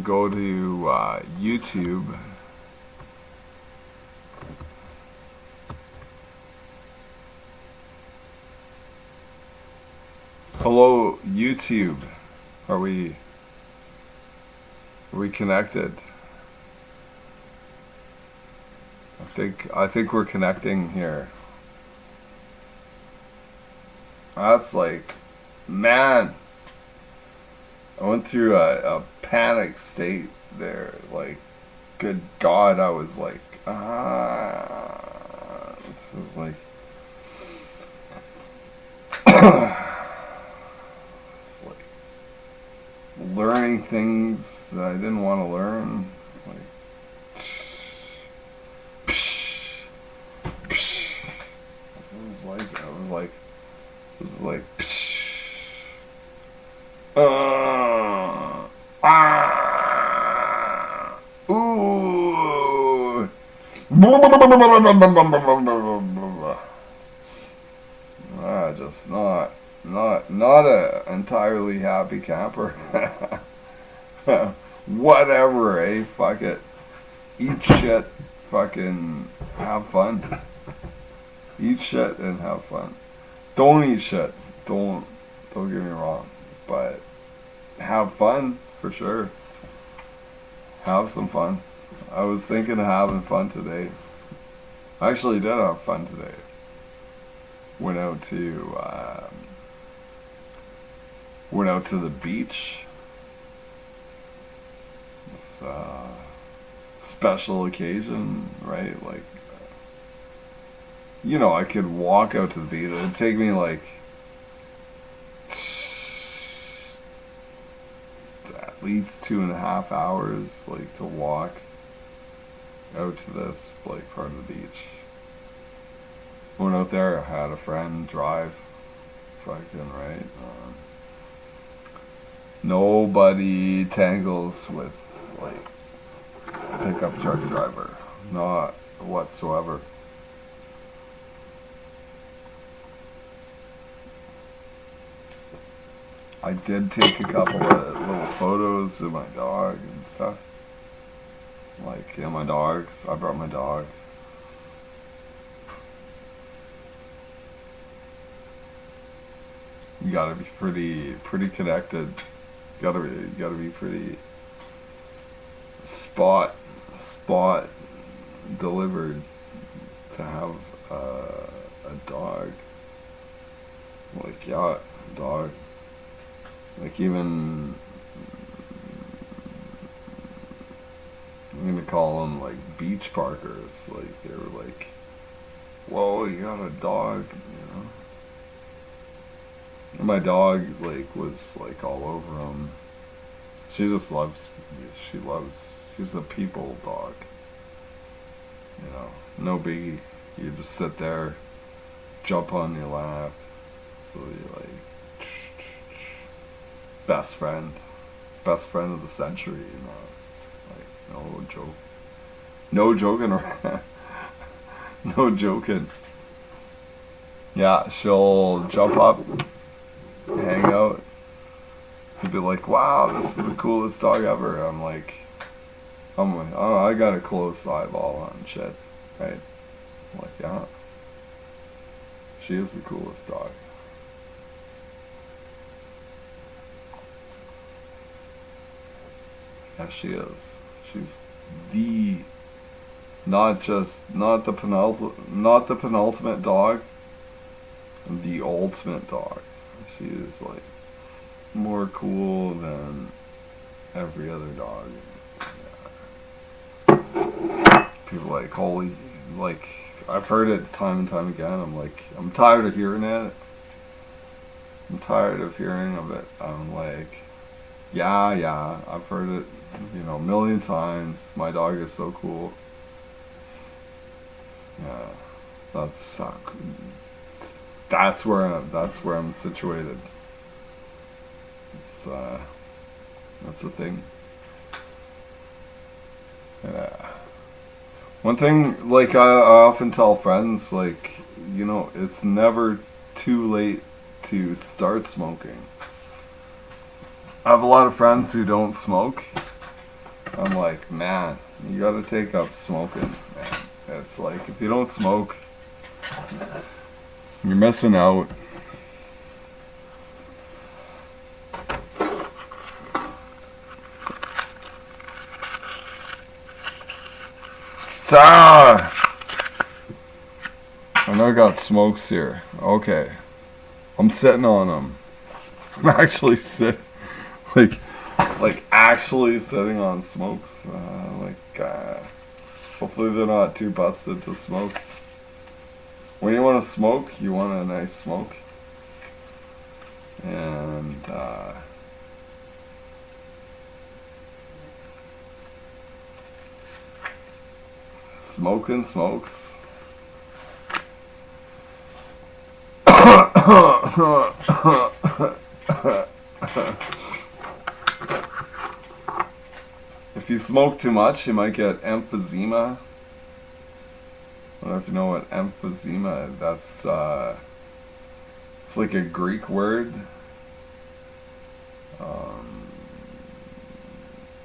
go to YouTube. Hello, YouTube. Are we connected? I think we're connecting here. That's like, man, I went through a panic state there. Like, good God, I was like, this is like, it's like learning things that I didn't want to learn. Like, it was like, ooh. Just not a entirely happy camper. Whatever, eh? Fuck it. Eat shit. Fucking have fun. Eat shit and have fun. Don't eat shit. Don't get me wrong. But have fun for sure. Have some fun. I was thinking of having fun today. I actually did have fun today. Went out to the beach. It's a special occasion, right? Like, you know, I could walk out to the beach. It'd take me like at least 2.5 hours, like, to walk out to this like part of the beach. Went out there. I had a friend drive. Fucking right. Nobody tangles with like a pickup truck driver. Not whatsoever. I did take a couple of little photos of my dog and stuff. Like, yeah, my dogs. I brought my dog. You gotta be pretty connected. You gotta be pretty spot delivered to have a dog. Like, yeah, dog. Like, even, I'm gonna call them like beach parkers. Like, they were like, whoa, you got a dog, you know? And my dog, like, was like all over him. She's a people dog. You know, no biggie. You just sit there, jump on your lap, so you like, best friend of the century, you know, like, no joking around. No joking. Yeah, she'll jump up, hang out. He'd be like, wow, this is the coolest dog ever. I'm like, I got a close eyeball on shit, right? I'm like, yeah, she is the coolest dog. Yeah, she is. She's not the penultimate dog, the ultimate dog. She is like more cool than every other dog. Yeah. People like, holy, like, I've heard it time and time again. I'm like, I'm tired of hearing it. I'm tired of hearing of it. I'm like, yeah, I've heard it, you know, a million times. My dog is so cool. Yeah, that's where I'm situated. It's that's the thing. Yeah. One thing, like, I often tell friends, like, you know, it's never too late to start smoking. I have a lot of friends who don't smoke, I'm like, man, you gotta take up smoking, man. It's like, if you don't smoke, you're missing out. Ah! I know I got smokes here. Okay. I'm sitting on them. I'm actually like, actually sitting on smokes. Hopefully they're not too busted to smoke. When you want to smoke, you want a nice smoke. And, smoking smokes. If you smoke too much, you might get emphysema. I don't know if you know what emphysema. That's it's like a Greek word.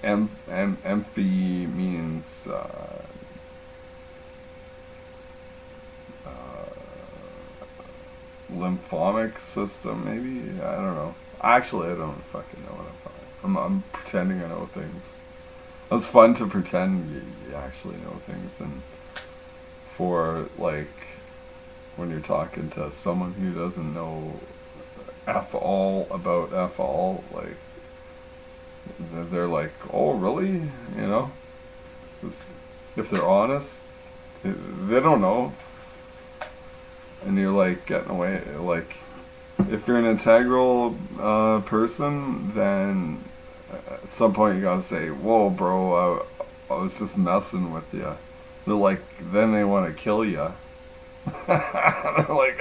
Emphy means lymphatic system, maybe. I don't know. Actually, I don't fucking know what I'm talking. I'm pretending I know things. It's fun to pretend you actually know things, and for like when you're talking to someone who doesn't know f all about f all, like they're like, oh really, you know? 'Cause if they're honest, they don't know, and you're like getting away. Like if you're an integral person, then at some point you gotta say, whoa bro, I was just messing with you. They're like, then they want to kill you. They're like,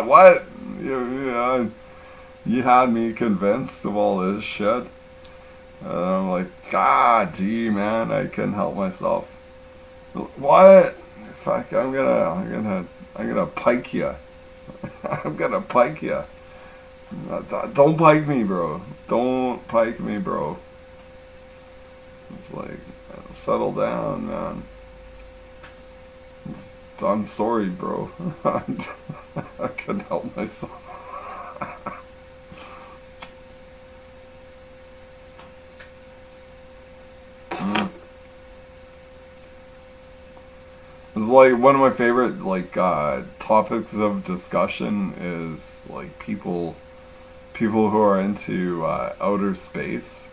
what? You had me convinced of all this shit. And I'm like, gee man, I couldn't help myself. What? Fuck, I'm gonna pike you. I'm gonna pike you. Don't pike me, bro. Don't pike me, bro. It's like, settle down, man. I'm sorry, bro. I couldn't help myself. It's like one of my favorite topics of discussion is like people who are into outer space.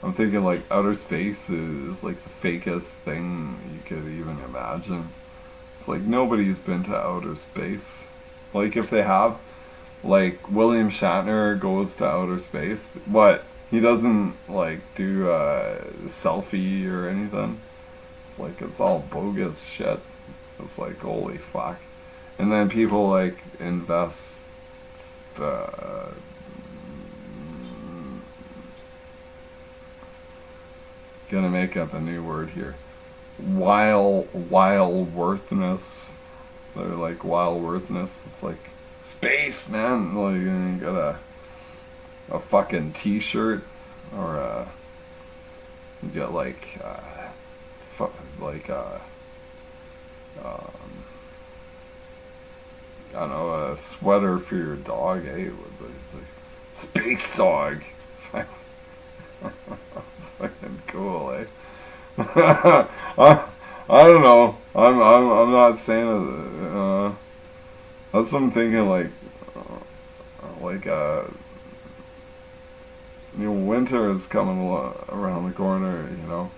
I'm thinking like outer space is like the fakest thing you could even imagine. It's like nobody's been to outer space. Like if they have, like William Shatner goes to outer space. What? He doesn't like do a selfie or anything. It's like it's all bogus shit. It's like holy fuck. And then people like invest gonna make up a new word here. Worthness. They're like worthness. It's like space, man. Like you got a fucking t-shirt or you get like I don't know, a sweater for your dog, eh? With a space dog. It's fucking cool, eh? I don't know. I'm not saying that's what I'm thinking. Winter is coming around the corner. You know,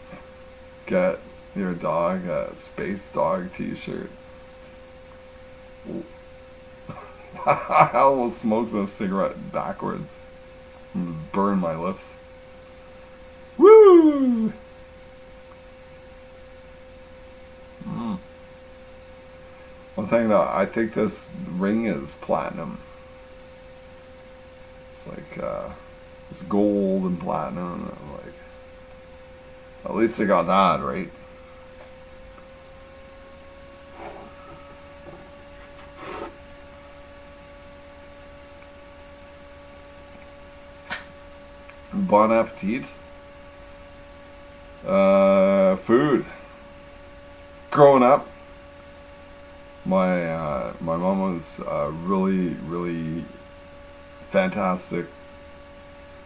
get your dog a space dog T-shirt. I almost smoked a cigarette backwards and burned my lips. Woo! One thing though, I think this ring is platinum. It's like it's gold and platinum. And like, at least I got that right. Bon appetit. Food. Growing up, my mom was a really fantastic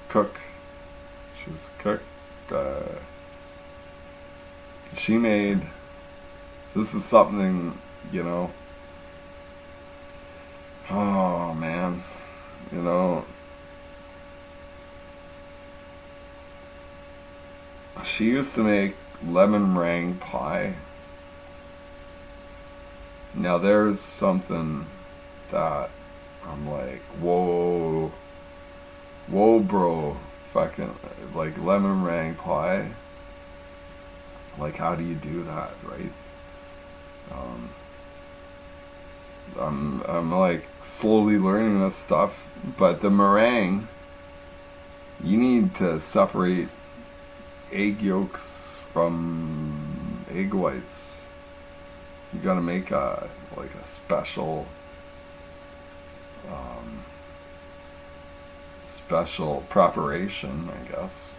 cook. She was a cook. She made. This is something, you know. Oh man, you know. She used to make lemon meringue pie. Now there's something that I'm like, whoa, bro, fucking, like lemon meringue pie. Like, how do you do that, right? I'm like slowly learning this stuff, but the meringue, you need to separate egg yolks from egg whites. You gotta make a special special preparation, I guess.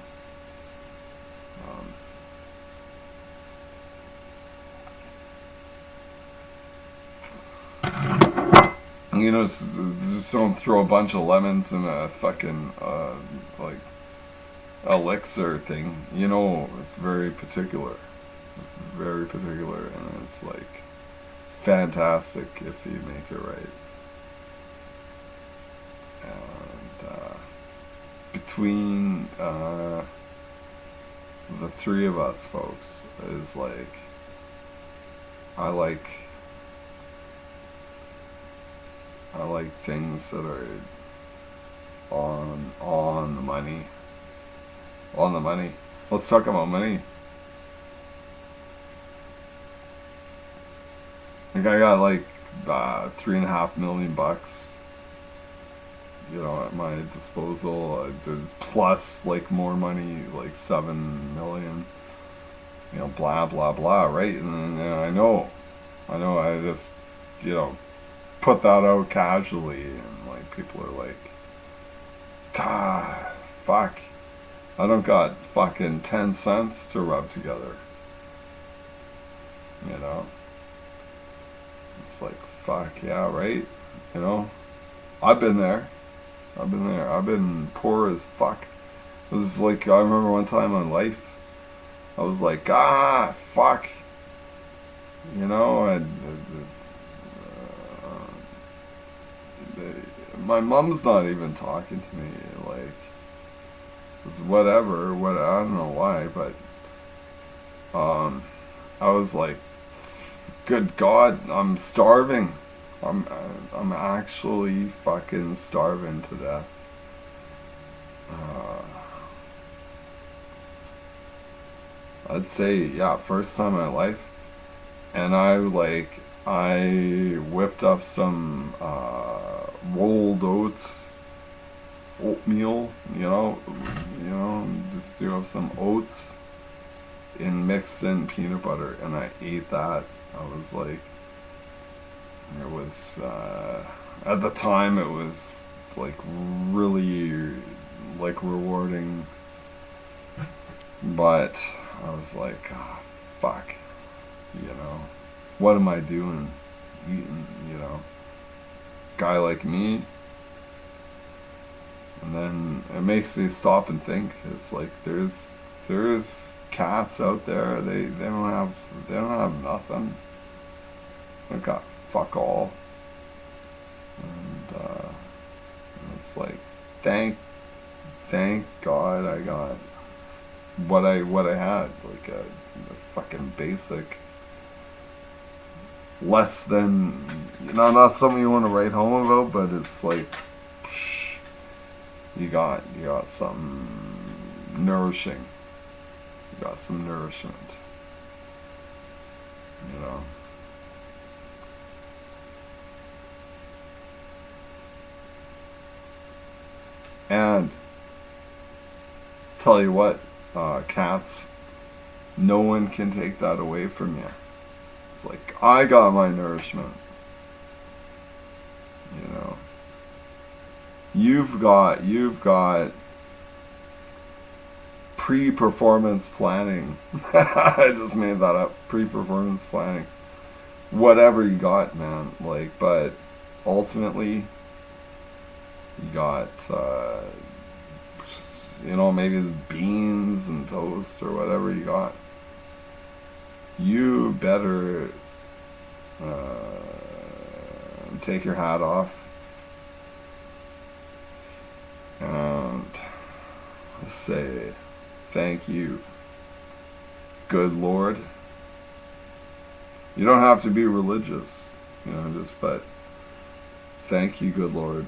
You know, just don't throw a bunch of lemons in a fucking like elixir thing. You know, it's very particular. It's very particular, and it's like fantastic if you make it right. And between the three of us, folks, is like I like things that are on the money. On the money. Let's talk about money. Like, I got like $3.5 million, you know, at my disposal. Plus like more money, like 7 million. You know, blah blah blah, right? And I know, I just, you know, put that out casually, and like people are like, fuck, I don't got fucking 10 cents to rub together. You know? It's like, fuck, yeah, right? You know? I've been there. I've been poor as fuck. It was like, I remember one time in life, I was like, fuck. You know, my mom's not even talking to me, like, it's whatever, I don't know why, but, I was like, good God, I'm starving. I'm actually fucking starving to death. I'd say, yeah, first time in my life, and I whipped up some rolled oats, oatmeal, just do up some oats and mixed in peanut butter, and I ate that. I was like, it was, at the time it was like really like rewarding, but I was like, fuck, what am I doing eating, guy like me? And then it makes you stop and think. It's like there's cats out there, they don't have nothing. They've got fuck all. And it's like thank God I got what I had, like a fucking basic, less than, not something you want to write home about, but it's like, you got something nourishing. You got some nourishment. And tell you what, cats, no one can take that away from you. It's like, I got my nourishment. You've got pre-performance planning. I just made that up. Pre-performance planning. Whatever you got, man. Like, but ultimately, you got, maybe it's beans and toast or whatever you got. You better take your hat off and say thank you, good Lord. You don't have to be religious, but thank you, good Lord,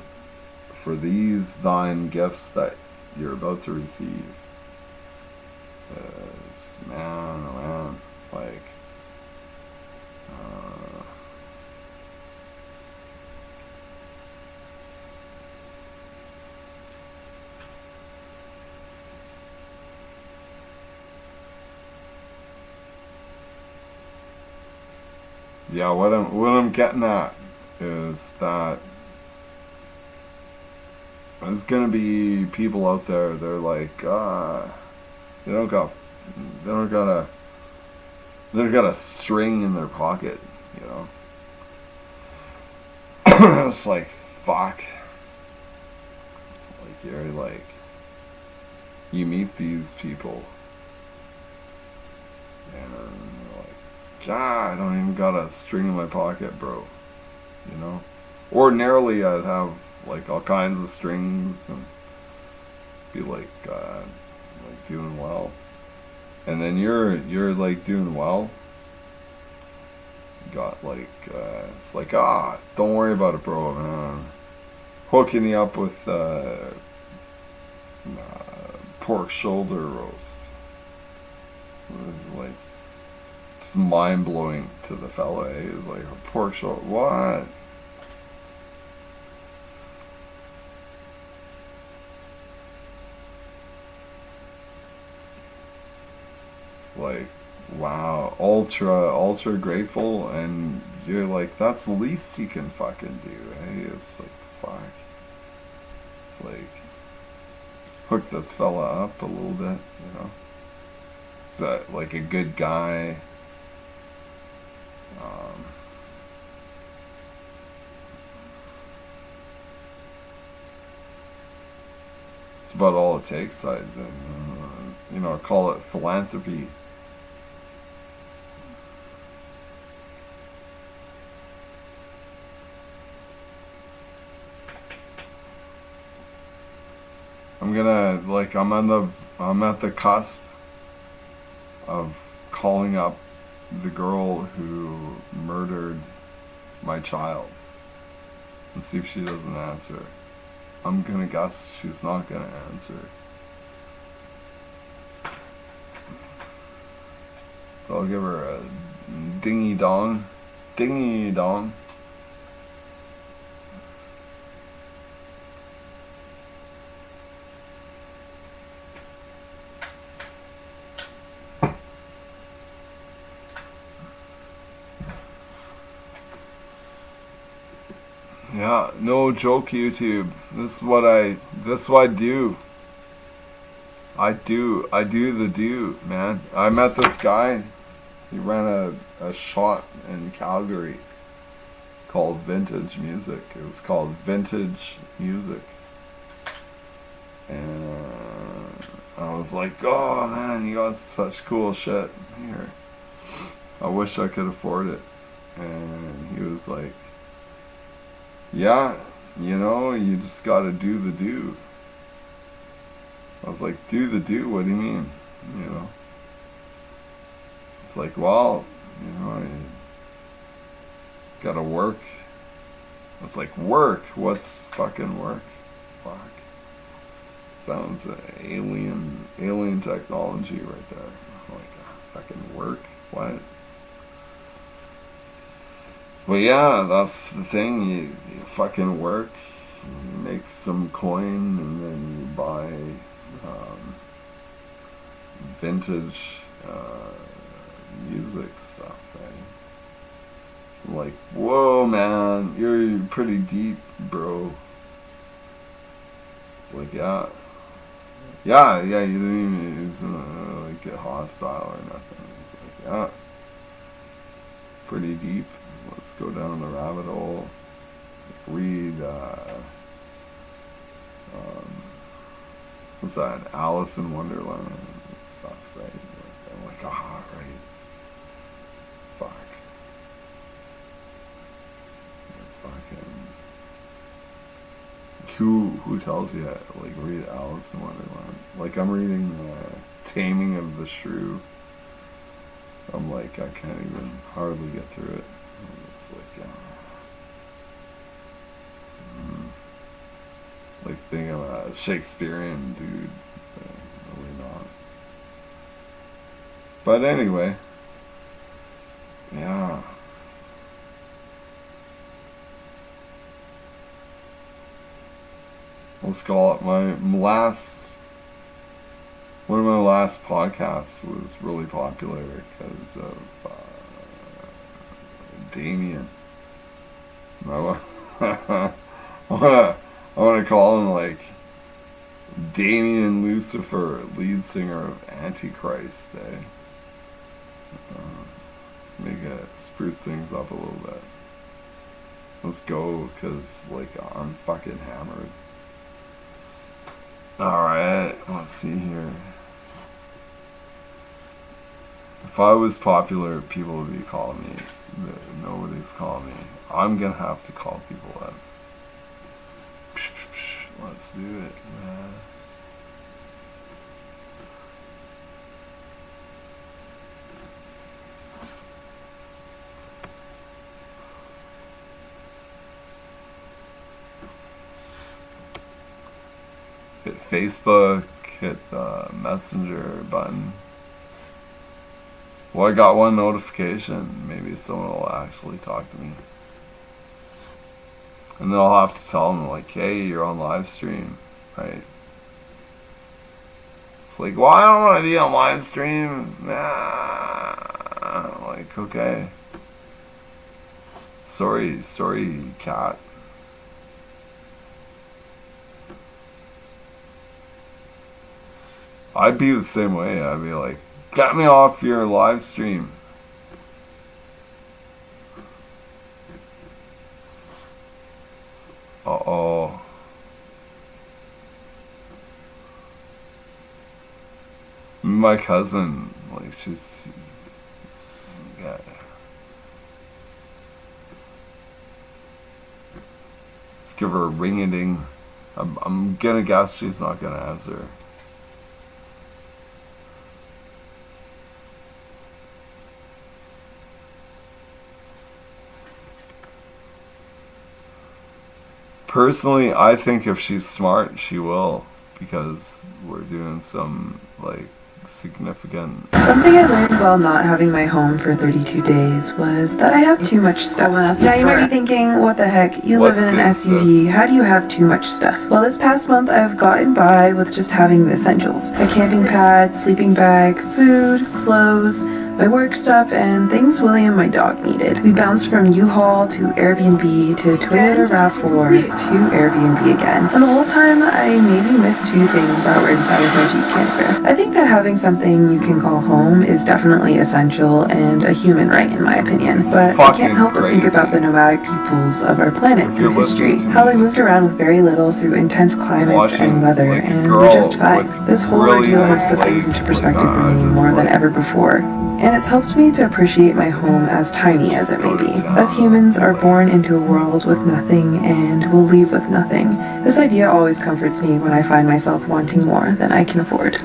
for these thine gifts that you're about to receive. Man, oh man, like, yeah, what I'm getting at is that there's gonna be people out there. They're like, they don't got a string in their pocket, It's like, fuck. Like, you're like, you meet these people, and you're like, God, I don't even got a string in my pocket, bro. Ordinarily, I'd have like all kinds of strings and be like doing well. And then you're like doing well. You got like it's like, don't worry about it, bro. Man. Hooking you up with pork shoulder roast. Like, just mind blowing to the fella. It's like, a pork shoulder. What? Like, wow, ultra grateful, and you're like, that's the least you can fucking do, hey? It's like, fuck. It's like, hook this fella up a little bit, Is that like a good guy? It's about all it takes. I call it philanthropy. I'm at the cusp of calling up the girl who murdered my child and see if she doesn't answer. I'm gonna guess she's not gonna answer. I'll give her a dingy dong. Dingy dong. Yeah, no joke, YouTube. This is what I do. I do the do, man. I met this guy. He ran a shop in Calgary called Vintage Music. It was called Vintage Music. And I was like, oh man, you got such cool shit here. I wish I could afford it. And he was like, yeah, you just gotta do the do. I was like, do the do? What do you mean? It's like, well, I gotta work. It's like, work? What's fucking work? Fuck. Sounds alien technology right there. Like, fucking work? What? But yeah, that's the thing. You fucking work, you make some coin, and then you buy vintage music stuff. I'm like, whoa, man, you're pretty deep, bro. Like, yeah. You didn't even. doesn't like get hostile or nothing. It's like, yeah, pretty deep. Let's go down the rabbit hole. Read, what's that? Alice in Wonderland and stuff, right? I'm like, right. Fuck. Fucking. Who tells you, like, read Alice in Wonderland? Like, I'm reading Taming of the Shrew. I'm like, I can't even hardly get through it. It's like, like thinking of a Shakespearean dude, but really not. But anyway, yeah. Let's call it one of my last podcasts was really popular because of Damien. I want to call him like Damien Lucifer, lead singer of Antichrist. Spruce things up a little bit. Let's go, cause like I'm fucking hammered. Alright, let's see here. If I was popular, people would be calling me. Nobody's calling me. I'm gonna have to call people up. Let's do it, man. Hit Facebook, hit the messenger button. Well, I got one notification. Maybe someone will actually talk to me. And then I'll have to tell them, like, hey, you're on live stream, right? It's like, well, I don't want to be on live stream. Nah. Like, okay. Sorry, cat. I'd be the same way. I'd be like, get me off your live stream. Uh-oh. My cousin, like, she's... Yeah. Let's give her a ring-a-ding. I'm gonna guess she's not gonna answer. Personally, I think if she's smart, she will, because we're doing some, like, significant... Something I learned while not having my home for 32 days was that I have too much stuff. Now you might be thinking, what the heck, you live in an SUV, how do you have too much stuff? Well, this past month I've gotten by with just having the essentials. A camping pad, sleeping bag, food, clothes, my work stuff, and things William, my dog, needed. We bounced from U-Haul to Airbnb to Toyota RAV4 to Airbnb again. And the whole time, I maybe missed 2 things that were inside of my Jeep camper. I think that having something you can call home is definitely essential and a human right, in my opinion. But I can't help but think about the nomadic peoples of our planet through history. How they moved around with very little through intense climates and weather, and we're just fine. This whole ordeal has put things into perspective for me more than ever before. And it's helped me to appreciate my home, as tiny as it may be. Us humans are born into a world with nothing and will leave with nothing. This idea always comforts me when I find myself wanting more than I can afford.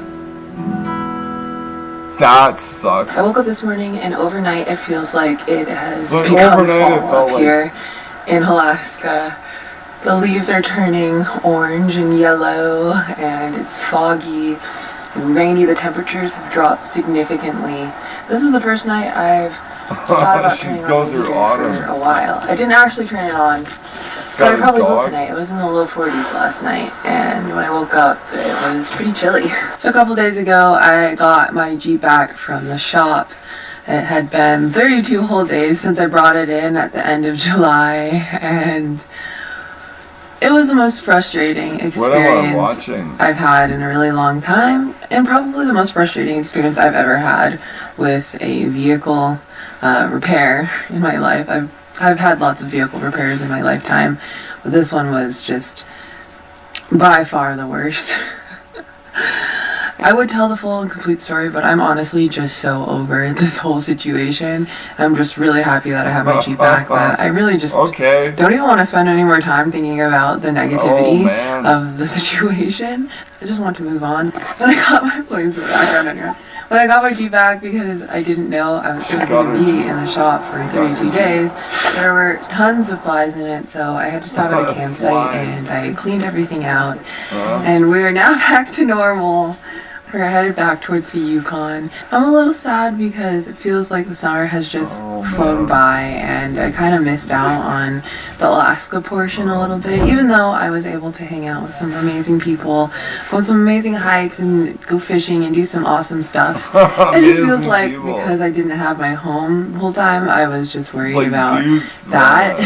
That sucks. I woke up this morning and overnight it feels like it has become fall up here in Alaska. The leaves are turning orange and yellow and it's foggy and rainy. The temperatures have dropped significantly. This is the first night I've thought about turning on the heater for a while. I didn't actually turn it on, but I probably will tonight. It was in the low 40s last night, and when I woke up, it was pretty chilly. So a couple days ago, I got my Jeep back from the shop. It had been 32 whole days since I brought it in at the end of July, and It was the most frustrating What am I experience watching? I've had in a really long time, and probably the most frustrating experience I've ever had with a vehicle repair in my life. I've had lots of vehicle repairs in my lifetime, but this one was just by far the worst. I would tell the full and complete story, but I'm honestly just so over this whole situation. I'm just really happy that I have my Jeep back, that I really just don't even want to spend any more time thinking about the negativity of the situation. I just want to move on. When I got my place in the background anyway. When I got my Jeep back, because I didn't know it was going to be in the shop for 32 days, there were tons of flies in it, so I had to stop at a campsite and I cleaned everything out. And we're now back to normal. We're headed back towards the Yukon. I'm a little sad because it feels like the summer has just flown by, and I kind of missed out on the Alaska portion a little bit, even though I was able to hang out with some amazing people, go on some amazing hikes and go fishing and do some awesome stuff. It just feels like because I didn't have my home the whole time, I was just worried about that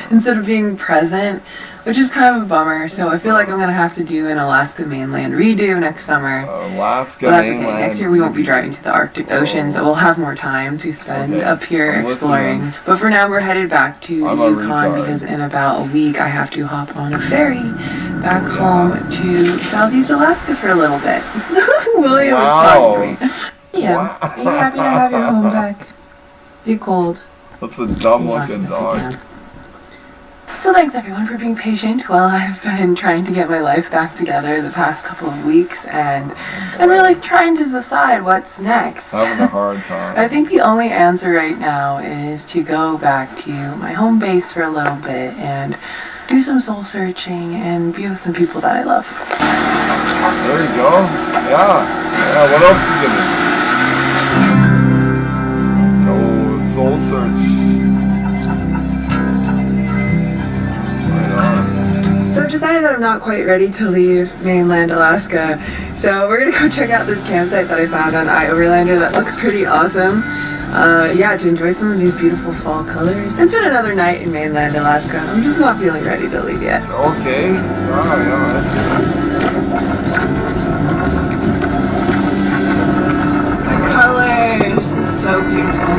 instead of being present, which is kind of a bummer. So I feel like I'm going to have to do an Alaska mainland redo next summer. Alaska but that's mainland. okay. Next year we won't be driving to the Arctic Ocean, so we'll have more time to spend up here exploring. But for now, we're headed back to the Yukon because in about a week I have to hop on a ferry back home to Southeast Alaska for a little bit. William is talking to me. Yeah, are you happy to have your home back? Too cold. That's a dumb looking dog. So thanks everyone for being patient while I've been trying to get my life back together the past couple of weeks, and I'm really trying to decide what's next. Having a hard time. I think the only answer right now is to go back to my home base for a little bit and do some soul searching and be with some people that I love. There you go. Yeah, what else you gonna do? Go soul search. So I've decided that I'm not quite ready to leave mainland Alaska, so we're gonna go check out this campsite that I found on iOverlander that looks pretty awesome. To enjoy some of these beautiful fall colors and spend another night in mainland Alaska. I'm just not feeling ready to leave yet. Okay. That's the colors, this is so beautiful.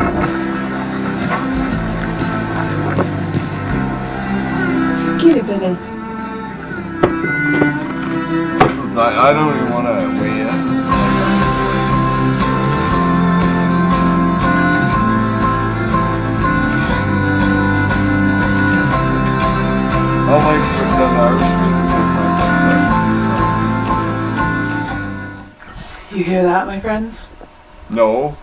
Cute, Billy. I don't even want to weigh in. I like pretend Irish music is my favorite. You hear that, my friends? No.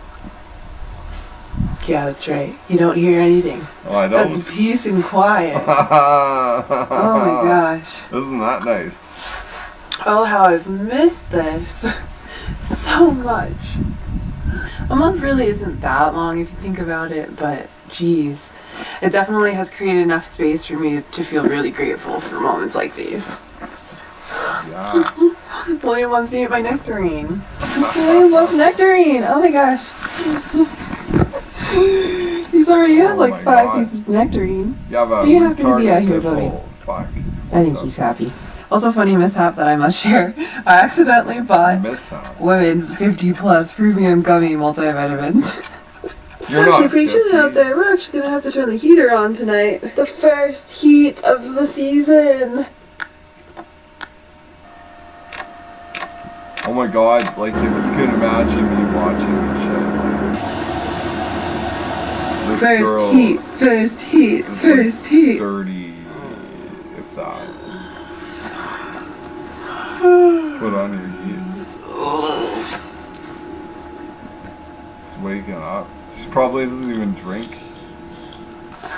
Yeah, that's right. You don't hear anything. Oh, I don't. That's peace and quiet. Oh my gosh. Isn't that nice? Oh, how I've missed this so much. A month really isn't that long if you think about it, but geez, it definitely has created enough space for me to feel really grateful for moments like these. Yeah. William wants to eat my nectarine. William loves nectarine. Oh my gosh. He's already had like 5 pieces of nectarine. Yeah, but are you happy to be out here, buddy? Fuck. I think he's happy. Also, funny mishap that I must share. I accidentally bought women's 50 plus premium gummy multivitamins. It's actually pretty chilly out there. We're actually gonna have to turn the heater on tonight. The first heat of the season. Oh my god, like if you could imagine me watching this shit. First heat. 30, if that. Put on your heat. She's waking up. She probably doesn't even drink.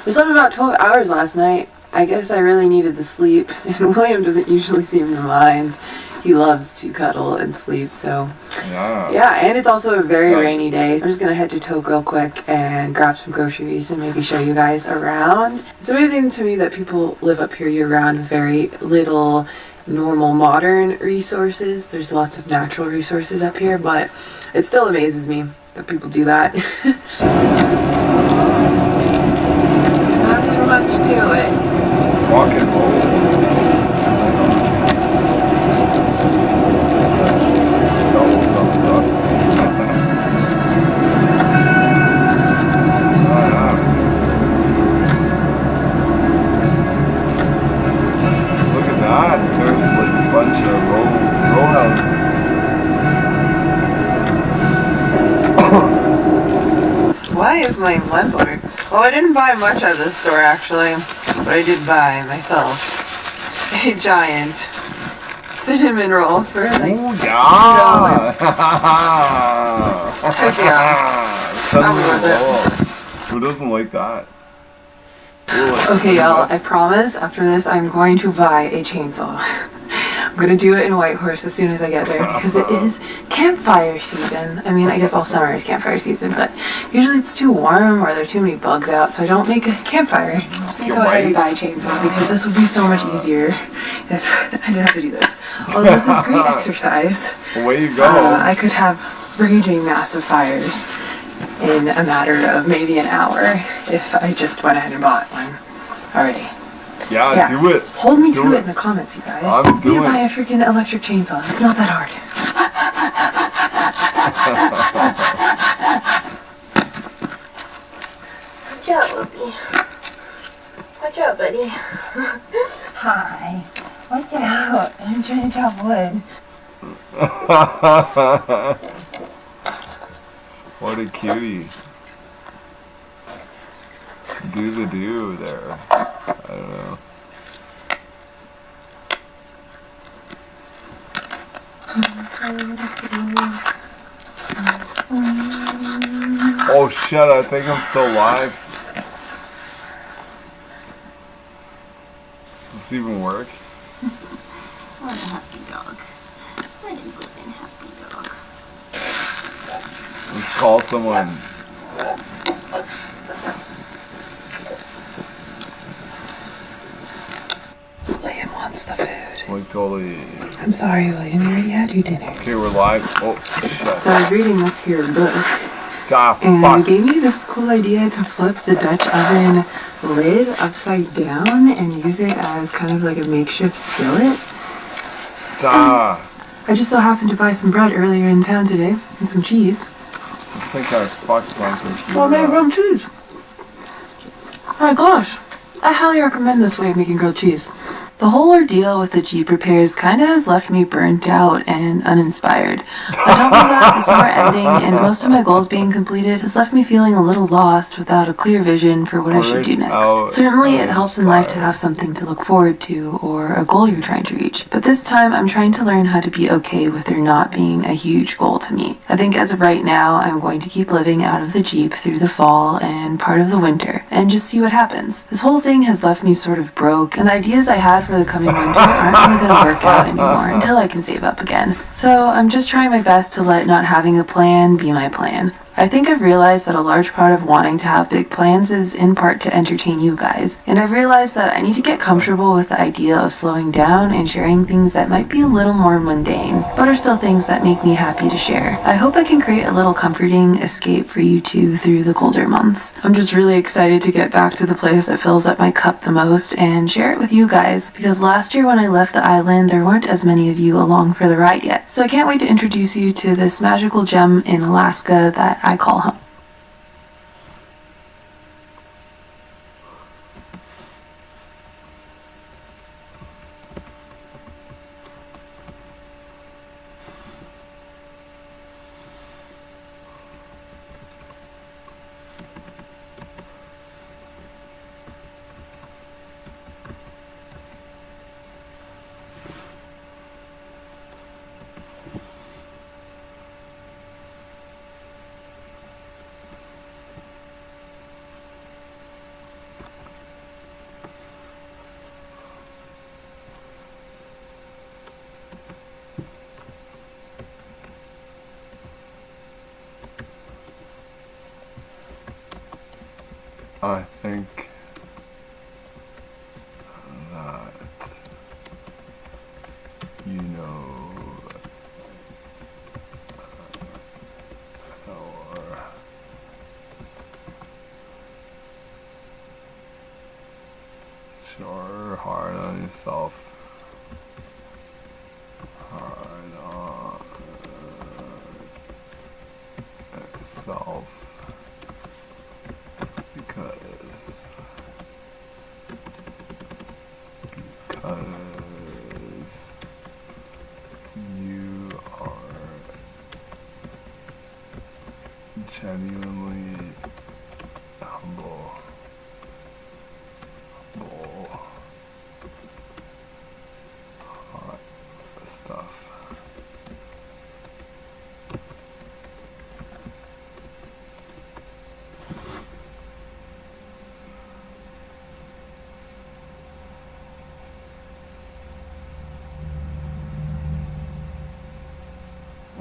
We slept about 12 hours last night. I guess I really needed the sleep, and William doesn't usually seem to mind. He loves to cuddle and sleep, so... Yeah, and it's also a very rainy day. I'm just gonna head to Toke real quick and grab some groceries and maybe show you guys around. It's amazing to me that people live up here year-round with very little normal modern resources. There's lots of natural resources up here, but it still amazes me that people do that. Nothing much to it. Rock and roll. my lens over. Well, I didn't buy much at this store actually, but I did buy myself a giant cinnamon roll for like Ooh, yeah. Heck yeah. Cinnamon I'm with roll. Who doesn't like that? Ooh, Okay, y'all, I promise after this I'm going to buy a chainsaw. I'm gonna do it in Whitehorse as soon as I get there because it is campfire season. I mean, I guess all summer is campfire season, but usually it's too warm or there are too many bugs out, so I don't make a campfire. I'm just gonna go ahead and buy a chainsaw because this would be so much easier if I didn't have to do this. Although this is great exercise. Away you go. I could have raging massive fires in a matter of maybe an hour if I just went ahead and bought one already. Yeah, do it. Hold me to it in the comments, you guys. I'm doing it. Buy a freaking electric chainsaw. It's not that hard. Watch out, Whoopi. Watch out, buddy. Hi. Watch out. I'm trying to chop wood. What a cutie. Do the do there. I don't know. Oh shit, I think I'm still live. Does this even work? What a happy dog. What a good happy dog. Let's call someone. William wants the food. Like totally. I'm sorry, William. You already had your dinner. Okay, we're live. Oh shit. So I was reading this here book. Ah, And fuck. it gave me this cool idea to flip the Dutch oven lid upside down and use it as kind of like a makeshift skillet. Ah. I just so happened to buy some bread earlier in town today and some cheese. I think I fucked my computer. Well, they grilled cheese. Oh my gosh. I highly recommend this way of making grilled cheese. The whole ordeal with the Jeep repairs kinda has left me burnt out and uninspired. On top of that, the summer ending and most of my goals being completed has left me feeling a little lost without a clear vision for what I should do next. Certainly it helps in life to have something to look forward to or a goal you're trying to reach. But this time I'm trying to learn how to be okay with there not being a huge goal to meet. I think as of right now, I'm going to keep living out of the Jeep through the fall and part of the winter and just see what happens. This whole thing has left me sort of broke and the ideas I had for the coming winter aren't really going to work out anymore until I can save up again. So I'm just trying my best to let not having a plan be my plan. I think I've realized that a large part of wanting to have big plans is in part to entertain you guys. And I've realized that I need to get comfortable with the idea of slowing down and sharing things that might be a little more mundane, but are still things that make me happy to share. I hope I can create a little comforting escape for you two through the colder months. I'm just really excited to get back to the place that fills up my cup the most and share it with you guys, because last year when I left the island, there weren't as many of you along for the ride yet. So I can't wait to introduce you to this magical gem in Alaska that I call home. I think that you know or sure hard on yourself. Hard on yourself. Because you are genuinely Bull. Hot stuff.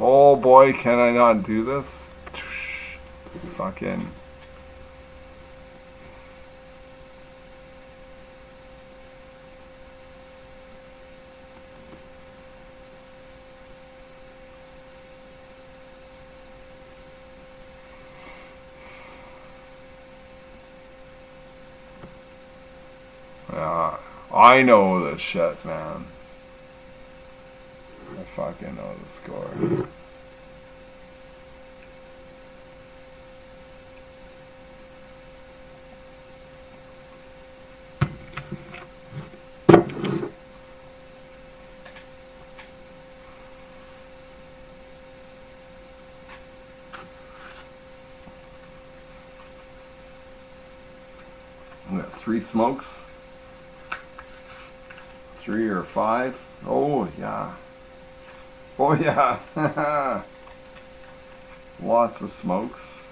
Oh boy, can I not do this? Fucking. Yeah, I know this shit, man. I fucking know the score. I got 3 smokes. 3 or 5. Oh yeah. Oh yeah. Lots of smokes.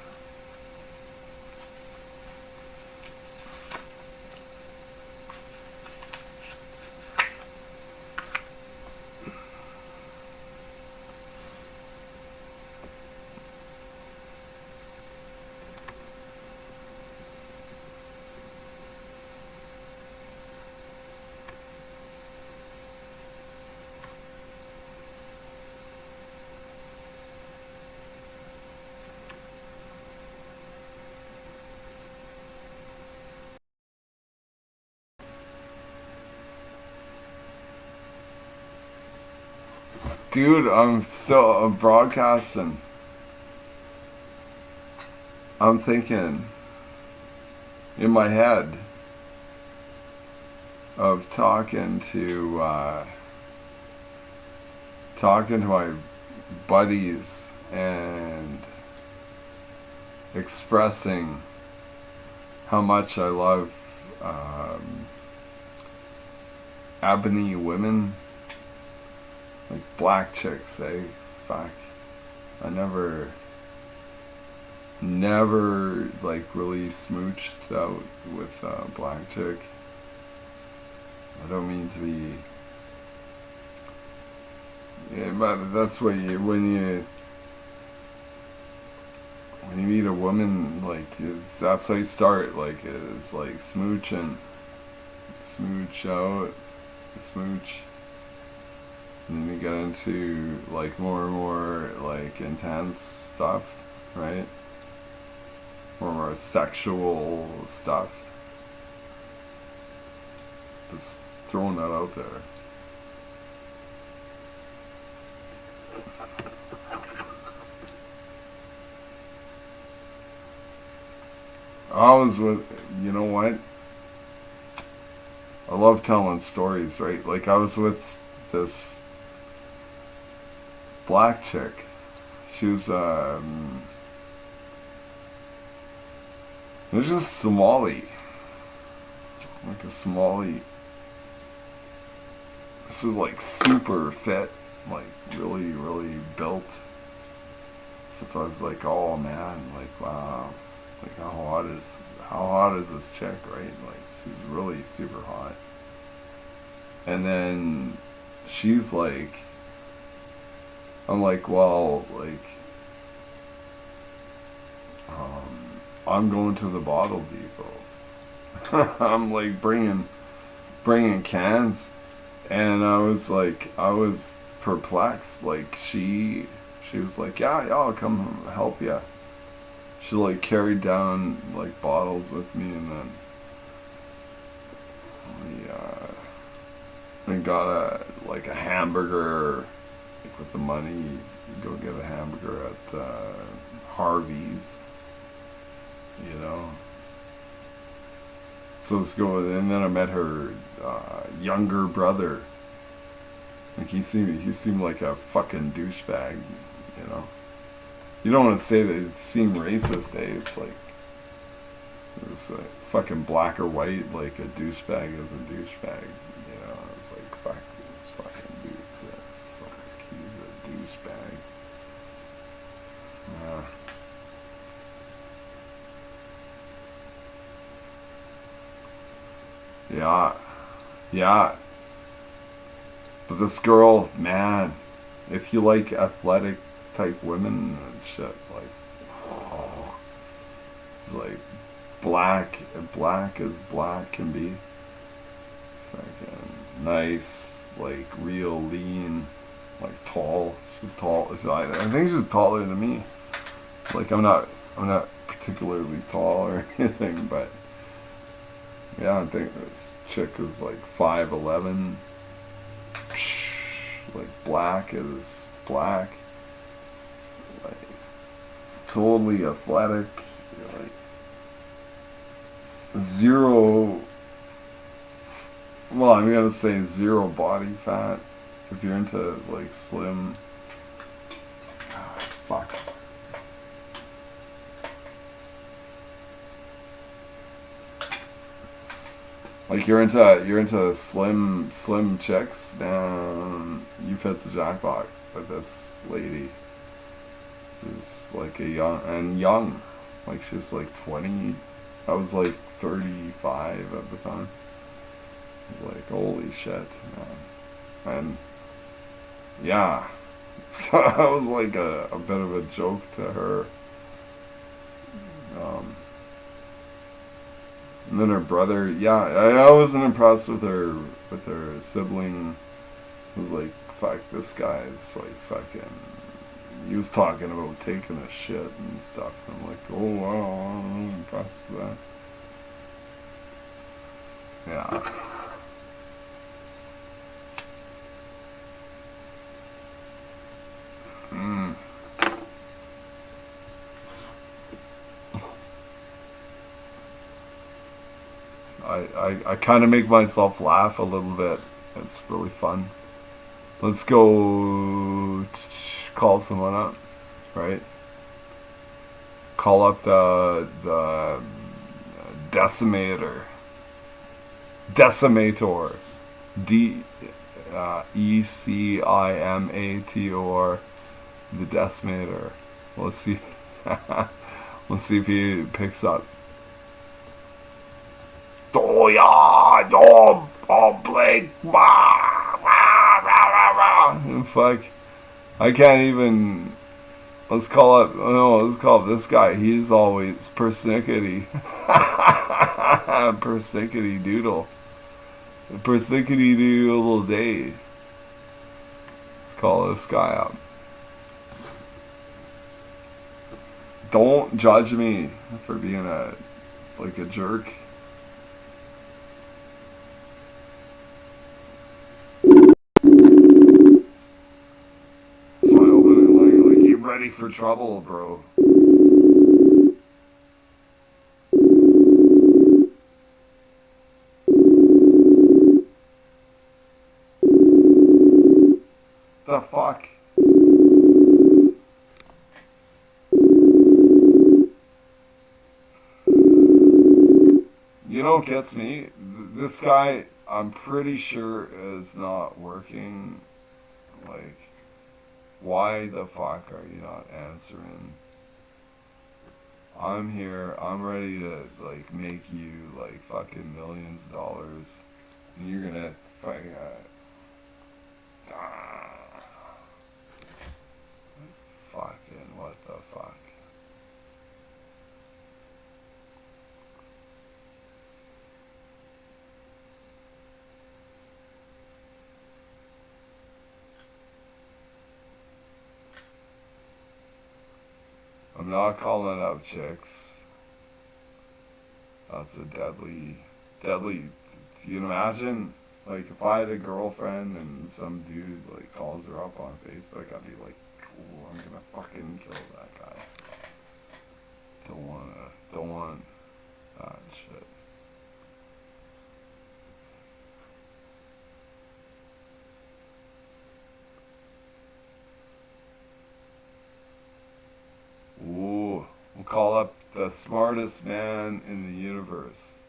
Dude, I'm broadcasting. I'm thinking in my head of talking to my buddies and expressing how much I love ebony women. Like black chicks, eh? Fuck. I never like really smooched out with a black chick. I don't mean to be. Yeah, but that's what when you meet a woman, like that's how you start. Like it's like smooching, smooch out, smooch. And then you get into like more and more like intense stuff, right? More and more sexual stuff. Just throwing that out there. I was with, you know what? I love telling stories, right? Like I was with this black chick. She was it was just Somali. Like a Somali. This was like super fit, like really, really built. So I was like, oh man, like wow. Like how hot is this chick, right? Like she's really super hot. And then she's like, I'm like, well, like, I'm going to the bottle depot. I'm like bringing cans, and I was perplexed. Like she was like, yeah, I'll come help you. She like carried down like bottles with me, and then we got a hamburger. Like with the money, you go get a hamburger at Harvey's, you know. So let's go with it. And then I met her younger brother. Like he seemed like a fucking douchebag, you know. You don't want to say that it seemed racist, eh? It's like It's like fucking black or white, like a douchebag is a douchebag. You know, it's like fuck this fucking dude's a fuck, he's a douchebag. Yeah, yeah. But this girl, man, if you like athletic type women and shit, like, oh, it's like black as black can be. Fucking nice, like real lean, like tall. She's tall. I think she's taller than me. Like I'm not particularly tall or anything, but yeah, I think this chick is like 5'11", like black as black, like totally athletic, like zero. Well, I'm gonna say zero body fat. If you're into like slim, fuck. Like you're into slim chicks, man. You fit the jackpot with this lady. She's like young, like she was like 20. I was like 35 at the time. I was like, holy shit, man. And yeah, so I was like a bit of a joke to her. And then her brother, yeah, I wasn't impressed with her sibling. It was like, fuck, this guy is like fucking. He was talking about taking a shit and stuff. And I'm like, oh wow, I'm impressed with that. Yeah. I kind of make myself laugh a little bit. It's really fun. Let's go call someone up, right? Call up the decimator, decimator, Ecimator, the decimator. Let's see. Let's see if he picks up. Oh yeah, oh Blake, fuck, I can't even. Let's call up. No, let's call up this guy. He's always persnickety, persnickety doodle, persnickety doodle day. Let's call this guy up. Don't judge me for being a jerk. Ready for trouble, bro. The fuck? You know what gets me? This guy, I'm pretty sure, is not working. Like, why the fuck are you not answering? I'm here. I'm ready to like make you like fucking millions of dollars, and you're gonna fucking fucking what the fuck? I'm not calling up chicks. That's a deadly. You can imagine, like, if I had a girlfriend and some dude, like, calls her up on Facebook, I'd be like, oh, I'm gonna fucking kill that guy. Don't want that shit. Ooh, we'll call up the smartest man in the universe.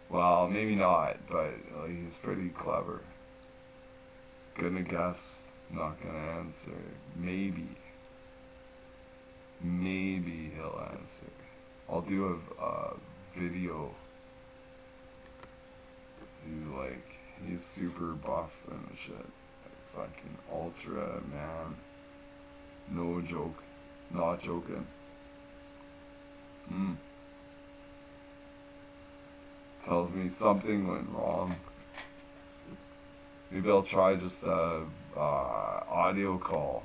Well, maybe not, but like, he's pretty clever. Gonna guess, not gonna answer. Maybe. Maybe he'll answer. I'll do a video. He's super buff and shit. Like, fucking ultra man. No joke. Not joking. Tells me something went wrong. Maybe I'll try just a audio call.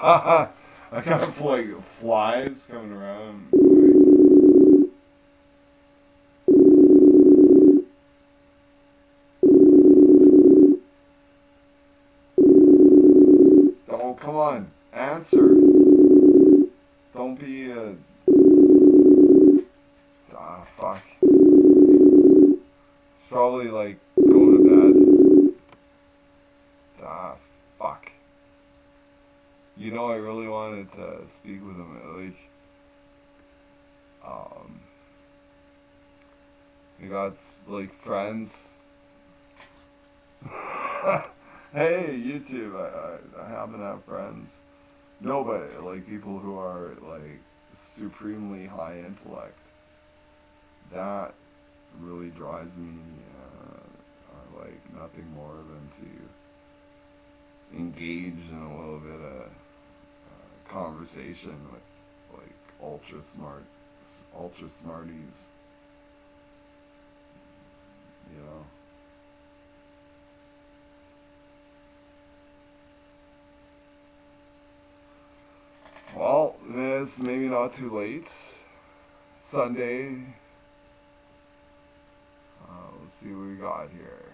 I kind of like flies coming around. Oh, come on, answer. Don't be a... fuck. It's probably like going to bed. Fuck. You know, I really wanted to speak with him, we got, like, friends. Hey, YouTube, I happen to have friends. No, but, like, people who are, like, supremely high intellect. That really drives me, I like nothing more than to engage in a little bit of conversation with, like, ultra smarties. You know? Well, it's maybe not too late. Sunday. Let's see what we got here.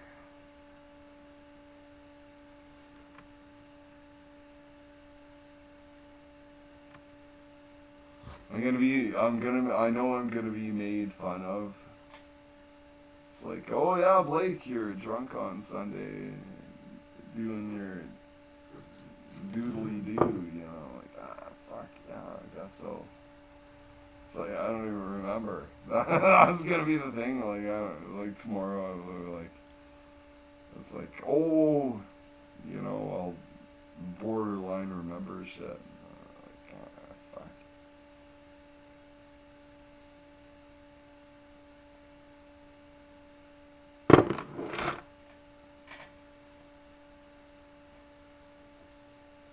I know I'm gonna be made fun of. It's like, oh yeah, Blake, you're drunk on Sunday, doing your doodly doo, you know, like, fuck, yeah, I guess so. It's like, I don't even remember. That's gonna be the thing, like tomorrow, it's like, oh, you know, I'll borderline remember shit. Fuck.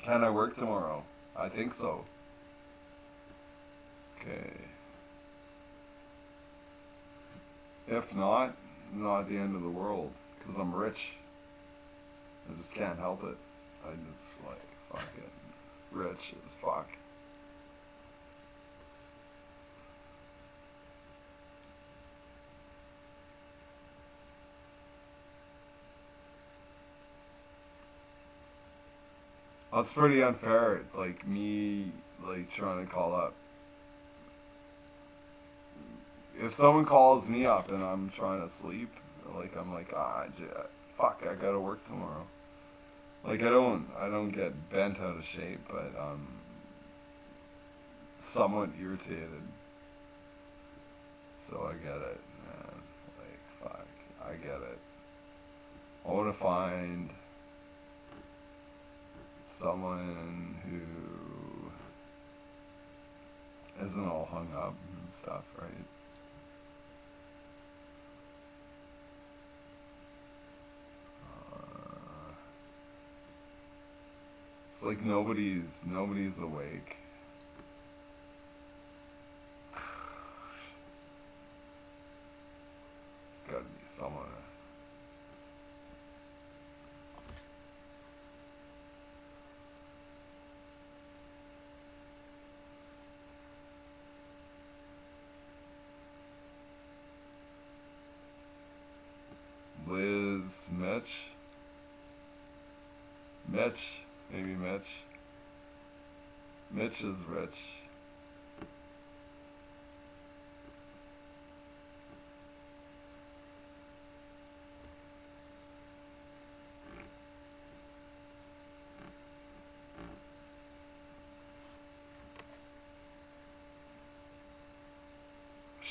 Can I work tomorrow? I think so. Okay. If not the end of the world, because I'm rich. I just can't help it. I just, like, fucking rich as fuck. That's pretty unfair, like, me, like, trying to call up. If someone calls me up and I'm trying to sleep, like, I'm like, fuck, I gotta work tomorrow. Like, I don't get bent out of shape, but I'm somewhat irritated. So I get it, man. Like, fuck, I get it. I want to find someone who isn't all hung up and stuff, right? It's like nobody's awake. There's gotta be someone. Liz, Mitch, maybe Mitch. Mitch is rich.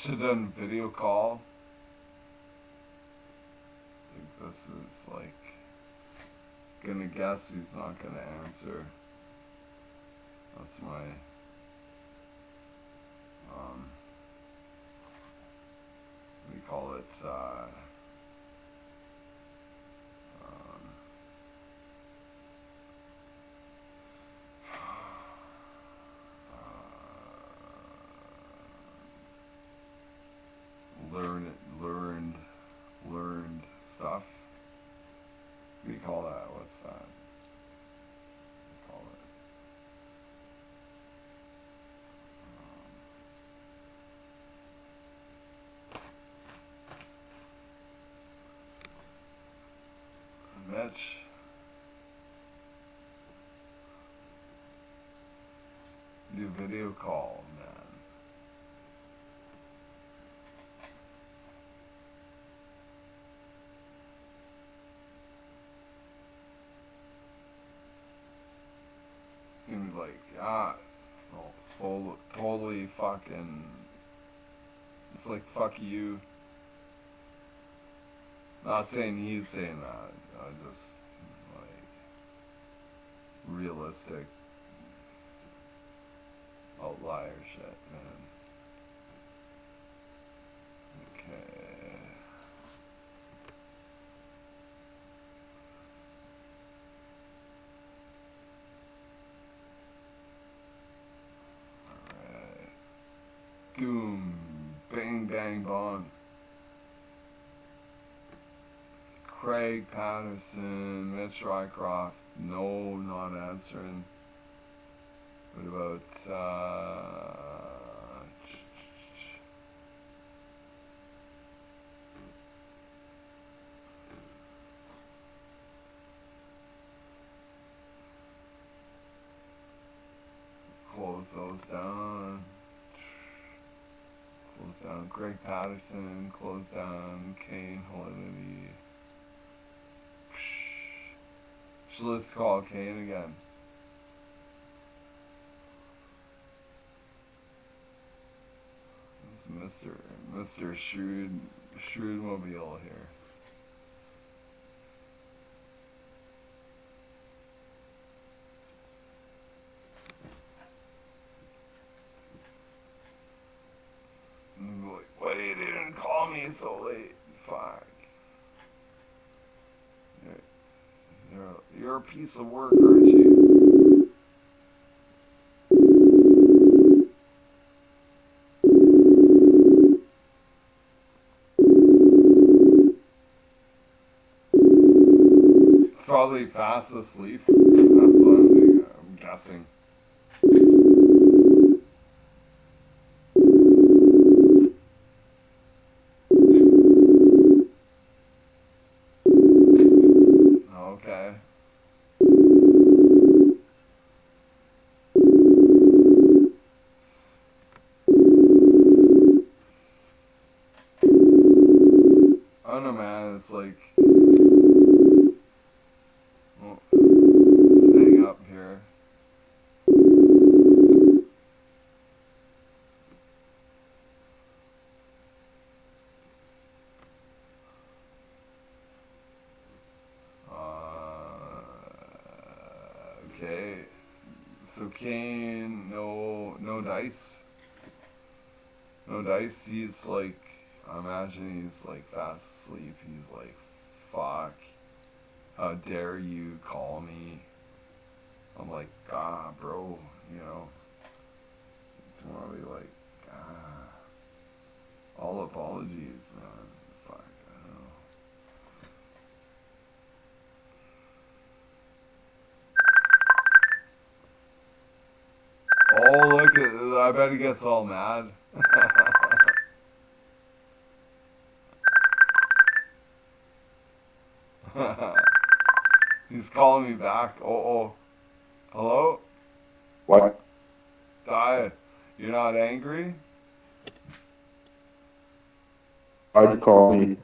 should have done video call. I think this is like, gonna guess he's not gonna answer. That's my, we call it, learned stuff. What do you call that? What's that? What do you call it? Mitch. Do video call, man. It's gonna be like, well, so totally fucking, it's like, fuck you. Not saying he's saying that, just, like, realistic outlier shit, man. Okay. Alright. Doom. Bang, bang, bong. Craig Patterson, Mitch Rycroft. No, not answering. What about, close those down. Close down Greg Patterson. Close down Kane Holinity. So let's call Kane again. This is Mr. Shrewd Mobile here. Like, why you didn't call me so late? Fuck. You're a piece of work, aren't you? It's probably fast asleep. That's what I'm thinking. I'm guessing. Okay. I don't know, man. It's like, well, let's hang up here. Okay. So Kane, no dice. No dice. He's like, I imagine he's like fast asleep. He's like, fuck. How dare you call me? I'm like, bro, you know. I want to be like, all apologies, man. Fuck, I don't know. Oh, look at, I bet he gets all mad. He's calling me back. Oh. Hello? What? Die. You're not angry? Why'd you call me?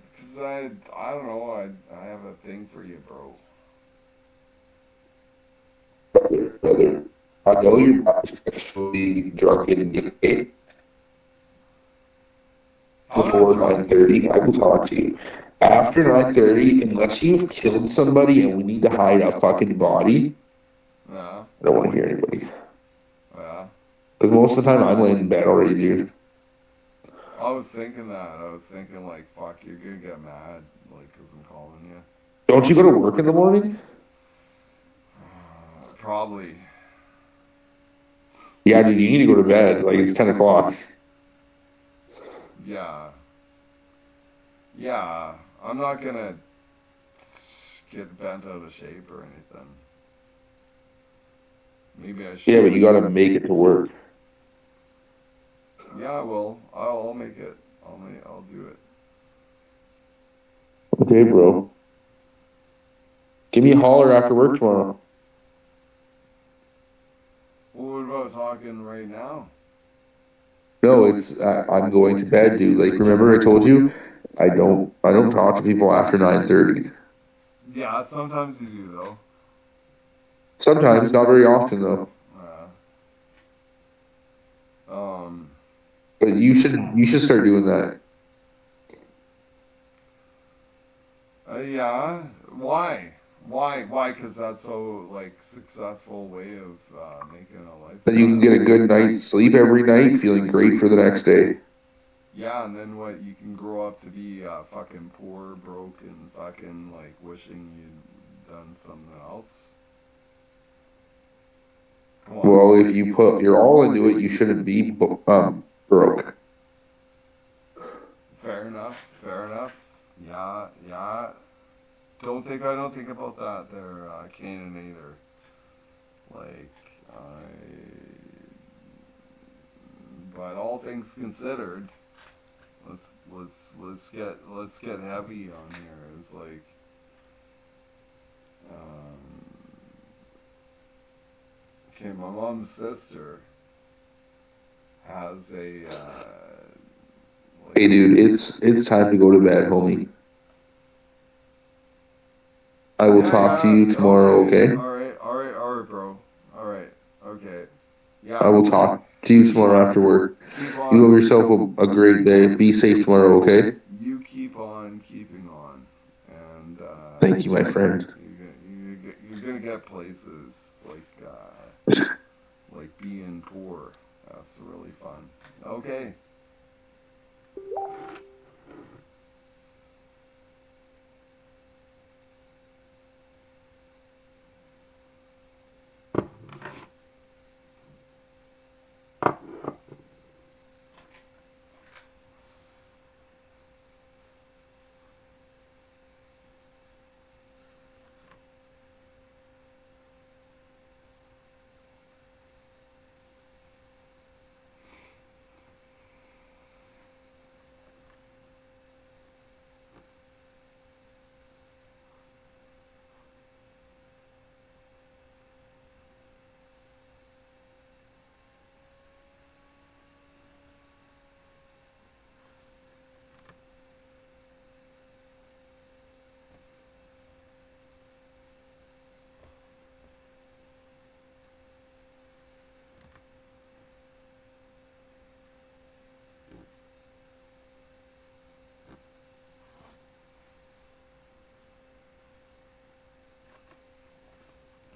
Because I don't know, I have a thing for you, bro. Brother, I know you're not especially drunk and gay. before sure. 9:30, I will talk to you. After 9:30, unless you've killed somebody and we need to hide a fucking body, Yeah. I don't want to hear anybody. Yeah. Because most of the time I'm laying in bed already, dude. I was thinking that. I was thinking, like, fuck, you're gonna get mad, like, because I'm calling you. Don't you go to work in the morning? Probably. Yeah, dude, you need to go to bed. Like, it's 10 o'clock. Yeah. Yeah. I'm not gonna get bent out of shape or anything. Maybe I should. Yeah, but you gotta make it to work. Yeah, I will. I'll make it. I'll do it. Okay, bro. Give me a holler after work tomorrow. Well, what about talking right now? No, it's I'm going to bed, dude. Like, remember I told you, I don't talk to people after 9:30. Yeah, sometimes you do though. Sometimes, not very often though. Um. But you should start doing that. Yeah. Why? Why? Because that's so like successful way of making a lifestyle. Then you can get a good night's sleep every night, feeling great for the next day. Yeah, and then what? You can grow up to be fucking poor, broke, and fucking like wishing you'd done something else. Come on. Well, if you put your all into it, you shouldn't be broke. Fair enough. Fair enough. Yeah. Yeah. I don't think about that there, Canaanator. Like, but all things considered, let's get heavy on here. It's like, okay, my mom's sister has a, like, Hey, dude, it's time to go to bed, homie. I will talk to you tomorrow, okay? All right, bro. All right, okay. Yeah, I will talk to you tomorrow after work. You have yourself a great day. Be safe tomorrow, okay? You keep on keeping on, and Thank you, my friend. you're gonna get places like being poor. That's really fun. Okay.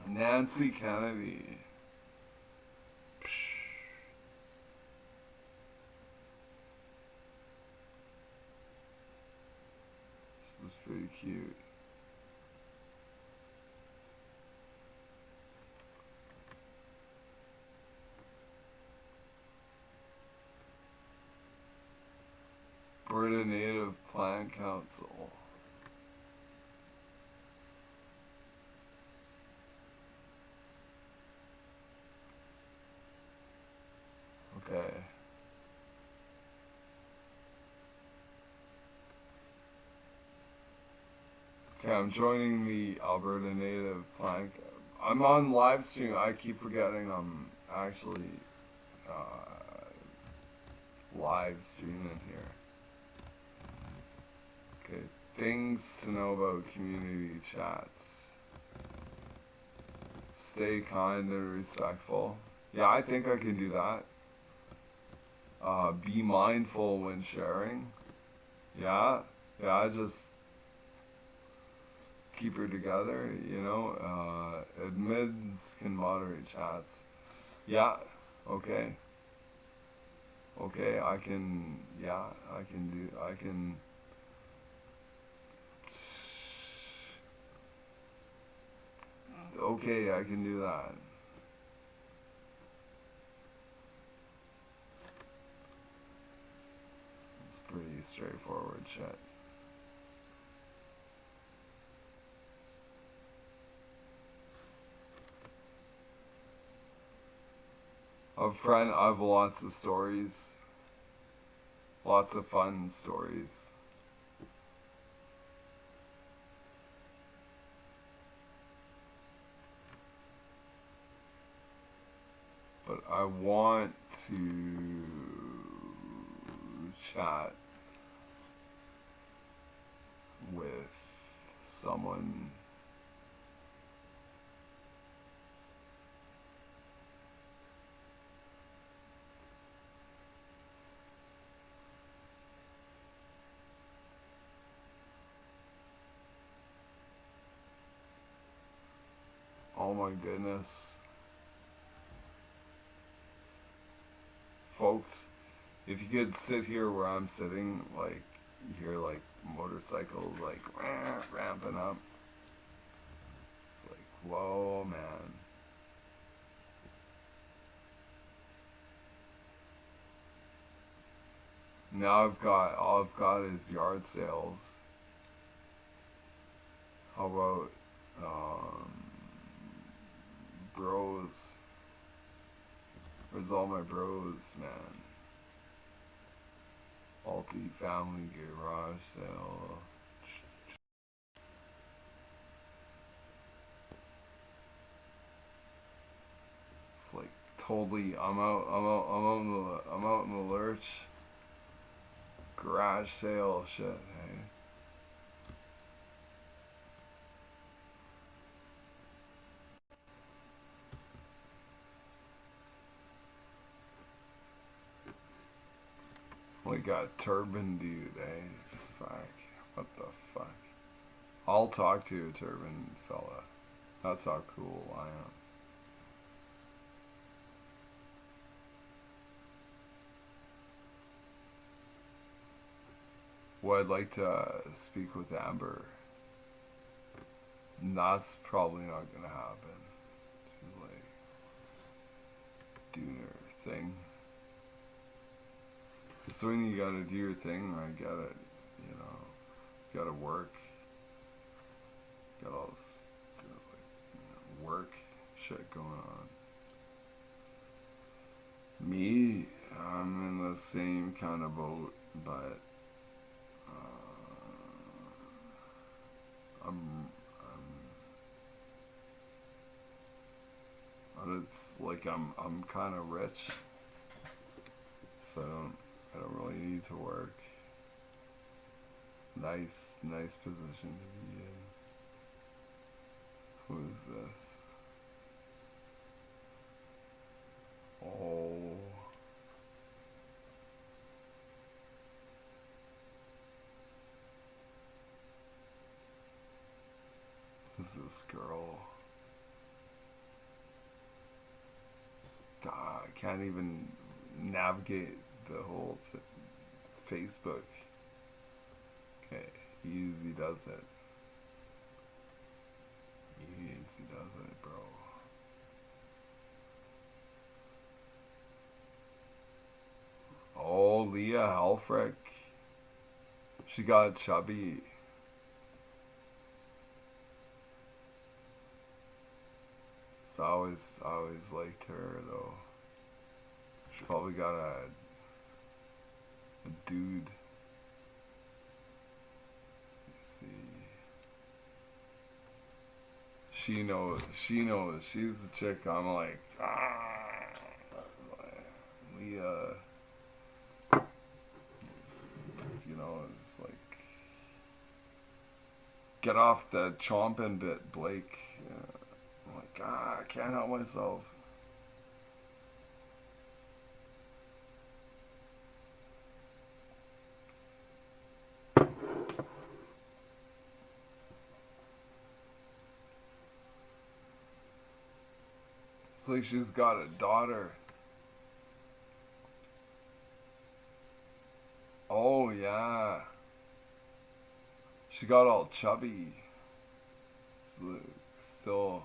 Nancy Kennedy. Psh. She was pretty cute. Alberta Native Plant Council. Okay. Okay, I'm joining the Alberta Native Plant. I'm on live stream. I keep forgetting I'm actually live streaming here. Okay, things to know about community chats. Stay kind and respectful. Yeah, I think I can do that. Be mindful when sharing. Yeah, yeah, just keep her together, you know. Admins can moderate chats. Yeah, okay. Okay, I can, yeah, I can, okay, I can do that. It's pretty straightforward shit. I've lots of stories. Lots of fun stories. But I want to chat with someone. Oh my goodness. Folks, if you could sit here where I'm sitting, like, you hear like motorcycles like ramping up. It's like, whoa, man. Now all I've got is yard sales. How about bros? Where's all my bros, man? Multi-family garage sale. It's like totally. I'm out in the lurch. Garage sale shit. Hey. We got turban dude. Hey, fuck. What the fuck? I'll talk to you, turban fella. That's how cool I am. Well, I'd like to speak with Amber. That's probably not gonna happen. She's like doing her thing. So when you gotta do your thing, I get it. You know, you gotta work. Got all this work shit going on. Me, I'm in the same kind of boat, but I'm but it's like I'm kind of rich, so I don't really need to work. Nice position to be in. Who is this? Oh. Who's this girl? God, I can't even navigate the whole Facebook. Okay, he easy does it. He easy does it, bro. Oh, Leah Halfrick. She got chubby. So I always liked her though. She probably got a dude. Let's see. She knows. She's the chick. I'm like, Leah. You know, it's like, get off the chomping bit, Blake. I'm like, I can't help myself. It's like she's got a daughter. Oh, yeah. She got all chubby. Still.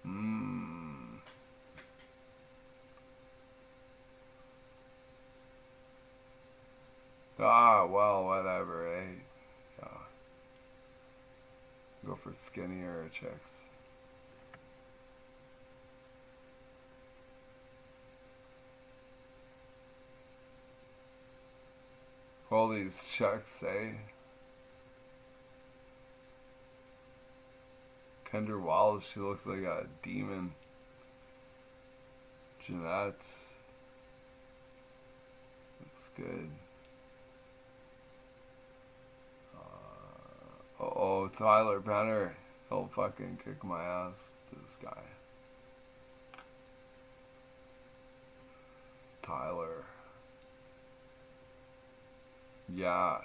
Mmm. Ah, well, whatever, eh? Yeah. Go for skinnier chicks. All these chicks, eh? Kendra Wallace, she looks like a demon. Jeanette. Looks good. Oh, Tyler Benner. He'll fucking kick my ass. This guy. Tyler. Yeah.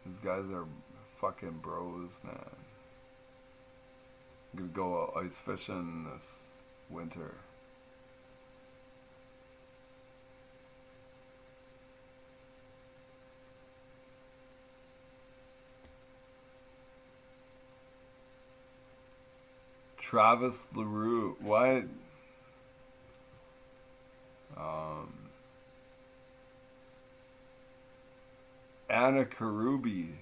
These guys are fucking bros, man. I'm gonna go ice fishing this winter. Travis LaRue, what? Anna Karubi.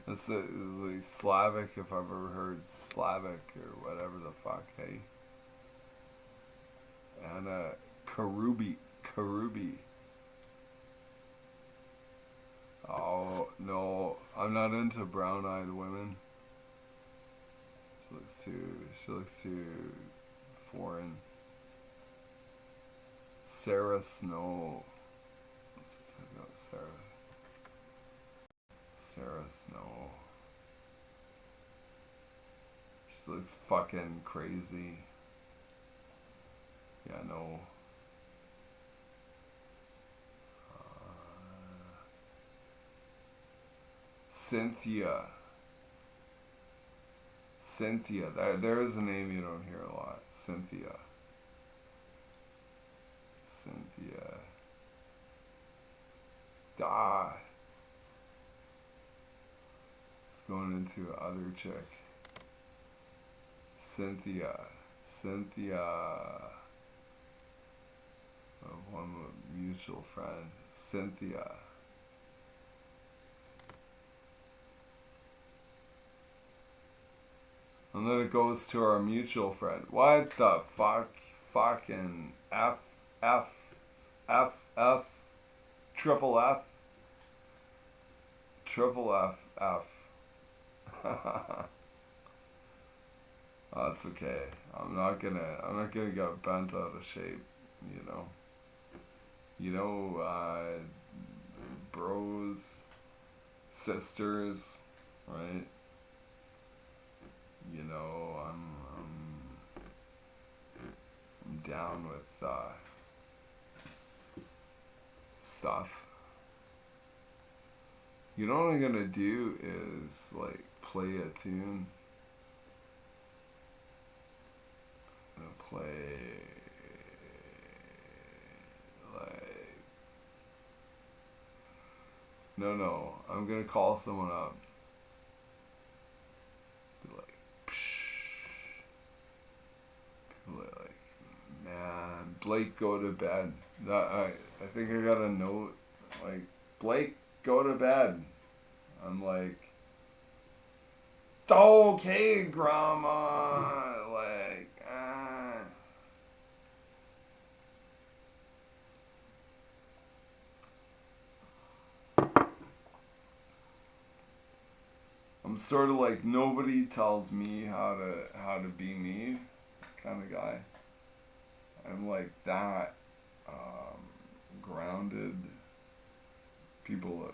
This is like Slavic, if I've ever heard Slavic or whatever the fuck, hey? Anna Karubi. Oh, no, I'm not into brown-eyed women. She looks too foreign. Sarah Snow. Let's go, Sarah Snow. She looks fucking crazy. Yeah, no. Cynthia. There is a name you don't hear a lot. Cynthia. Ah. It's going into other chick. Cynthia. One mutual friend. Cynthia. And then it goes to our mutual friend. What the fuck? Fucking F. Triple F. Oh, it's okay. I'm not gonna get bent out of shape, you know. Bros, sisters, right? I'm down with stuff. What I'm gonna do is like play a tune. I'm gonna play like no. I'm gonna call someone up. Be like, like, man, Blake, go to bed. I think I got a note like, Blake, go to bed. I'm like, okay, grandma. Like, I'm sort of like, nobody tells me how to be me kind of guy. I'm like that, grounded. People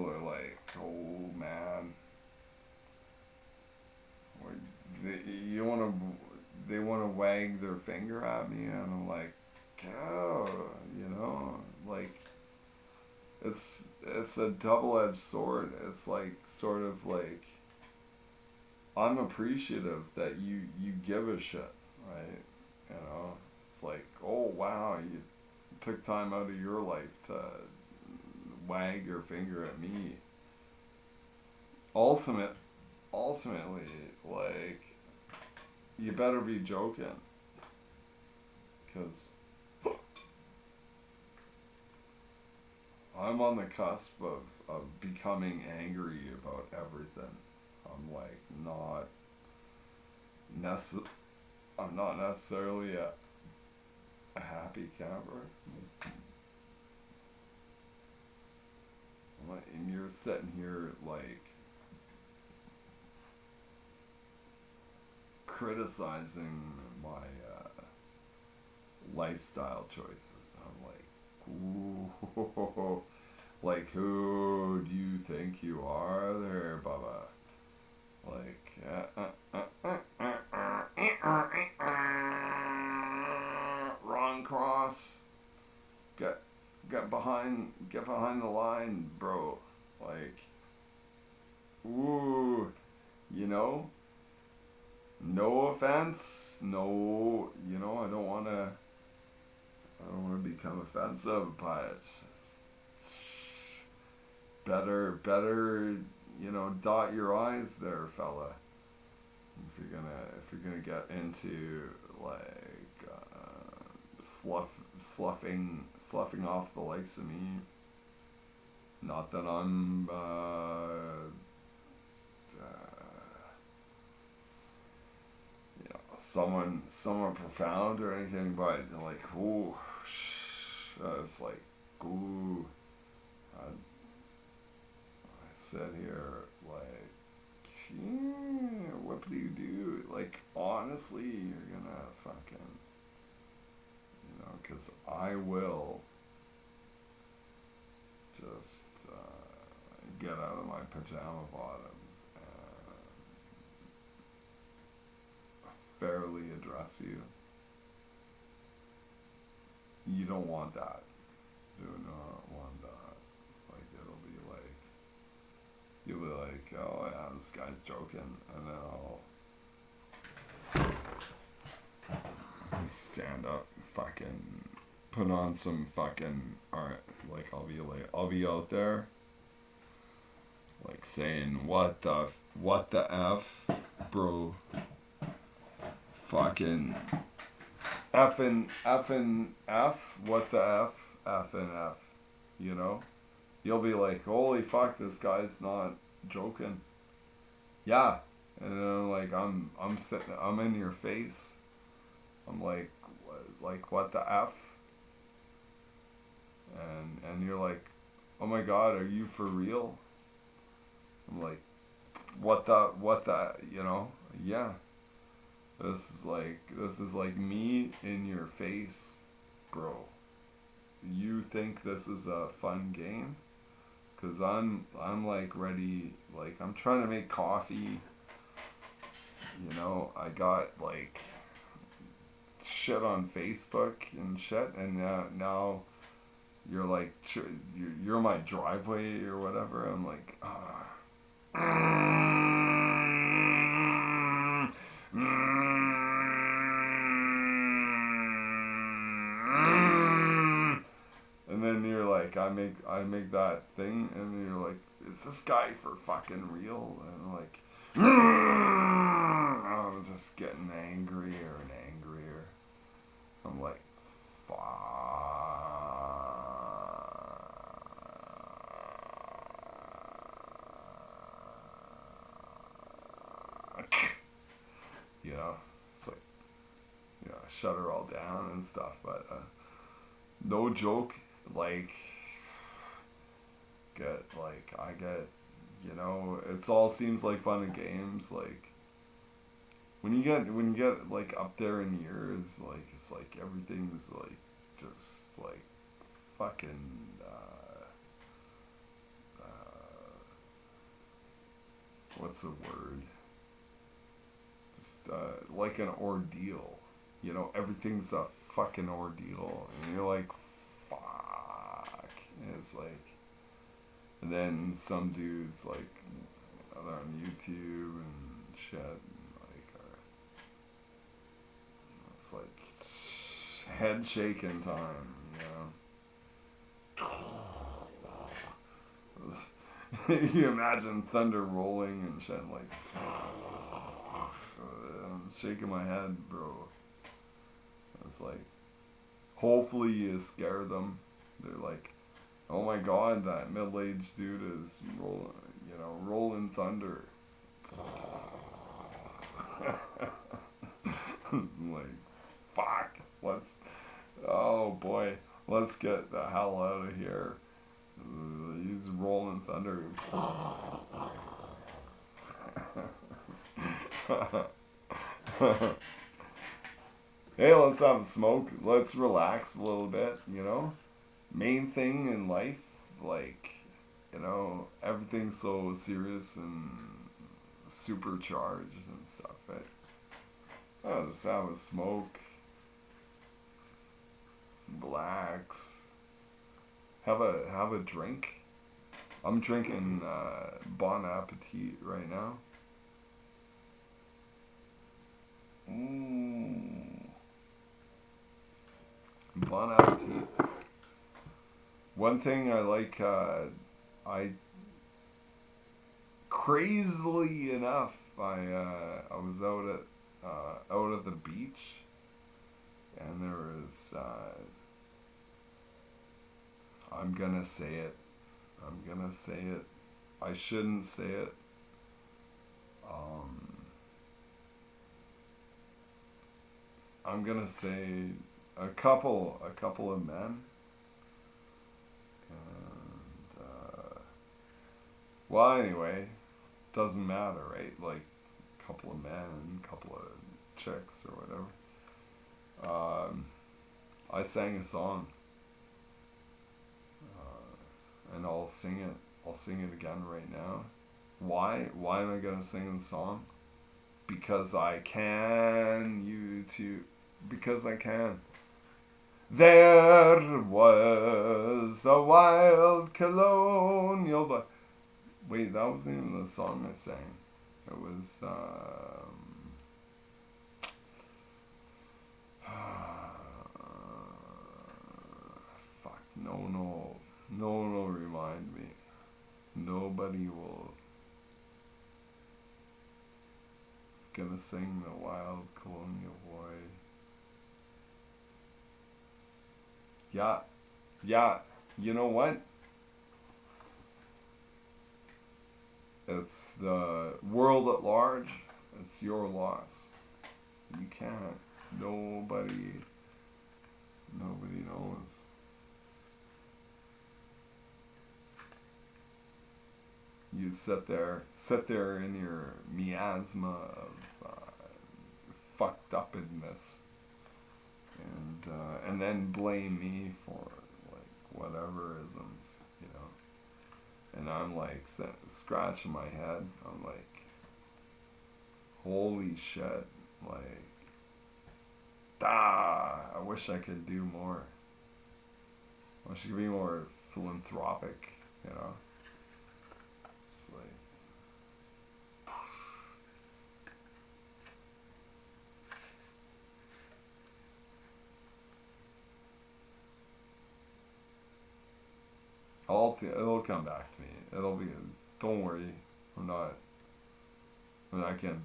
are like, oh man, they want to wag their finger at me, and I'm like, oh, you know, like, it's a double-edged sword. It's like, sort of like, I'm appreciative that you give a shit, right? You know, it's like, oh wow, you took time out of your life to wag your finger at me. Ultimately, like, you better be joking, because I'm on the cusp of becoming angry about everything. I'm like I'm not necessarily a happy camper. And you're sitting here like criticizing my lifestyle choices. I'm like, ooh, like, who do you think you are there, Bubba? Like, wrong cross. Get behind the line, bro. Like, ooh, you know. No offense, no, you know, I don't want to become offensive, but better, you know, dot your I's there, fella. If you're gonna get into like sloughing off the likes of me. Not that I'm you know, someone profound or anything, but like, ooh, it's like, ooh, I sit here like, what do you do? Like, honestly, you're gonna fucking, you know, because I will just get out of my pajama bottoms and fairly address you. You don't want that. You do not want that. Like, you'll be like, oh yeah, this guy's joking, and then I'll stand up, fucking put on some fucking, alright, like, I'll be out there, like, saying, what the F, bro, fucking effing F, what the effing F, you know? You'll be like, holy fuck, this guy's not joking. Yeah. And then like, I'm in your face. I'm like, what the F? And you're like, oh my god, are you for real? I'm like, what the, you know? Yeah. This is like me in your face, bro. You think this is a fun game? Cause I'm like ready, like I'm trying to make coffee. You know, I got like shit on Facebook and shit, and now you're like you're my driveway or whatever. I'm like, ah. And then you're like, I make that thing, and you're like, is this guy for fucking real? And I'm like, I'm just getting angrier and angrier. I'm like, fuck. You know, it's like, you know, shut her all down and stuff, but no joke, like, I get, you know, it's all seems like fun and games, like, when you get like up there in years, like, it's like everything's like just like fucking what's the word, just like an ordeal. You know, everything's a fucking ordeal, and you're like, fuck. And it's like, and then some dudes like they're on YouTube and shit, and like, it's like head shaking time, you know. You imagine thunder rolling and shit, like, I'm shaking my head, bro. It's like, hopefully you scare them. They're like, oh my god, that middle-aged dude is rolling thunder. Like, fuck, oh boy, let's get the hell out of here. He's rolling thunder. Hey, let's have a smoke. Let's relax a little bit, you know? Main thing in life, like, you know, everything's so serious and supercharged and stuff, but I'll just have a smoke, relax, have a drink. I'm drinking Bon Appetit right now. Bon Appetit. One thing I like, I crazily enough, I was out at the beach, and there was I'm gonna say it. I shouldn't say it. I'm gonna say a couple of men. And, well, anyway, doesn't matter, right? Like, a couple of men, a couple of chicks, or whatever. I sang a song, and I'll sing it. I'll sing it again right now. Why? Why am I gonna sing the song? Because I can. Because I can. There was a wild colonial, but wait, that wasn't even the song I sang. It was fuck, no, remind me. Nobody will. It's gonna sing the wild colonial boy. Yeah, you know what? It's the world at large. It's your loss. You can't. Nobody knows. You sit there in your miasma of fucked upness. And then blame me for like whatever isms, you know. And I'm like scratching my head. I'm like, holy shit! Like, I wish I could do more. I wish I could be more philanthropic, you know. It's like. It'll come back to me. It'll be. Don't worry. I'm not getting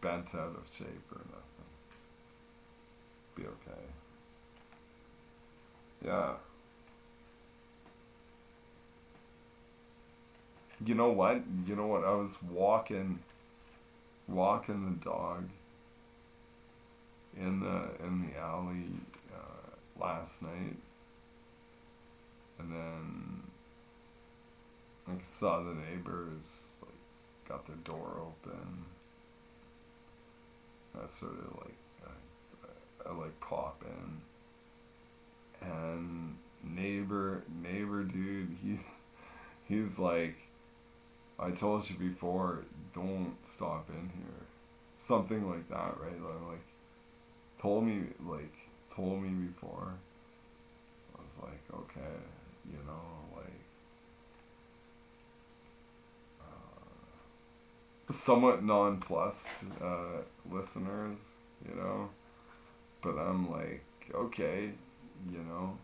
bent out of shape or nothing. Be okay. Yeah. You know what? I was walking the dog in the alley last night. And then I saw the neighbors like got their door open. I sort of like I like pop in, and neighbor dude, he's like, I told you before, don't stop in here. something like that, right? Like told me before. I was like, okay, you know, like somewhat nonplussed listeners, you know, but I'm like, okay, you know,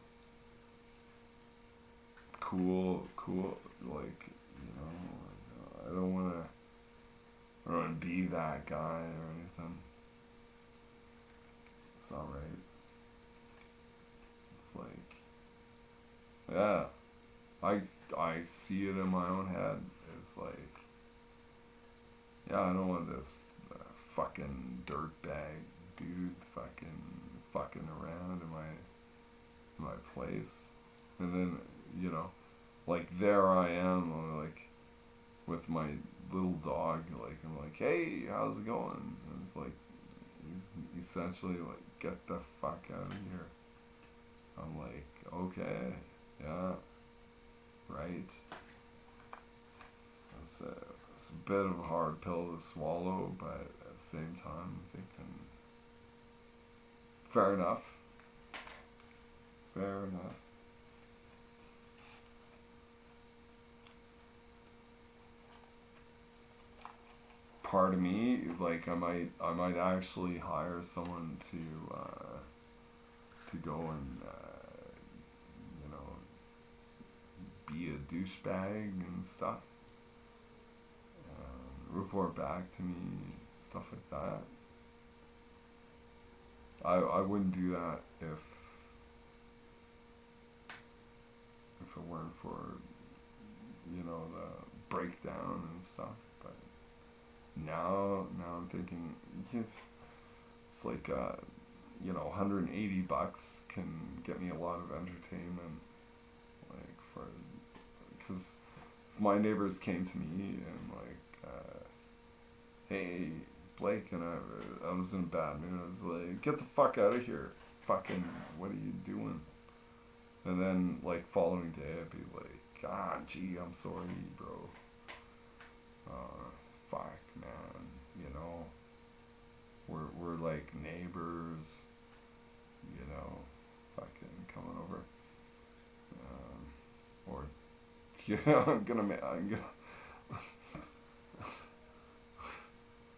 cool, like, you know, I don't want to be that guy or anything. It's not right. It's like, yeah, I see it in my own head. It's like, yeah, I don't want this fucking dirtbag dude fucking around in my place. And then, you know, like there I am, like with my little dog, like I'm like, hey, how's it going? And it's like, he's essentially like, get the fuck out of here. I'm like, okay, yeah, right. It's a bit of a hard pill to swallow, but at the same time, I'm thinking, fair enough. Fair enough. Part of me, like I might actually hire someone to go and you know, be a douchebag and stuff. Report back to me, stuff like that. I wouldn't do that if it weren't for, you know, the breakdown and stuff. But now I'm thinking it's like you know, $180 can get me a lot of entertainment, like for, because my neighbors came to me and like, hey, Blake, and I was in a bad mood. I was like, get the fuck out of here, fucking, what are you doing? And then like following day, I'd be like, gee, I'm sorry, bro. Fuck, man, you know, we're like neighbors, you know, fucking coming over, or, you know, I'm gonna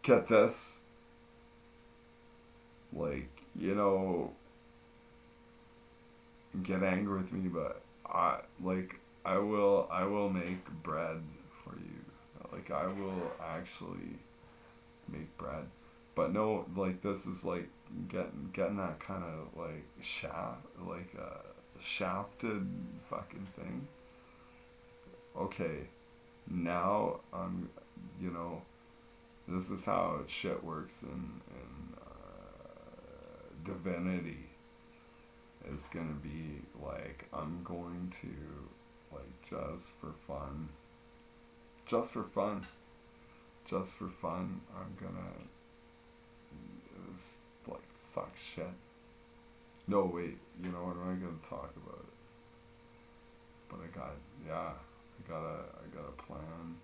get this, like, you know, get angry with me, but I will make bread for you. Like I will actually make bread. But no, like this is like getting that kind of like shafted fucking thing. Okay, now I'm, you know, this is how shit works in divinity. It's gonna be like, I'm going to, like, just for fun, I'm gonna like suck shit. No, wait, you know what? I'm not gonna talk about it. But I got a plan.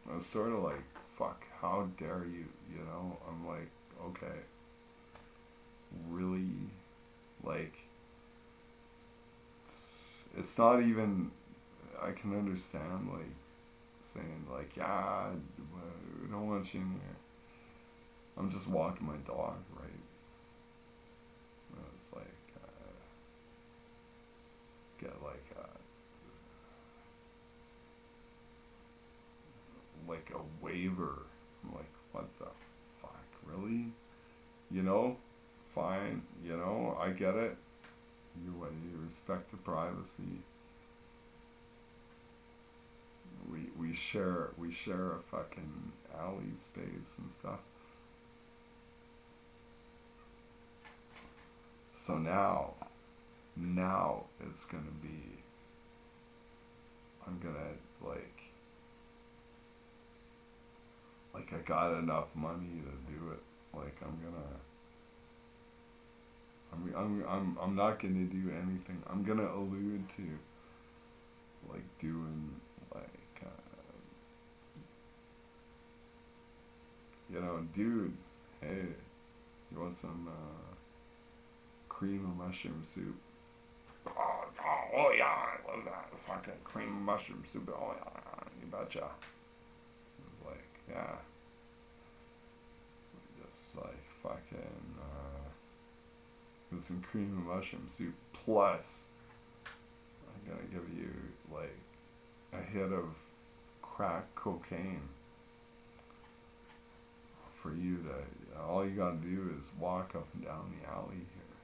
I was sort of like, fuck, how dare you, you know? I'm like, okay, really? Like, it's not even, I can understand, like, saying, like, yeah, we don't want you in here. I'm just walking my dog, right? And it's like, get like a waiver. I'm like, what the fuck, really? You know, fine, you know, I get it. You respect the privacy. We share a fucking alley space and stuff. So now it's gonna be, I'm gonna like I got enough money to do it. Like I'm not gonna do anything. I'm gonna allude to like doing like you know, dude, hey, you want some cream of mushroom soup? Oh yeah, I love that fucking cream of mushroom soup. Oh yeah, you betcha. It was like, yeah, just like fucking with some cream of mushroom soup plus I'm gonna give you like a hit of crack cocaine for you to, all you gotta do is walk up and down the alley here.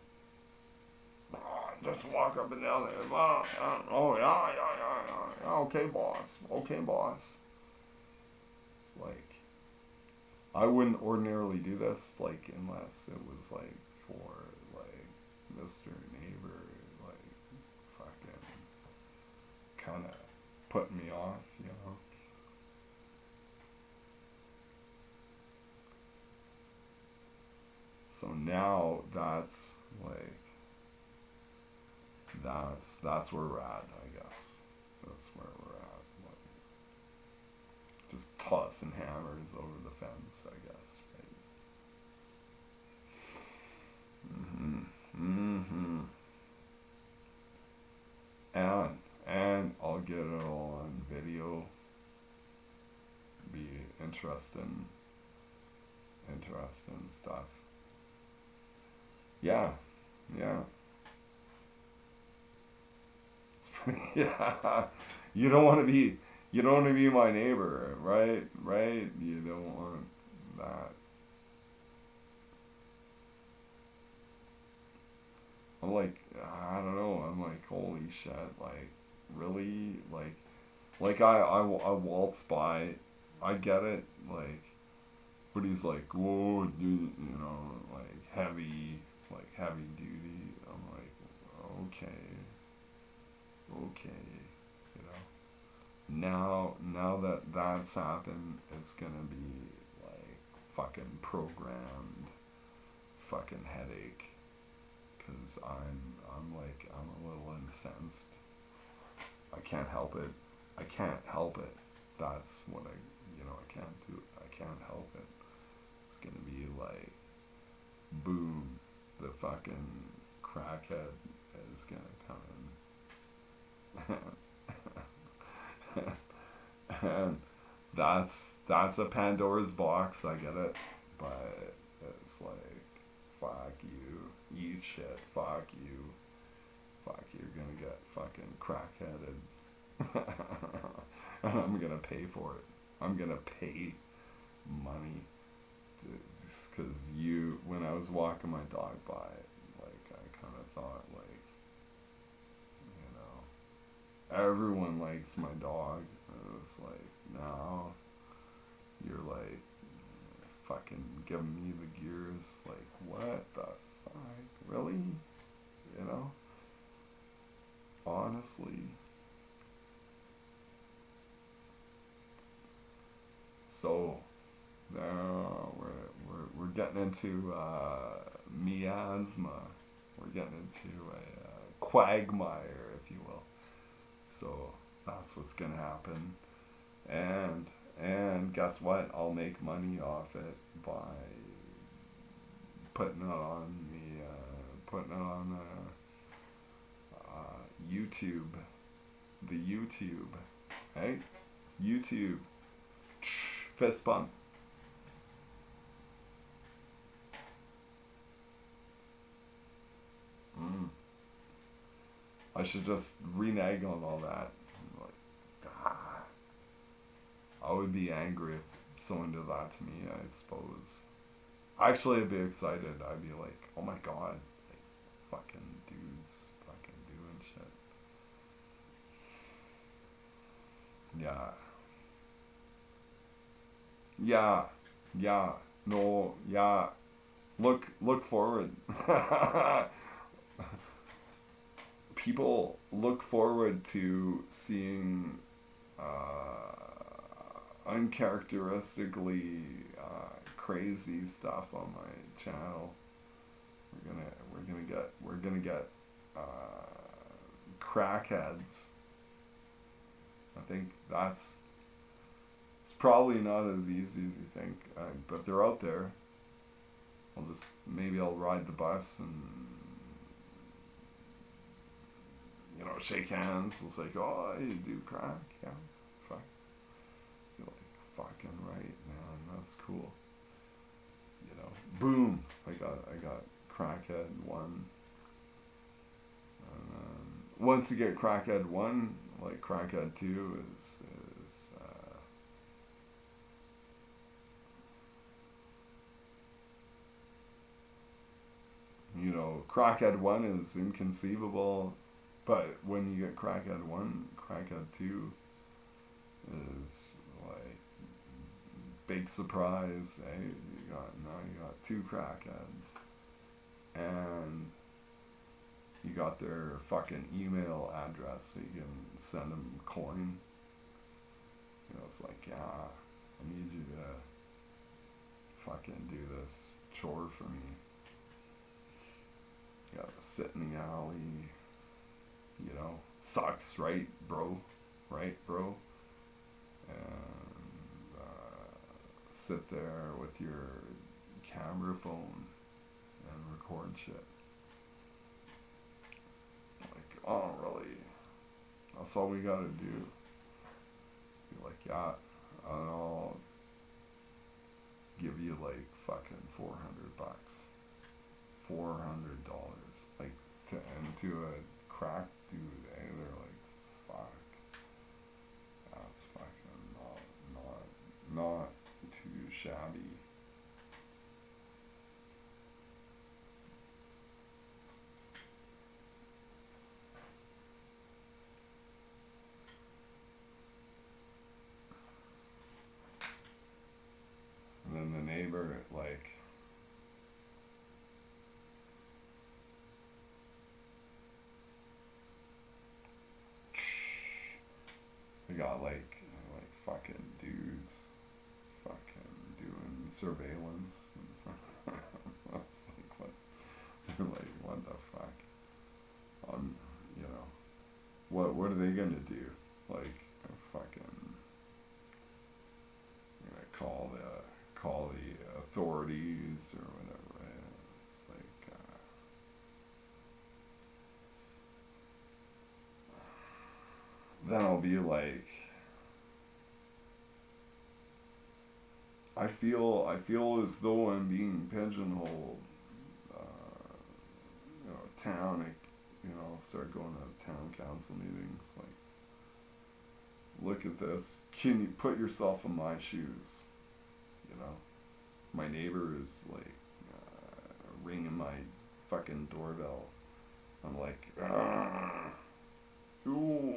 Oh, just walk up and down there. Oh yeah. Okay, boss. Okay, boss. It's like, I wouldn't ordinarily do this, like, unless it was like for like Mr. Neighbor, like fucking kind of putting me off, you know. So now that's like, that's where we're at, I guess. That's where we're at. Like, just tossing hammers over the fence, I guess. Right? And I'll get it all on video. Be interesting stuff. Yeah. It's pretty, yeah. You don't want to be my neighbor, right? You don't want that. I'm like, I don't know. I'm like, holy shit! Like, really? Like I waltz by. I get it. Like, but he's like, whoa, dude, you know, like heavy duty. I'm like, okay, you know. Now that that's happened, it's gonna be like fucking programmed, fucking headache. Cause I'm a little incensed. I can't help it. That's what I can't do. I can't help it. It's gonna be like, boom, the fucking crackhead is gonna come in. And that's a Pandora's box, I get it. But it's like, fuck you, eat shit, fuck you, you're gonna get fucking crackheaded. And I'm gonna pay for it. I'm gonna pay money just because when I was walking my dog by, like, I kind of thought, like, you know, everyone likes my dog. And it was like, no, you're like fucking giving me the gears. Like, what the fuck? Really? You know? Honestly. So, now we're getting into miasma. We're getting into a quagmire, if you will. So that's what's gonna happen, and guess what? I'll make money off it by putting it on YouTube, hey, YouTube, fist bump. I should just renege on all that. Like, God, I would be angry if someone did that to me, I suppose. Actually, I'd be excited. I'd be like, oh my god, like, fucking dudes fucking doing shit. Yeah. No, yeah. Look forward. People look forward to seeing uncharacteristically crazy stuff on my channel. We're gonna get crackheads think it's probably not as easy as you think, but they're out there. Maybe I'll ride the bus and, you know, shake hands. It's like, oh, you do crack? Yeah, fuck. You're like, fucking right, man, that's cool. You know, boom, I got crackhead 1. And then once you get crackhead 1, like crackhead 2 is you know, crackhead 1 is inconceivable, but when you get crackhead 1, crackhead 2 is like big surprise. Hey, you got 2 crackheads, and you got their fucking email address so you can send them coin. You know, it's like, yeah, I need you to fucking do this chore for me. You gotta sit in the alley, you know, sucks, right, bro? Right, bro? And sit there with your camera phone and record shit. Like, oh, really? That's all we gotta do? Be like, yeah, I'll give you like fucking $400. $400, like, to a crack dude, they're like, fuck, that's fucking not too shabby. And then the neighbor, like, we got like fucking dudes fucking doing surveillance. That's like, what, they're like, what the fuck? You know, what are they gonna do? Like, fucking, you know, call the authorities or whatever. It's like, then I'll be like, I feel as though I'm being pigeonholed. You know, town. You know, I'll start going to town council meetings. Like, look at this. Can you put yourself in my shoes? You know, my neighbor is like ringing my fucking doorbell. I'm like, ooh,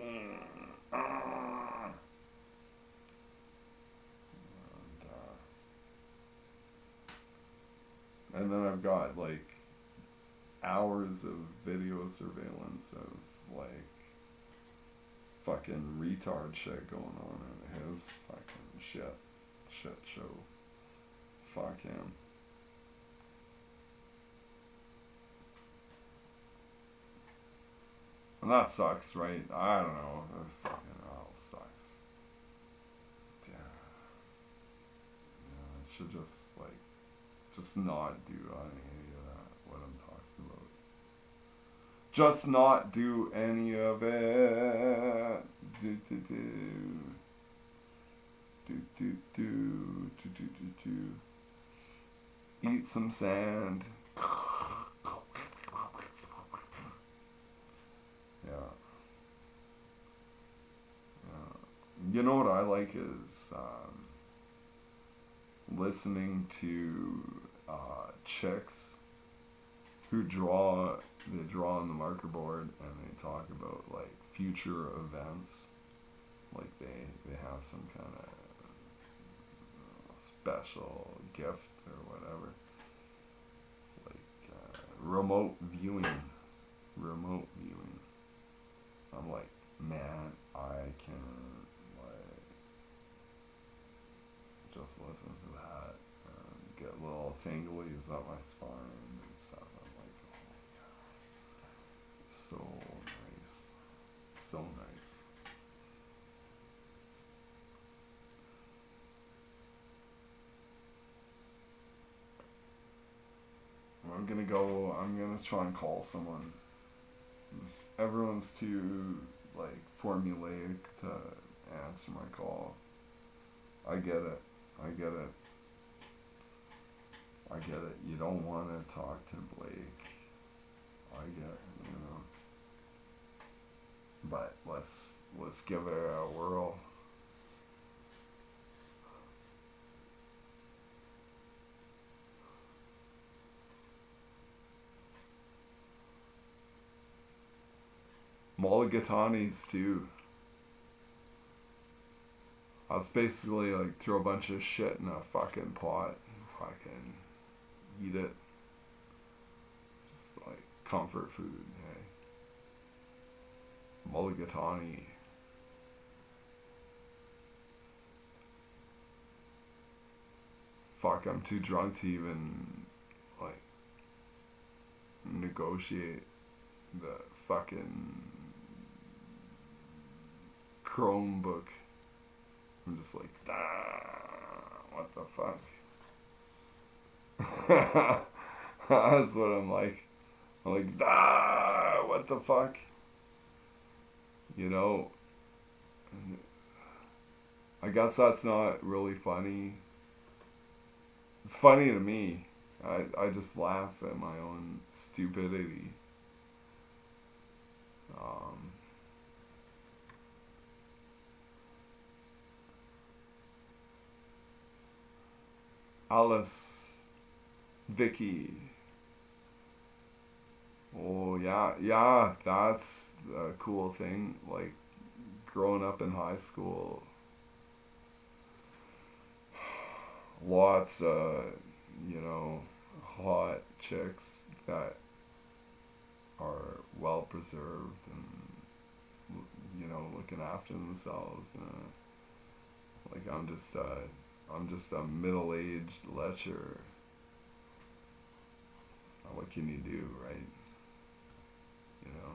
and then I've got like hours of video surveillance of like fucking retard shit going on in his fucking shit show. Fuck him. And that sucks, right? I don't know. That fucking all sucks. Yeah. Yeah, I should just not do any of that, what I'm talking about. Just not do any of it. Eat some sand. Yeah. You know what I like is listening to chicks who draw on the marker board and they talk about like future events. Like they have some kind of special gift or whatever. It's like remote viewing. I'm like, man, I can like just listen to that and get little tinglies up my spine and stuff. I'm like, oh my god, so nice, so nice. I'm gonna try and call someone. Everyone's too, like, formulaic to answer my call. I get it. I get it. I get it. You don't want to talk to Blake. I get it, you know. But let's give it a whirl. Mulligatanis too. That's basically like throw a bunch of shit in a fucking pot and fucking eat it. Just like comfort food, hey. Mulligatawny. Fuck, I'm too drunk to even like negotiate the fucking Chromebook. I'm just like, what the fuck? That's what I'm like. I'm like, what the fuck? You know, I guess that's not really funny. It's funny to me. I just laugh at my own stupidity. Alice, Vicky. Oh yeah, that's a cool thing. Like growing up in high school, lots of, you know, hot chicks that are well preserved and, you know, looking after themselves. Like I'm just a middle-aged lecher. What can you do, right? You know.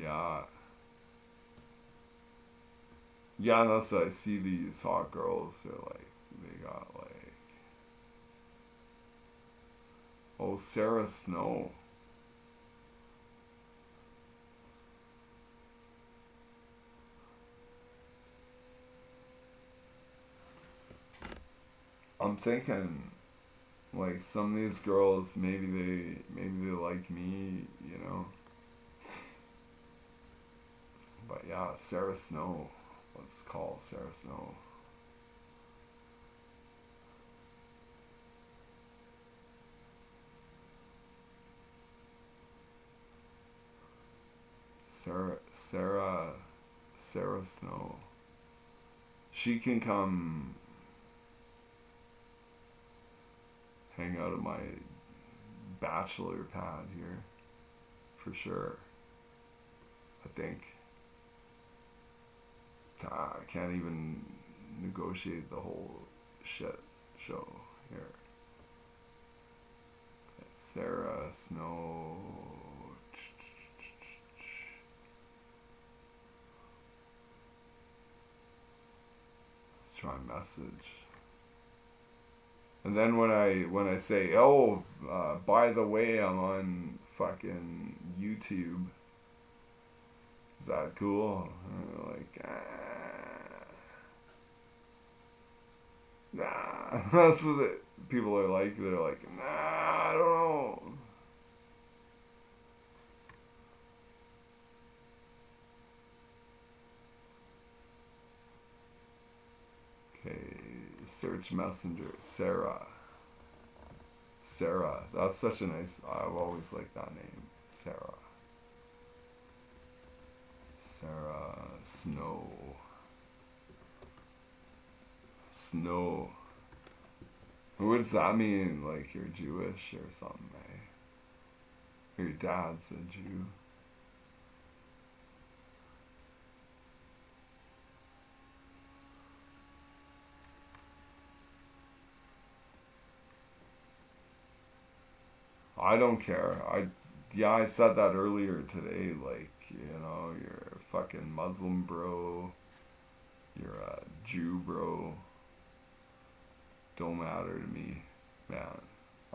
Yeah. Yeah, unless I see these hot girls, they're like, they got like, oh, Sarah Snow. I'm thinking, like, some of these girls, maybe they like me, you know. But yeah, Sarah Snow. Let's call Sarah Snow. Sarah Snow. She can come hang out at my bachelor pad here, for sure. I think. I can't even negotiate the whole shit show here. Sarah Snow. Let's try a message. And then when I say, oh, by the way, I'm on fucking YouTube. Is that cool? Like, nah. That's what people are like. They're like, nah, I don't know. Okay, search messenger. Sarah. That's such a nice, I've always liked that name. Sarah Snow. What does that mean? Like you're Jewish or something, eh? Or your dad's a Jew? I don't care. I said that earlier today. Like, you know, you're a fucking Muslim bro. You're a Jew bro. don't matter to me, man.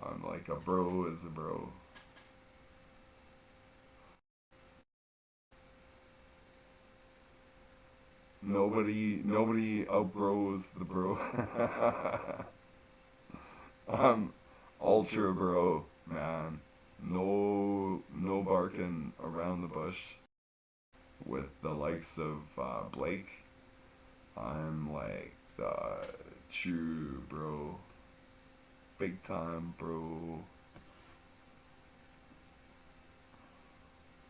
I'm like, a bro is a bro. Nobody outbros the bro. I'm ultra bro, man. No barking around the bush with the likes of Blake. I'm like the true bro. Big time bro.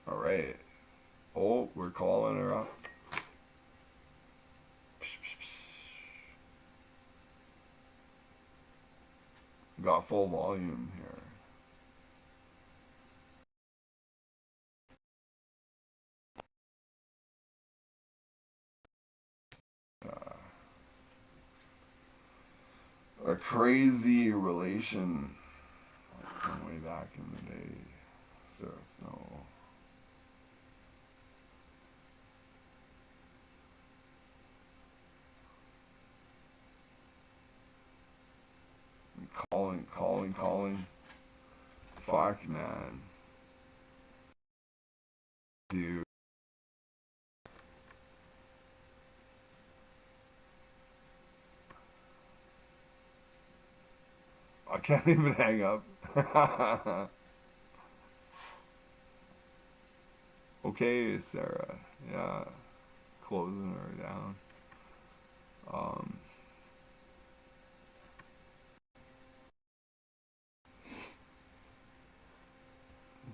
Alright. Oh, we're calling her up. Got full volume here. A crazy relation from way back in the day. Sarah Snow. Calling. Fuck, man. Dude. I can't even hang up. Okay, Sarah. Yeah. Closing her down.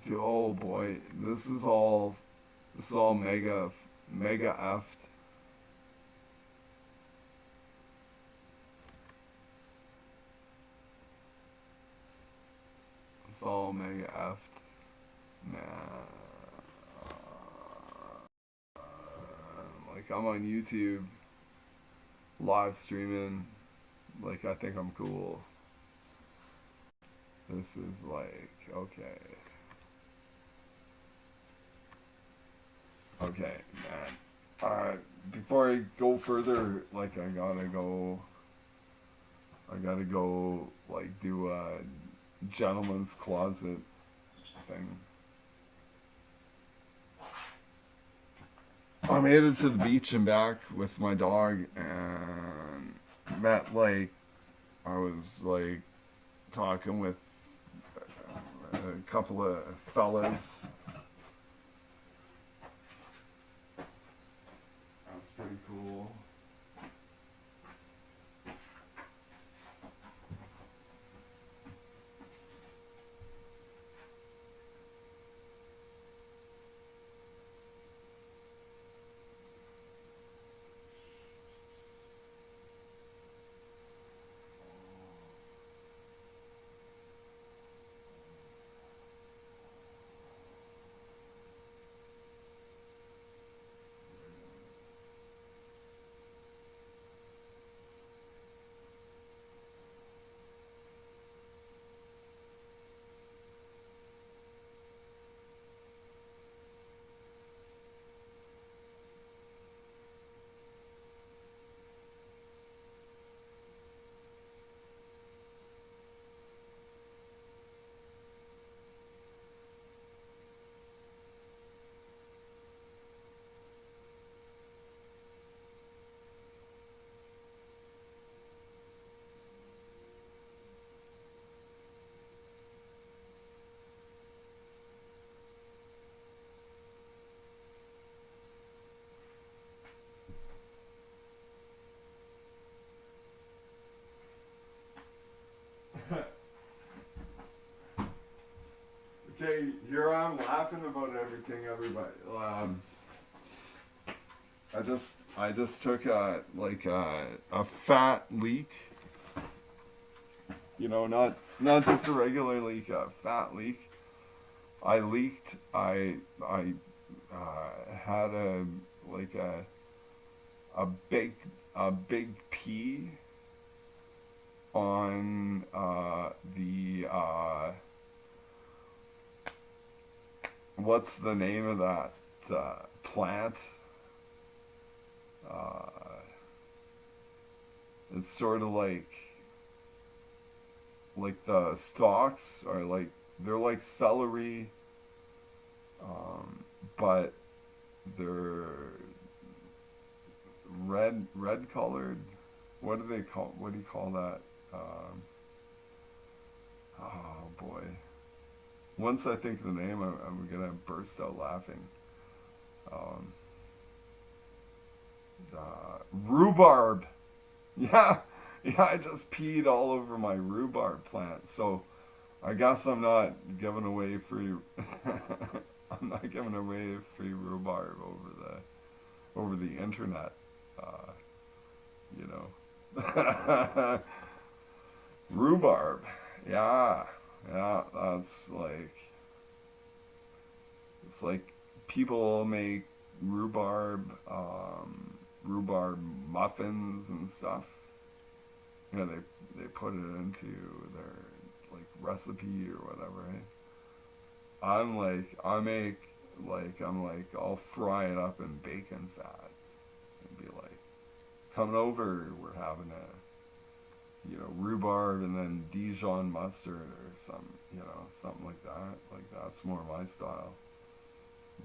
Oh boy, this is all mega effed. It's all mega effed, man. Like, I'm on YouTube, live streaming. Like, I think I'm cool. This is like, okay. Okay, man. Before I go further, like, I gotta go, like, do a gentleman's closet thing. I made it to the beach and back with my dog, and met, like, I was, like, talking with a couple of fellas. That's pretty cool. Okay, here I'm laughing about everything, everybody. I just took a fat leak. You know, not just a regular leak, a fat leak. I leaked. I had a big pee on the what's the name of that plant? It's sort of like like the stalks are like, they're like celery, but they're red colored. What do you call that? Oh boy. Once I think of the name, I'm gonna burst out laughing. Um, Rhubarb. Yeah, yeah. I just peed all over my rhubarb plant. So I guess I'm not giving away free. I'm not giving away free rhubarb over the internet. Uh, you know. Rhubarb. Yeah. Yeah, that's like, it's like people make rhubarb muffins and stuff. You know, they put it into their like recipe or whatever. Right? I'll fry it up in bacon fat and be like, coming over, we're having rhubarb and then Dijon mustard or something like that. Like, that's more my style.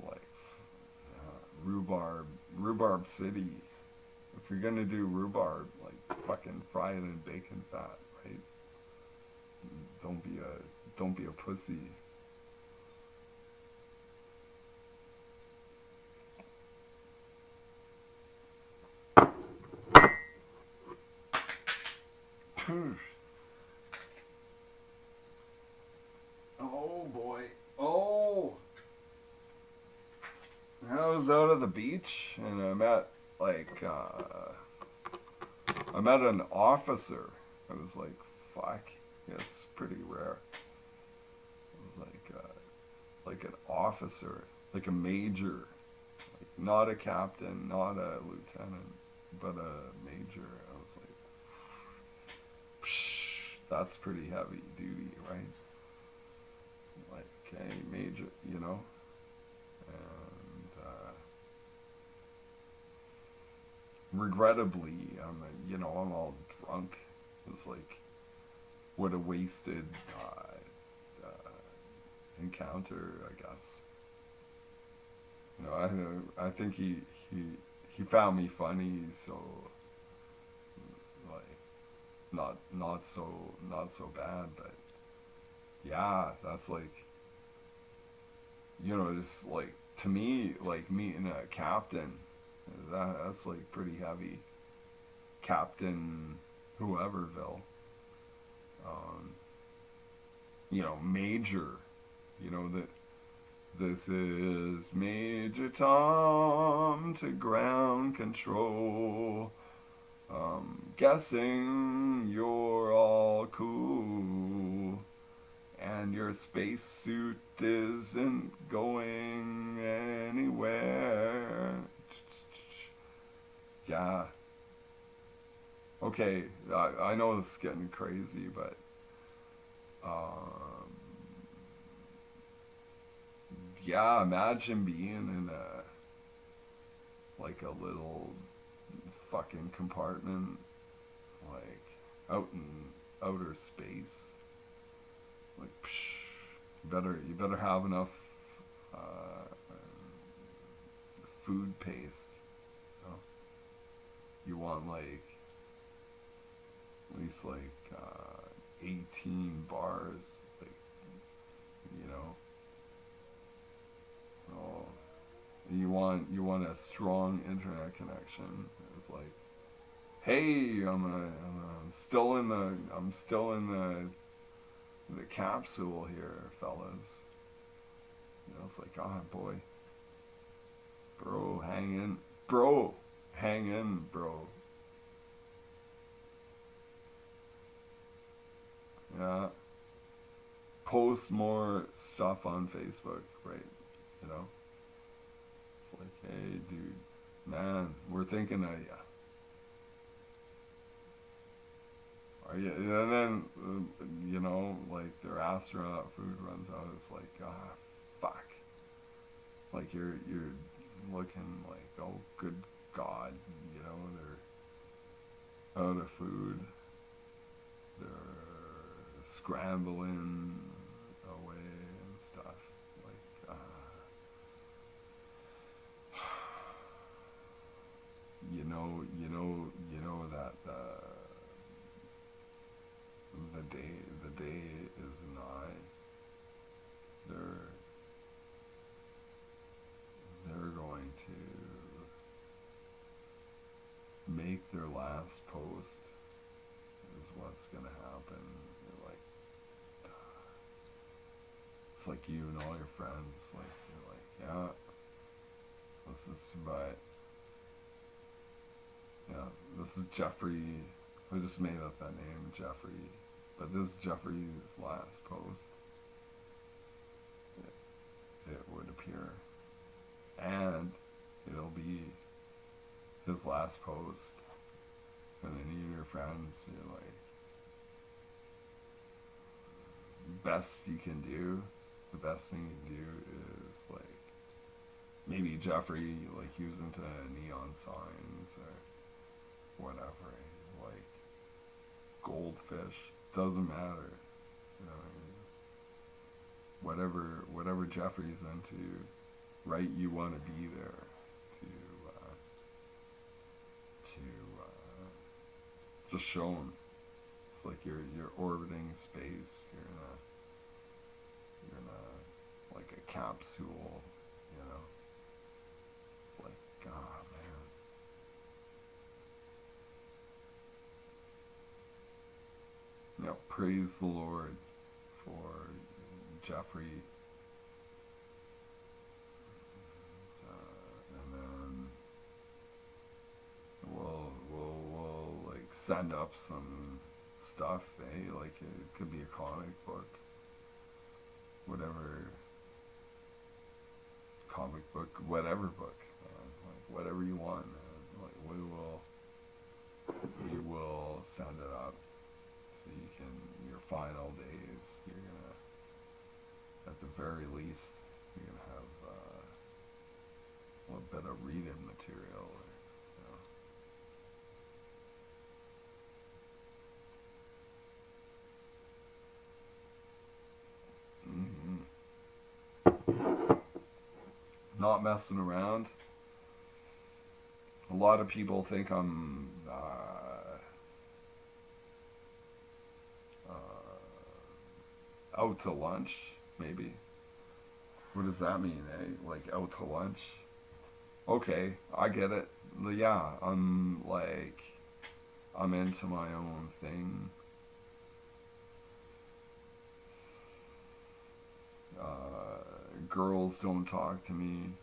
Like, rhubarb city. If you're gonna do rhubarb, like, fucking fry it in bacon fat, right? Don't be a pussy. Oh boy. Oh. I was out at the beach and I met an officer. I was like, fuck, it's pretty rare. It was like an officer, like a major, like not a captain, not a lieutenant, but a major. I was like, psh, that's pretty heavy duty, right? Like a major, and regrettably, I'm all drunk. It's like, what a wasted encounter, I guess. I think he found me funny, so like, not so bad, but yeah, that's like, just like, to me, like meeting a captain, that's like pretty heavy. Captain whoeverville. Major, that this is Major Tom to ground control. Guessing you're all cool and your spacesuit isn't going anywhere. Yeah. Okay, I know this is getting crazy, but yeah, imagine being in a little fucking compartment, like out in outer space. Like, psh, you better have enough food paste. You want like at least 18 bars, like, oh, you want a strong internet connection. It's like, hey, I'm still in the capsule here, fellas. It's like, ah, boy, bro, hang in, bro. Yeah. Post more stuff on Facebook, right? It's like, hey, dude, man, we're thinking of ya. Are you? And then, like, their astronaut food runs out. It's like, ah, fuck. Like, you're looking like, oh, good God, they're out of food. They're scrambling away and stuff. Like, you know that the day is nigh. They're going to make their last post is what's gonna happen. You're like, it's like you and all your friends, like, you're like, yeah, this is, but, yeah, this is Jeffrey, I just made up that name, Jeffrey, but this is Jeffrey's last post. It would appear, and it'll be his last post, and then you and your friends, you're like, best you can do, the best thing you can do is, like, maybe Jeffrey, like, he was into neon signs or whatever, like, goldfish, doesn't matter, you know, whatever Jeffrey's into, right, you want to be there to just show him. It's like you're orbiting space. You're in a like a capsule, you know. It's like, God, man. You know, praise the Lord for Jeffrey. And then we'll like send up some stuff, eh? Like it could be a comic book, whatever whatever book, man. Like whatever you want, man. Like we will send it up so you can, your final days, you're gonna, at the very least, you're gonna have a little bit of reading material, or, not messing around. A lot of people think I'm out to lunch, maybe. What does that mean, eh? Like, out to lunch? Okay, I get it. Yeah, I'm into my own thing. Girls don't talk to me.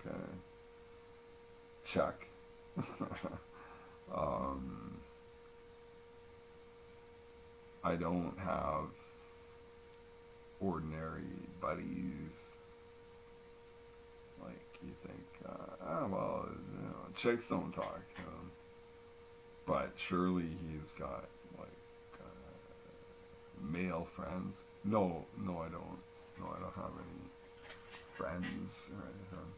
Okay. Check. I don't have ordinary buddies. Like, you think, well, you know, chicks don't talk to him. But surely he's got, like, male friends. No, I don't. No, I don't have any friends or anything.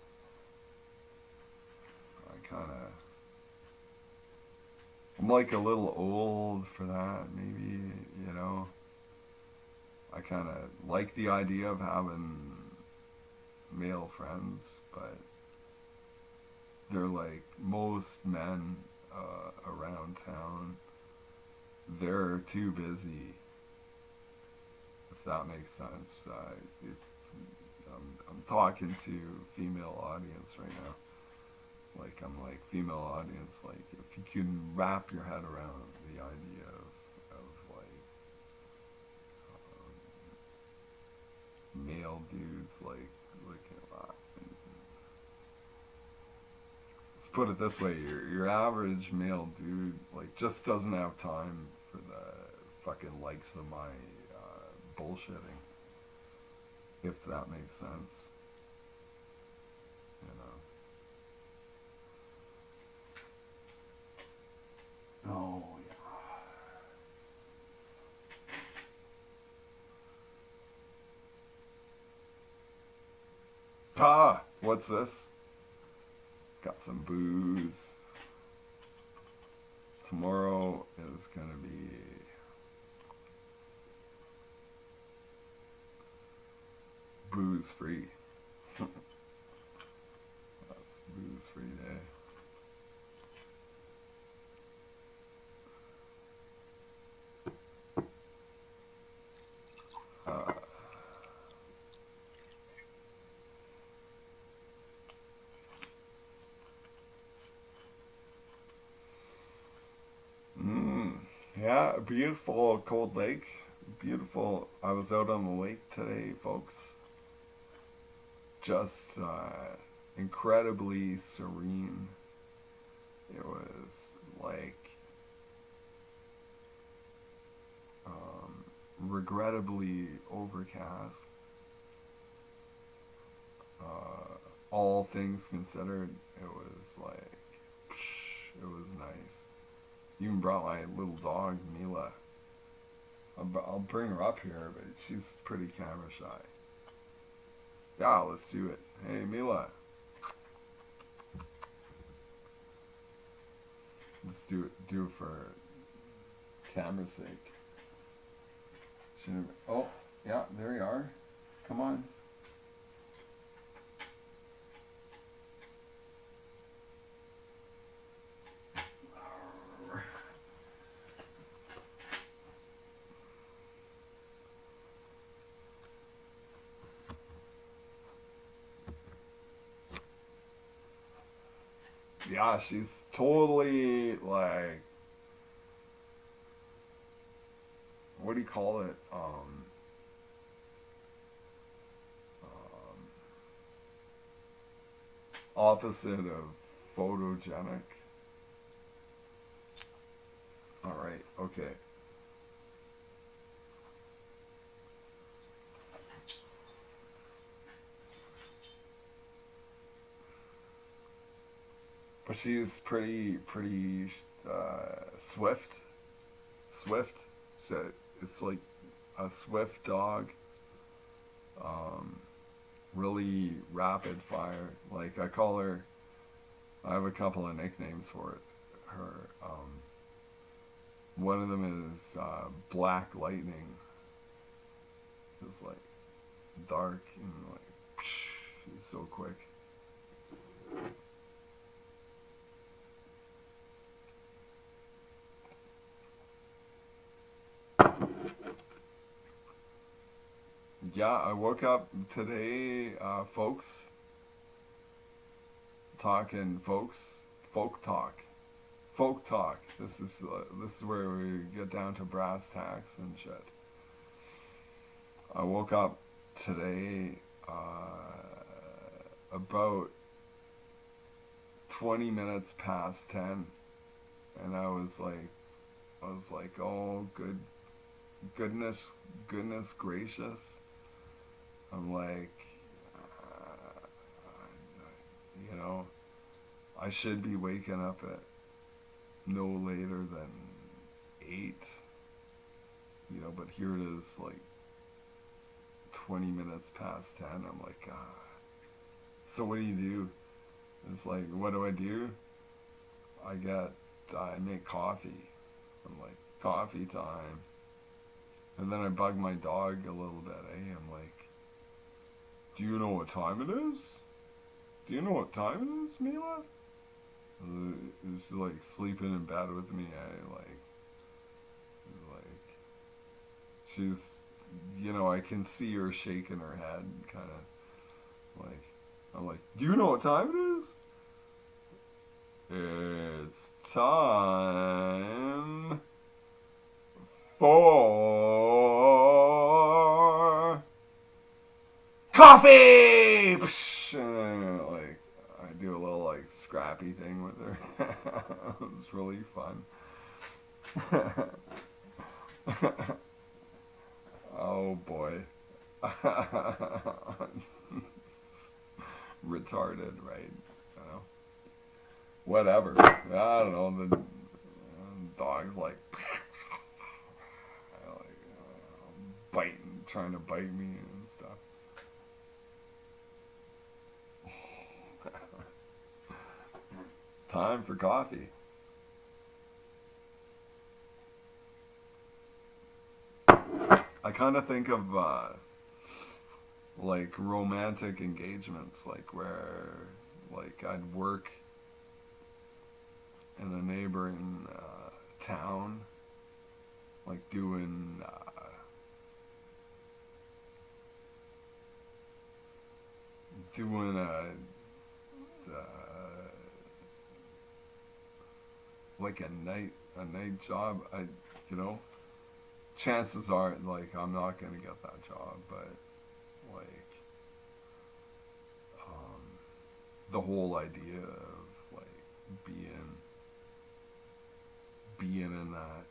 I'm like a little old for that, maybe, you know. I kind of like the idea of having male friends, but they're like most men around town. They're too busy, if that makes sense. I'm talking to female audience right now. Like, I'm like, female audience, like, if you can wrap your head around the idea of like, male dudes, like let's put it this way, your average male dude, like, just doesn't have time for the fucking likes of my bullshitting, if that makes sense, you know. Oh, yeah. Ah, what's this? Got some booze. Tomorrow is gonna be booze free. That's booze free day. Yeah, beautiful Cold Lake. Beautiful. I was out on the lake today, folks. Just incredibly serene. It was like regrettably overcast. All things considered, it was like, it was nice. Even brought my little dog, Mila. I'll bring her up here, but she's pretty camera shy. Yeah, let's do it. Hey, Mila. Just do it for camera's sake. Oh, yeah, there you are. Come on. Yeah, she's totally like, what do you call it? Opposite of photogenic. All right, okay. But she's pretty swift. Swift. So it's like a swift dog. Really rapid fire. Like I call her. I have a couple of nicknames for it. Her. One of them is Black Lightning. It's like dark and like she's so quick. Yeah, I woke up today, folks, talking folks, folk talk. This is where we get down to brass tacks and shit. I woke up today about 20 minutes past 10, and I was like, oh, goodness gracious. I'm like, you know, I should be waking up at no later than 8, you know, but here it is like 20 minutes past 10. I'm like, so what do you do? It's like, what do? I make coffee. I'm like, coffee time. And then I bug my dog a little bit, I'm like, do you know what time it is? Do you know what time it is, Mila? She's like sleeping in bed with me. She's, you know, I can see her shaking her head, kind of like, I'm like, do you know what time it is? It's time for coffee! And like, I do a little like scrappy thing with her. It's really fun. Oh boy. Retarded, right? You know? Whatever. I don't know. The dog's like, biting, trying to bite me and stuff. Time for coffee. I kind of think of like romantic engagements, like where like I'd work in a neighboring town, like doing doing like a night job. You know, chances are like I'm not gonna get that job, but like the whole idea of like being in that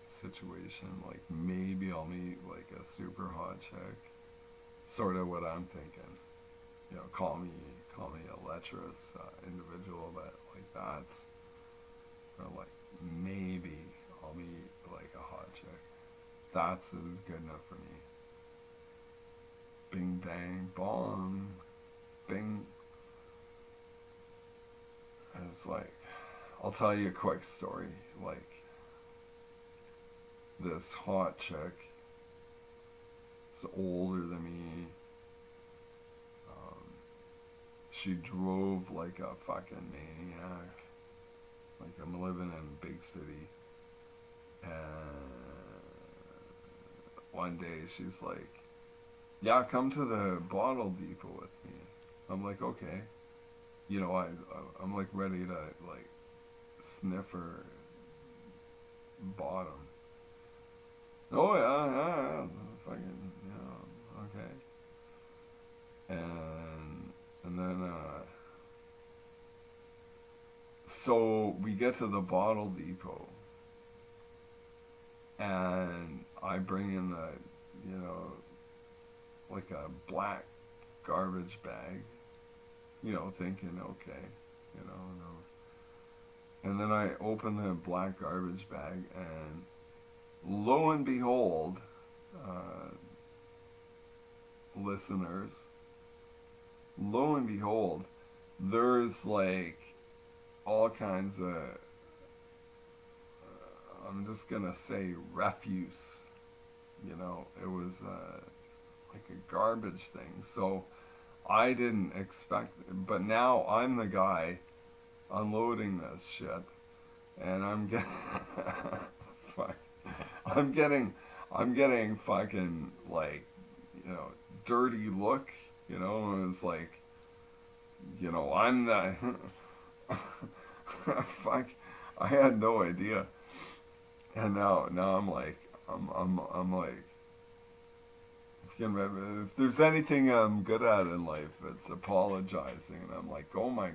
situation, like maybe I'll meet like a super hot chick, sort of what I'm thinking. You know, call me a lecherous individual, but like that's, or like maybe I'll meet like a hot chick. That's is good enough for me. Bing bang bong, bing. It's like, I'll tell you a quick story. Like this hot chick is older than me. She drove like a fucking maniac. Like I'm living in a big city. And one day she's like, yeah, come to the bottle depot with me. I'm like, okay. You know, I'm like ready to like sniff her bottom. Oh yeah, fucking, you know, okay. And then so we get to the bottle depot, and I bring in the, you know, like a black garbage bag, you know, thinking, okay, you know, no. And then I open the black garbage bag, and lo and behold, listeners, lo and behold, there's like all kinds of, I'm just gonna say refuse, you know, it was like a garbage thing. So I didn't expect, but now I'm the guy unloading this shit, and I'm getting, fuck, I'm getting fucking like, you know, dirty look, you know, and it's like, you know, I'm the, fuck, I had no idea, and now I'm like, I'm like, if there's anything I'm good at in life, it's apologizing, and I'm like, oh my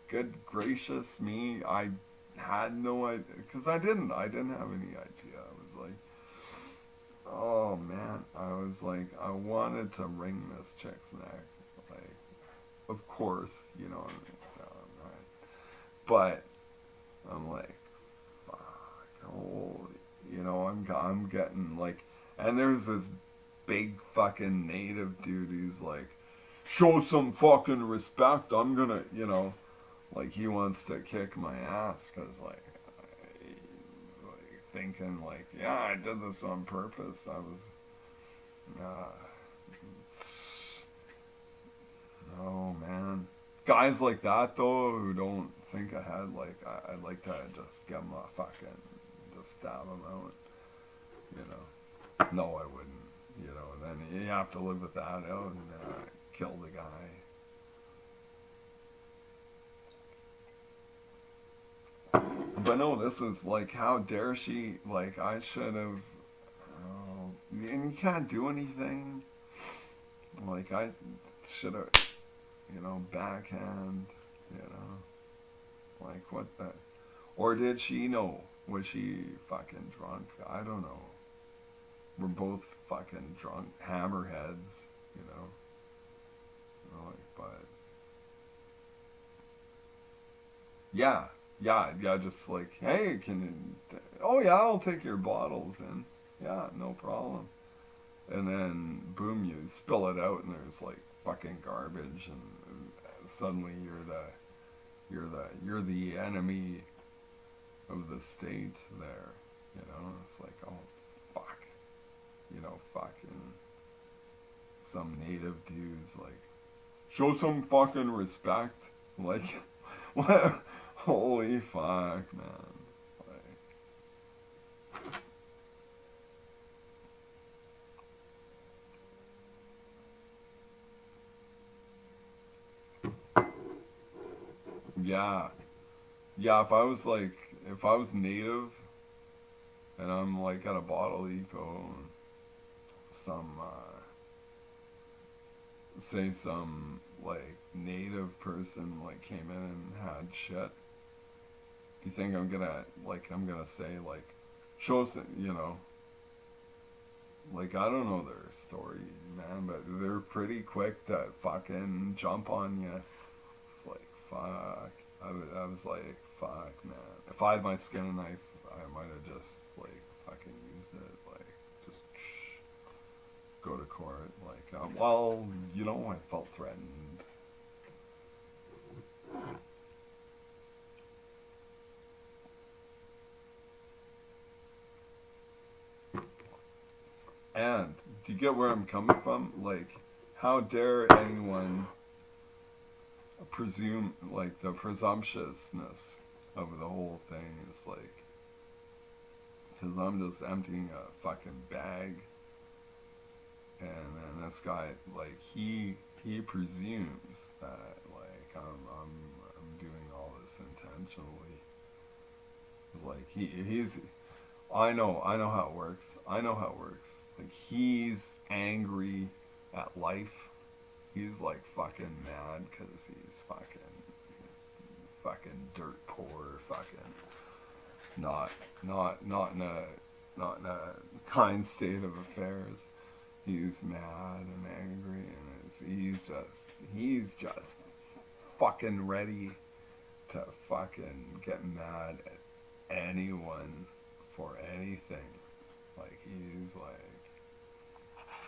good gracious me, I had no idea, because I didn't have any idea. I was like, oh man, I was like, I wanted to wring this chick's neck, like, of course, you know, right. But I'm like, fuck, holy, you know, I'm getting like, and there's this big fucking native dude who's like, show some fucking respect, I'm gonna, you know, like he wants to kick my ass, because like thinking like, yeah, I did this on purpose. I was, oh man, guys like that though who don't think ahead, like I'd like to just give them a fucking, just stab them out, you know. No, I wouldn't, you know. And then you have to live with that out and kill the guy. But no, this is like, how dare she? Like, I should have. Oh, and you can't do anything. Like, I should have, you know, backhand, you know. Like, what the. Or did she know? Was she fucking drunk? I don't know. We're both fucking drunk, hammerheads, you know. Like, but. Yeah. Yeah, just like, hey, oh yeah, I'll take your bottles in. Yeah, no problem. And then, boom, you spill it out and there's like fucking garbage, and suddenly you're the enemy of the state there, you know? It's like, oh, fuck. You know, fucking. some native dudes like, show some fucking respect. Like, what? Holy fuck, man. Yeah. Yeah, if I was native and I'm like at a bottle depot and some, say some like native person like came in and had shit, do you think I'm gonna say like, show us, you know, like, I don't know their story, man, but they're pretty quick to fucking jump on you. It's like, fuck. I was like, fuck, man. If I had my skin knife, I might have just, like, fucking used it. Like, just go to court. Like, well, you know, I felt threatened. And, do you get where I'm coming from? Like, how dare anyone presume, like, the presumptuousness of the whole thing is like, because I'm just emptying a fucking bag, and then this guy, like, he presumes that, like, I'm doing all this intentionally. It's like, he's, I know how it works. Like, he's angry at life. He's like fucking mad because he's fucking dirt poor, fucking not in a kind state of affairs. He's mad and angry, and he's just fucking ready to fucking get mad at anyone for anything. Like, he's like,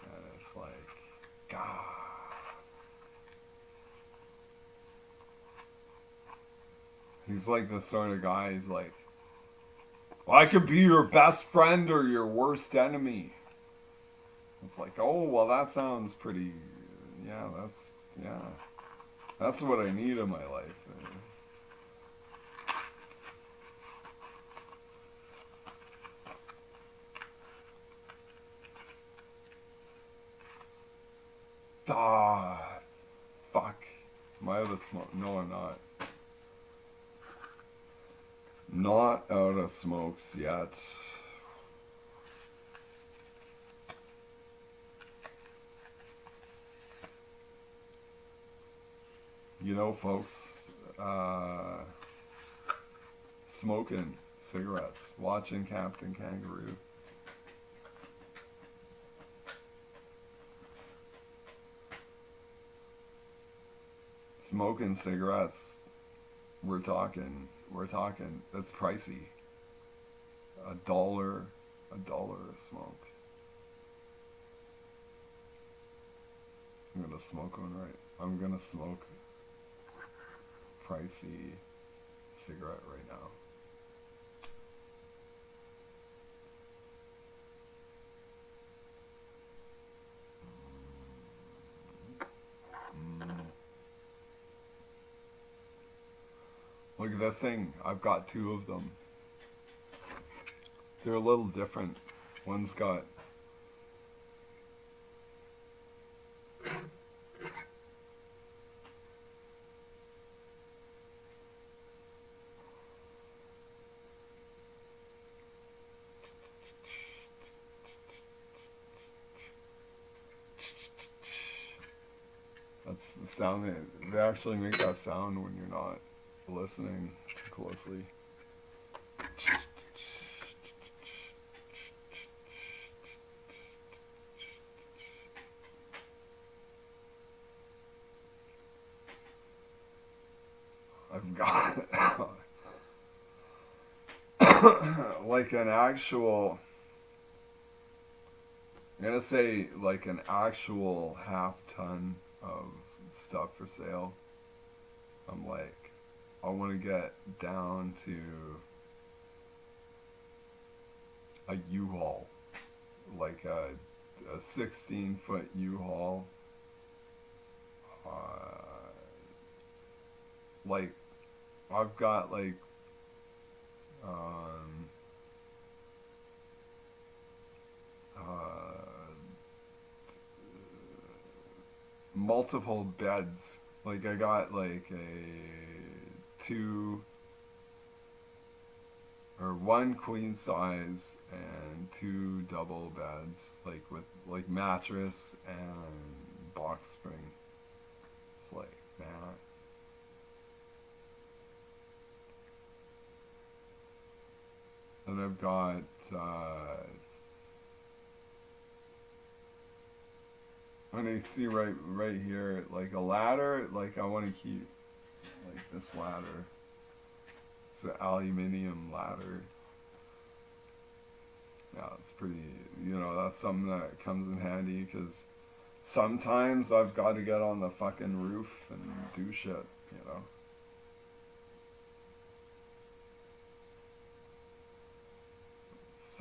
and it's like, God. He's like the sort of guy, he's like, well, I could be your best friend or your worst enemy. It's like, oh, well, that sounds pretty, yeah, that's what I need in my life. Ah, fuck. Am I out of smoke? No, I'm not. Not out of smokes yet. You know, folks, smoking cigarettes, watching Captain Kangaroo. Smoking cigarettes, we're talking, that's pricey. $1 a smoke. I'm gonna smoke one right. I'm gonna smoke pricey cigarette right now. Look at this thing. I've got 2 of them. They're a little different. One's got that's the sound they actually make that sound when you're not listening too closely. I've got like an actual, I'm gonna say like an actual half-ton of stuff for sale. I'm like, I want to get down to a U-Haul, like a a 16-foot U-Haul. Like, I've got like multiple beds. Like, I got like one queen size and 2 double beds, like with like mattress and box spring. It's like, man. And I've got when I see right here, like a ladder, like I want to keep like this ladder. It's an aluminium ladder. Yeah, it's pretty, that's something that comes in handy because sometimes I've got to get on the fucking roof and do shit, It's,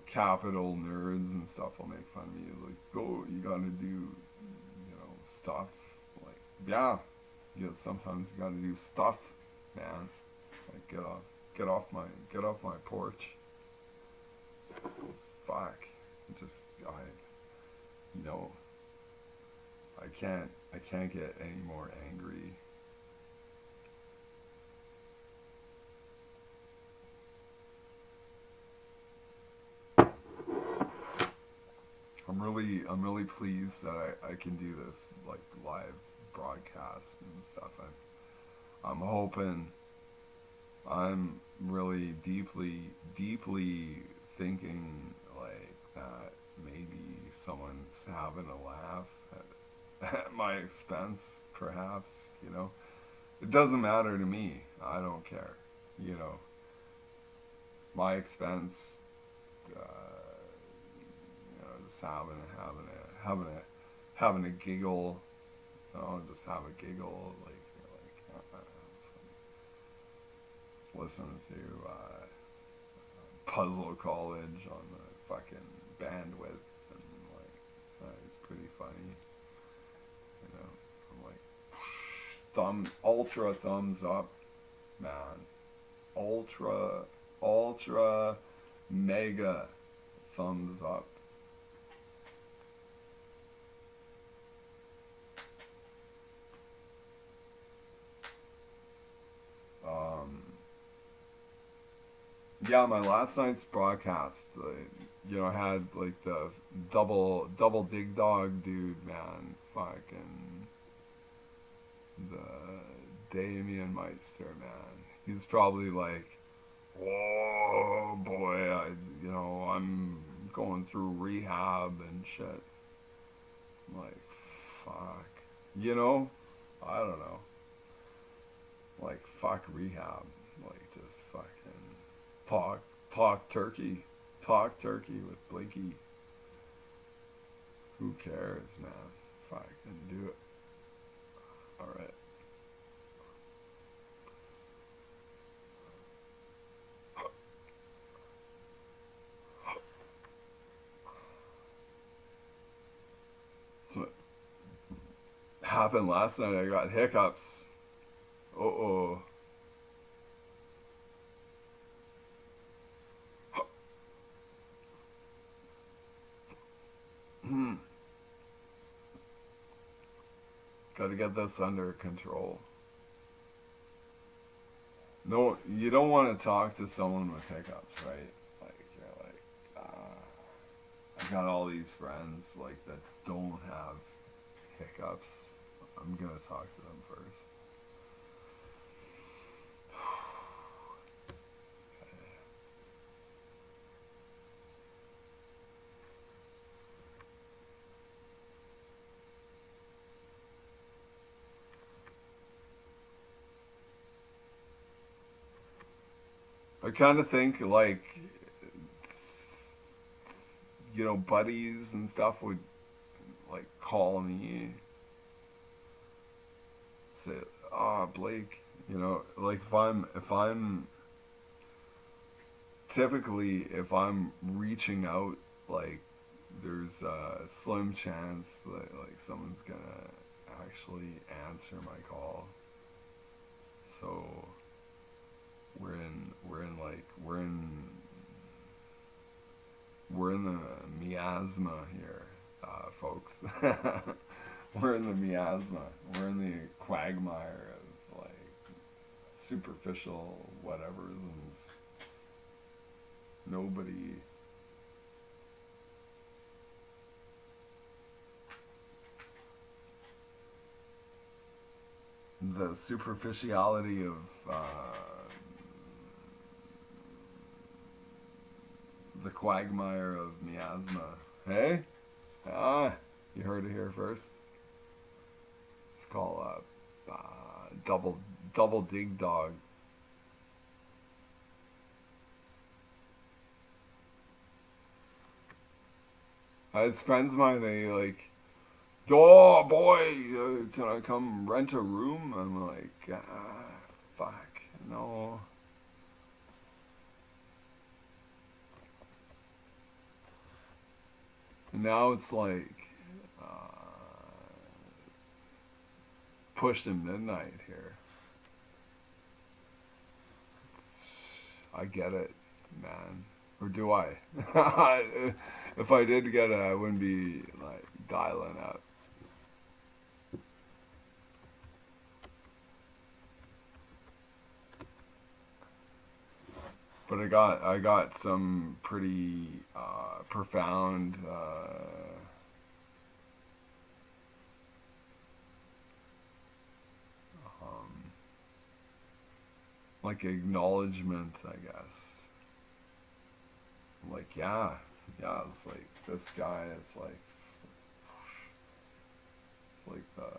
capital nerds and stuff will make fun of me. Like, oh, you gotta do, stuff. Like, yeah, sometimes you gotta do stuff, man. Like, get off my porch. Fuck. I can't get any more angry. I'm really pleased that I can do this like live broadcast and stuff. I'm hoping, I'm really deeply thinking like that maybe someone's having a laugh at my expense, perhaps, It doesn't matter to me. I don't care, My expense, just having a giggle, just have a giggle, listen to Puzzle College on the fucking bandwidth, and it's pretty funny, I'm like, ultra thumbs up, man, ultra mega thumbs up. Yeah, my last night's broadcast, had like the double dig dog dude, man, fucking the Damien Meister, man. He's probably like, whoa, boy, I'm going through rehab and shit. I'm like, fuck, I don't know. Like, fuck rehab. Like, just fucking talk turkey. Talk turkey with Blakey. Who cares, man? Fucking do it. Alright. So what happened last night, I got hiccups. Uh-oh. Gotta get this under control. No, you don't want to talk to someone with hiccups, right? Like, you're like, I got all these friends, like, that don't have hiccups. I'm gonna talk to them first. I kind of think, like, buddies and stuff would, like, call me, say, Blake, like, if I'm typically, if I'm reaching out, like, there's a slim chance that like someone's gonna actually answer my call. So we're in the miasma here, folks. We're in the miasma. We're in the quagmire of like superficial whateverisms. Nobody. The superficiality of the quagmire of miasma. Hey? You heard it here first. It's called double dig dog. It's friends of mine, they like, oh boy, can I come rent a room? I'm like, fuck, no. And now it's like, pushed to midnight here. I get it, man. Or do I? If I did get it, I wouldn't be like dialing up. But I got some pretty profound like acknowledgement, I guess. Like, yeah, it's like this guy is like, it's like the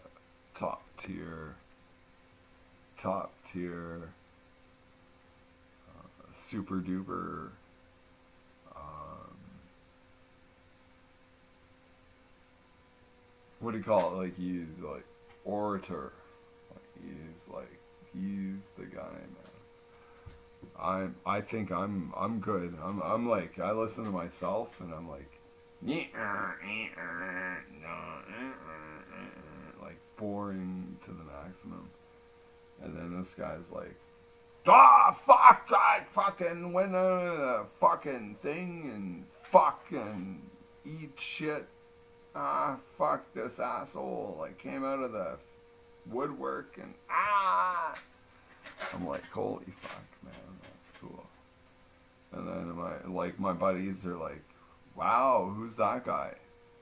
top tier, super duper, what do you call it? Like, he's like orator. Like, he's the guy, man. I think I'm good. I'm like, I listen to myself and I'm like, like boring to the maximum. And then this guy's like, fuck, I fucking win a fucking thing and fucking eat shit. Fuck this asshole. Like, came out of the woodwork and I'm like, holy fuck, man, that's cool. And then my buddies are like, wow, who's that guy,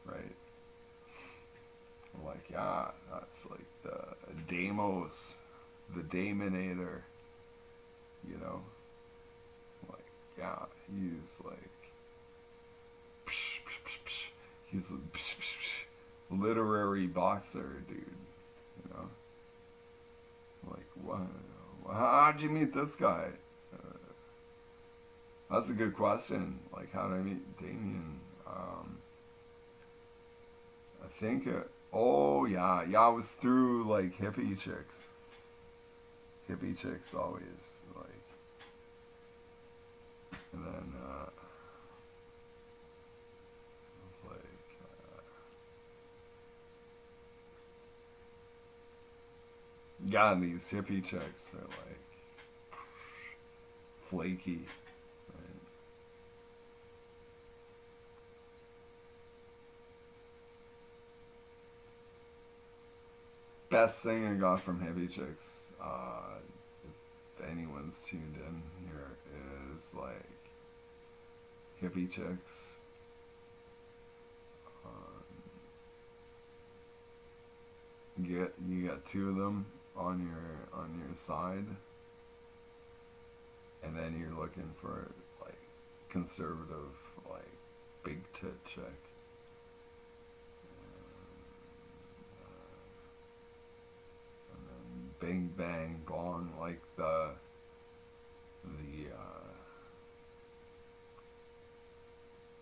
right? I'm like, yeah, that's like the Deimos, the Daemonator, you know? Like, yeah, he's like, he's a literary boxer, dude, you know? Like, what? How'd you meet this guy? That's a good question. Like, how did I meet Damien? I think, it was through, like, hippie chicks. Hippie chicks always, like, and then, it's like, and these hippie chicks are, like, flaky. Right? Best thing I got from hippie chicks, if anyone's tuned in here, is like hippie chicks. You get two of them on your side, and then you're looking for like conservative, like big tit chick. And then bing bang bong, like the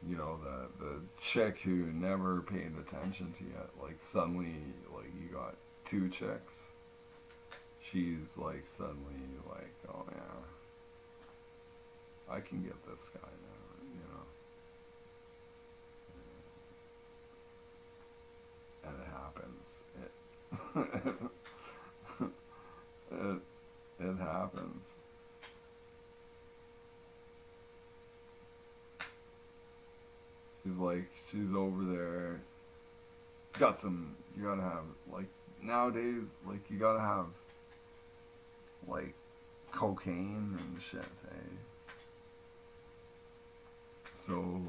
you know, the chick who never paid attention to you, like suddenly, like you got two chicks. She's like suddenly like, oh yeah, I can get this guy now, you know. And it happens. It happens. She's like, she's over there. Got some, you gotta have, like, nowadays, like, you gotta have, like, cocaine and shit, eh? So,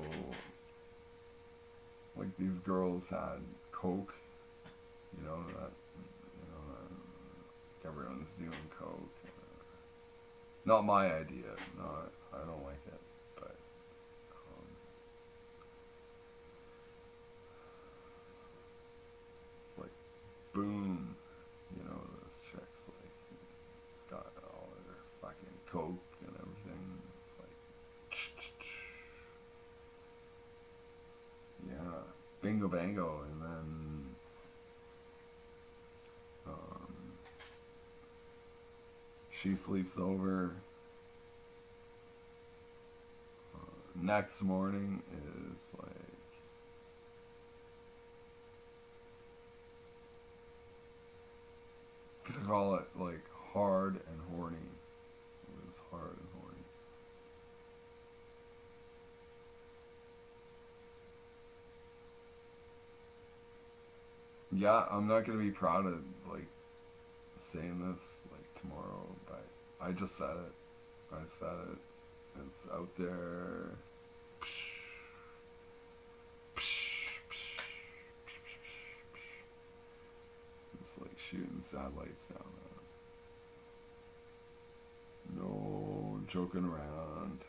like, these girls had coke, you know, everyone's doing coke. Not my idea, not, I don't like it, but, it's like, boom, you know, this chick's like, she's got all of her fucking coke and everything. It's like, yeah, bingo bango, and then, she sleeps over. Next morning is like, gonna call it like hard and horny. It was hard and horny. Yeah, I'm not gonna be proud of like saying this like tomorrow, but I just said it. I said it. It's out there. It's like shooting satellites down there. No joking around.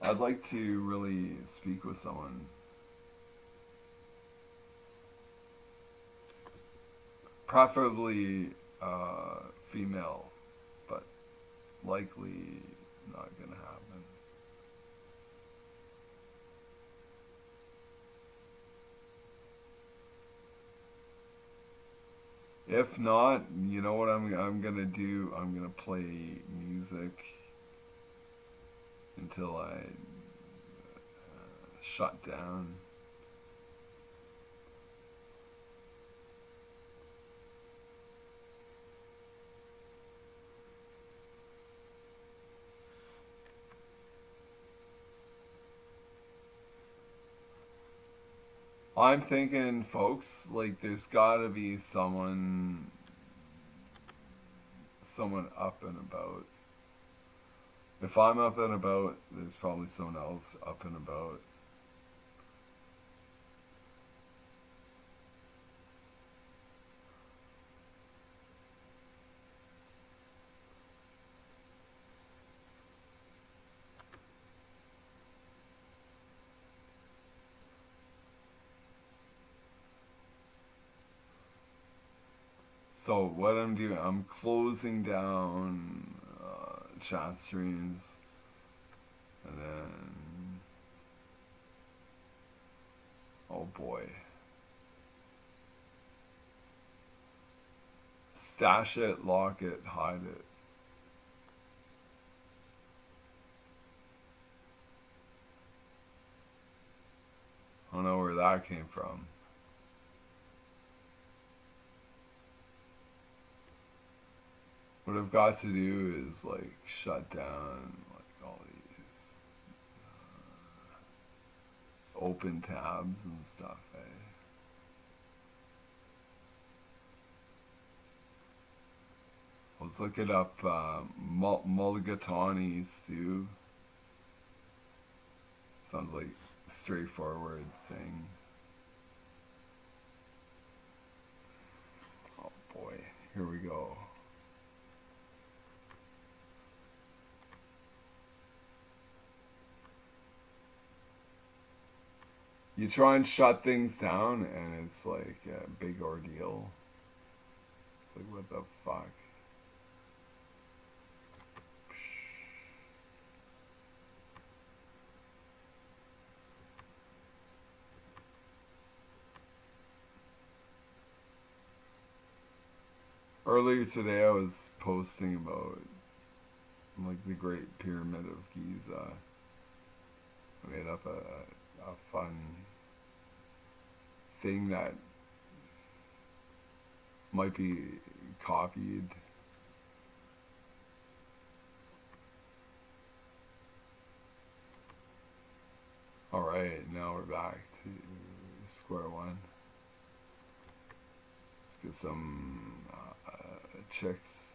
I'd like to really speak with someone. Preferably female, but likely not gonna happen. If not, you know what I'm gonna do? I'm gonna play music until I shut down. I'm thinking, folks, like there's gotta be someone up and about. If I'm up and about, there's probably someone else up and about. So what I'm doing, I'm closing down chat streams, and then, oh boy, stash it, lock it, hide it. I don't know where that came from. What I've got to do is like shut down like all these open tabs and stuff, eh? I was looking up mulligatawny stew. Sounds like a straightforward thing. Oh boy, here we go. You try and shut things down and it's like a big ordeal. It's like, what the fuck? Earlier today I was posting about like the Great Pyramid of Giza. I made up a fun thing that might be copied. Alright, now we're back to square one. Let's get some chicks.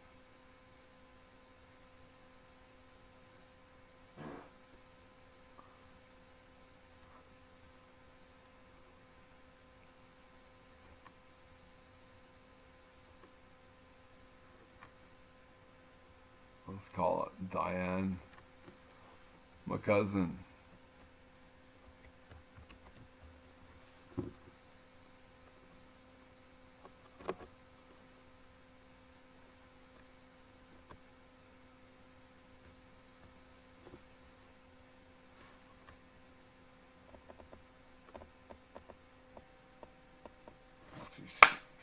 Let's call it Diane, my cousin. Let's see,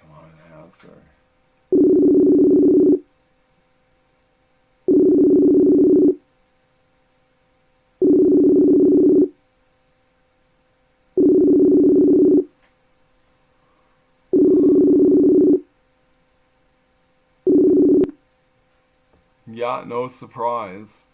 come on, answer. Yeah, no surprise.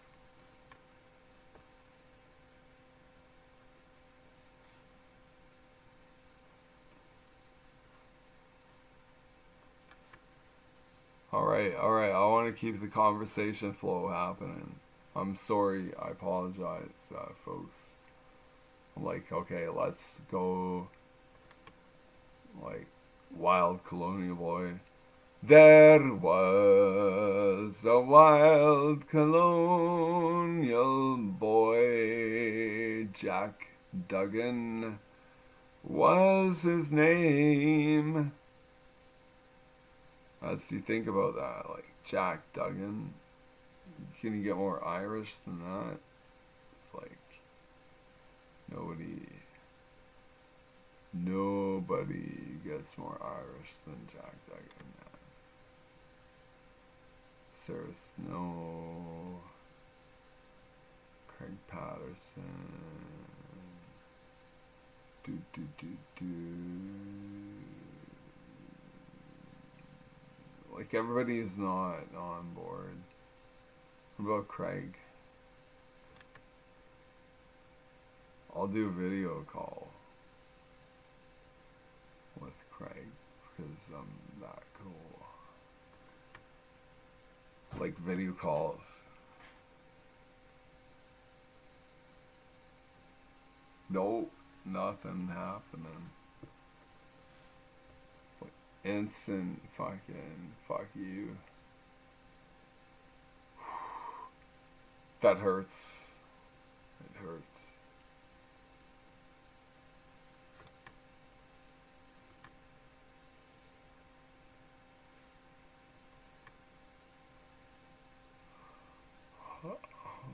Alright, I want to keep the conversation flow happening. I'm sorry, I apologize, folks. I'm like, okay, let's go, like, wild colonial boy. There was a wild colonial boy, Jack Duggan was his name. As you think about that, like Jack Duggan, can you get more Irish than that? It's like nobody gets more Irish than Jack Duggan. Sarah Snow, Craig Patterson, like everybody's not on board. What about Craig? I'll do a video call with Craig because I'm that cool. Like video calls. Nope, nothing happening. It's like instant fucking fuck you. That hurts. It hurts.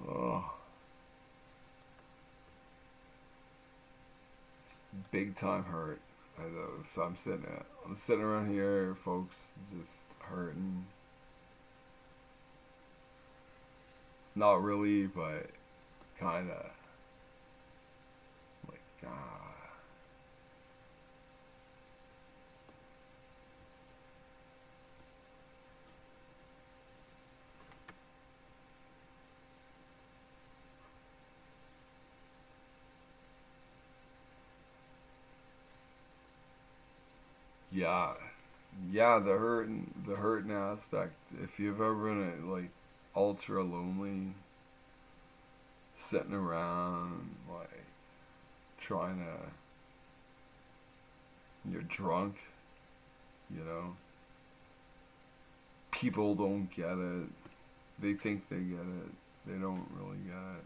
Oh. It's big time hurt. I know. So I'm sitting around here, folks, just hurting. Not really, but kinda. Like, yeah, the hurting aspect. If you've ever been like ultra lonely, sitting around like trying to, you're drunk, you know. People don't get it. They think they get it. They don't really get it.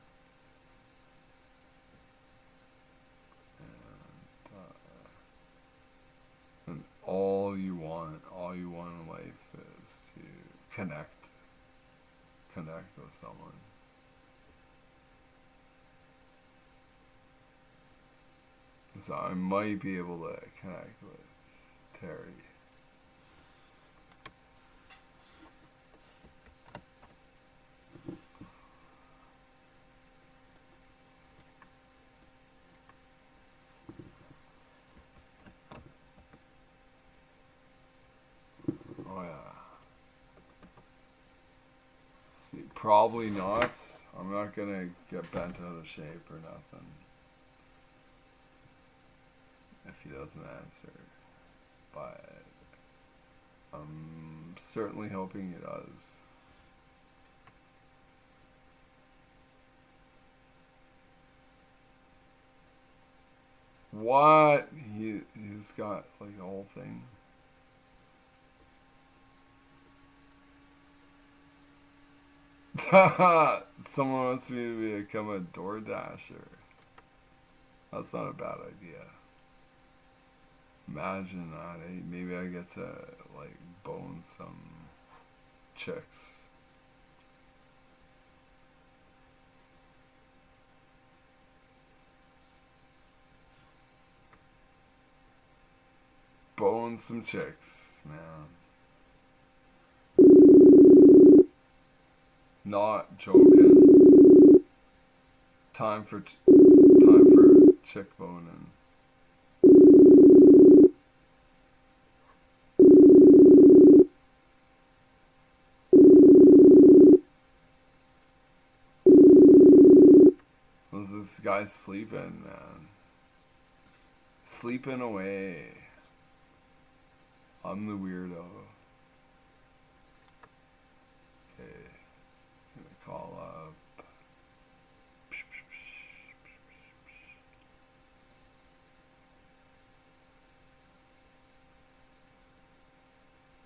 And all you want in life is to connect with someone. So I might be able to connect with Terry. See, probably not. I'm not gonna get bent out of shape or nothing if he doesn't answer. But I'm certainly hoping he does. What? He's got like the whole thing. Someone wants me to become a door dasher. That's not a bad idea. Imagine that. Eh? Maybe I get to like bone some chicks. Bone some chicks, man. Not joking. Time for chick boning. Was this guy sleeping, man? Sleeping away. I'm the weirdo. Okay. Gonna call up.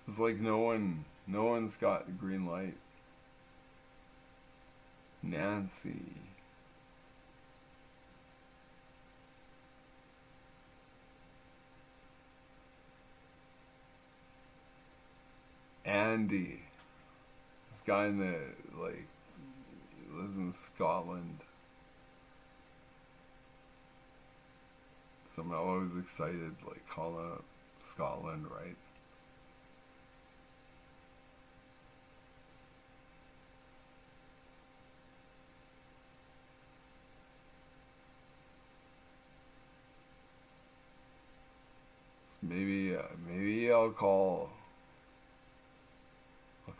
It's like no one's got the green light. Nancy. Andy. This guy in the, like, lives in Scotland. So I'm always excited, like, calling up Scotland, right? So maybe I'll call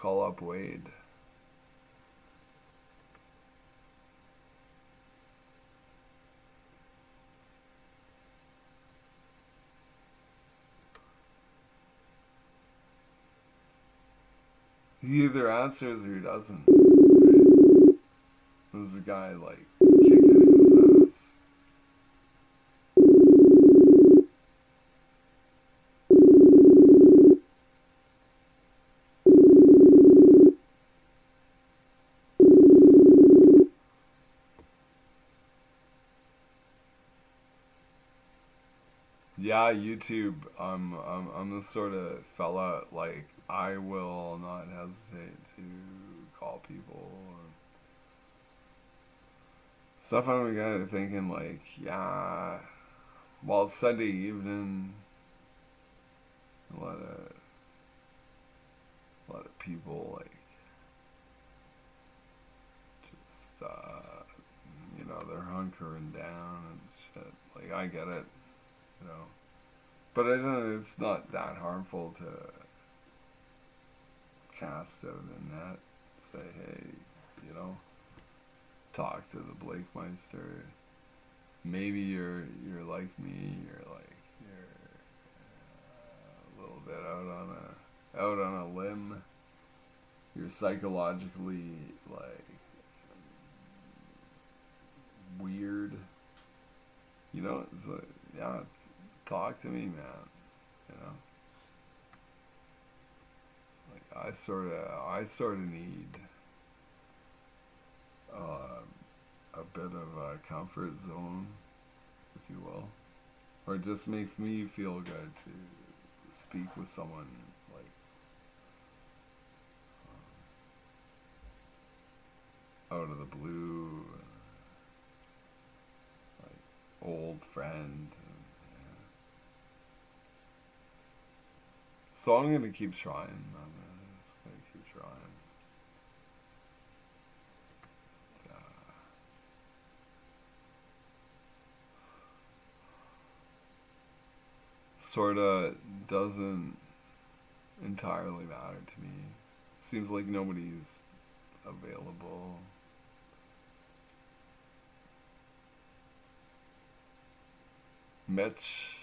up Wade. He either answers or he doesn't. Right? There's a guy like kicking his ass. Yeah, YouTube. I'm the sort of fella like I will not hesitate to call people and stuff. I'm kind of thinking like, yeah, well, it's Sunday evening. A lot of people like just they're hunkering down and shit. Like I get it. But I don't. It's not that harmful to cast out in that. Say, hey, talk to the Blakemeister. Maybe you're like me. You're a little bit out on a limb. You're psychologically like weird. It's like, yeah. Talk to me, man. It's like I sort of need a bit of a comfort zone, if you will, or it just makes me feel good to speak with someone like out of the blue, like old friend. So I'm gonna keep trying. I'm just gonna keep trying. Sorta doesn't entirely matter to me. Seems like nobody's available. Mitch.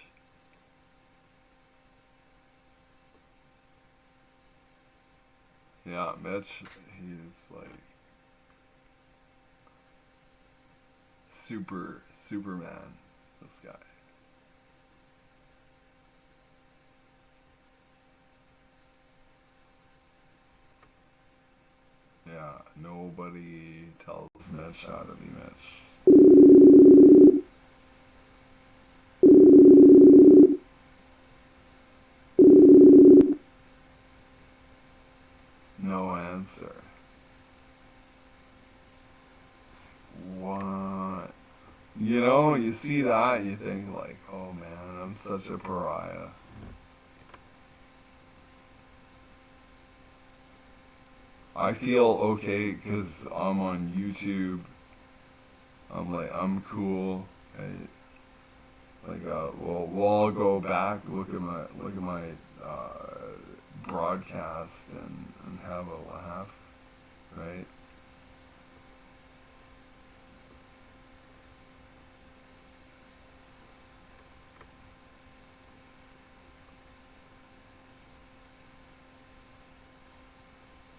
Yeah, Mitch, he's like Superman, this guy. Yeah, nobody tells Mitch how to be Mitch. No answer. What? You know, you see that, you think like, oh man, I'm such a pariah. I feel okay because I'm on YouTube. I'm like, I'm cool. We'll all go back, look at my broadcast and have a laugh, right?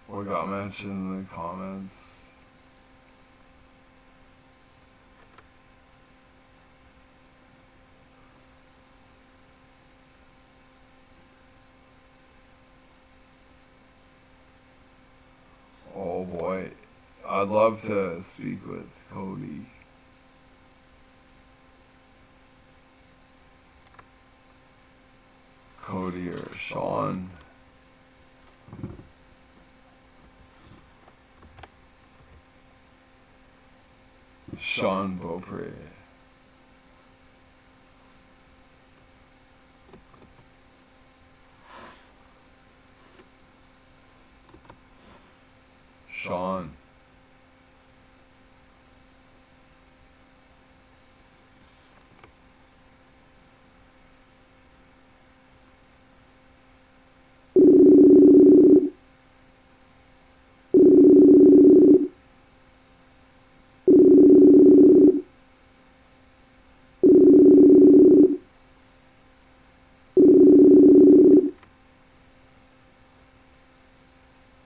What got mentioned in the comments? Oh boy, I'd love to speak with Cody. Cody or Sean. Sean Beaupre. Sean.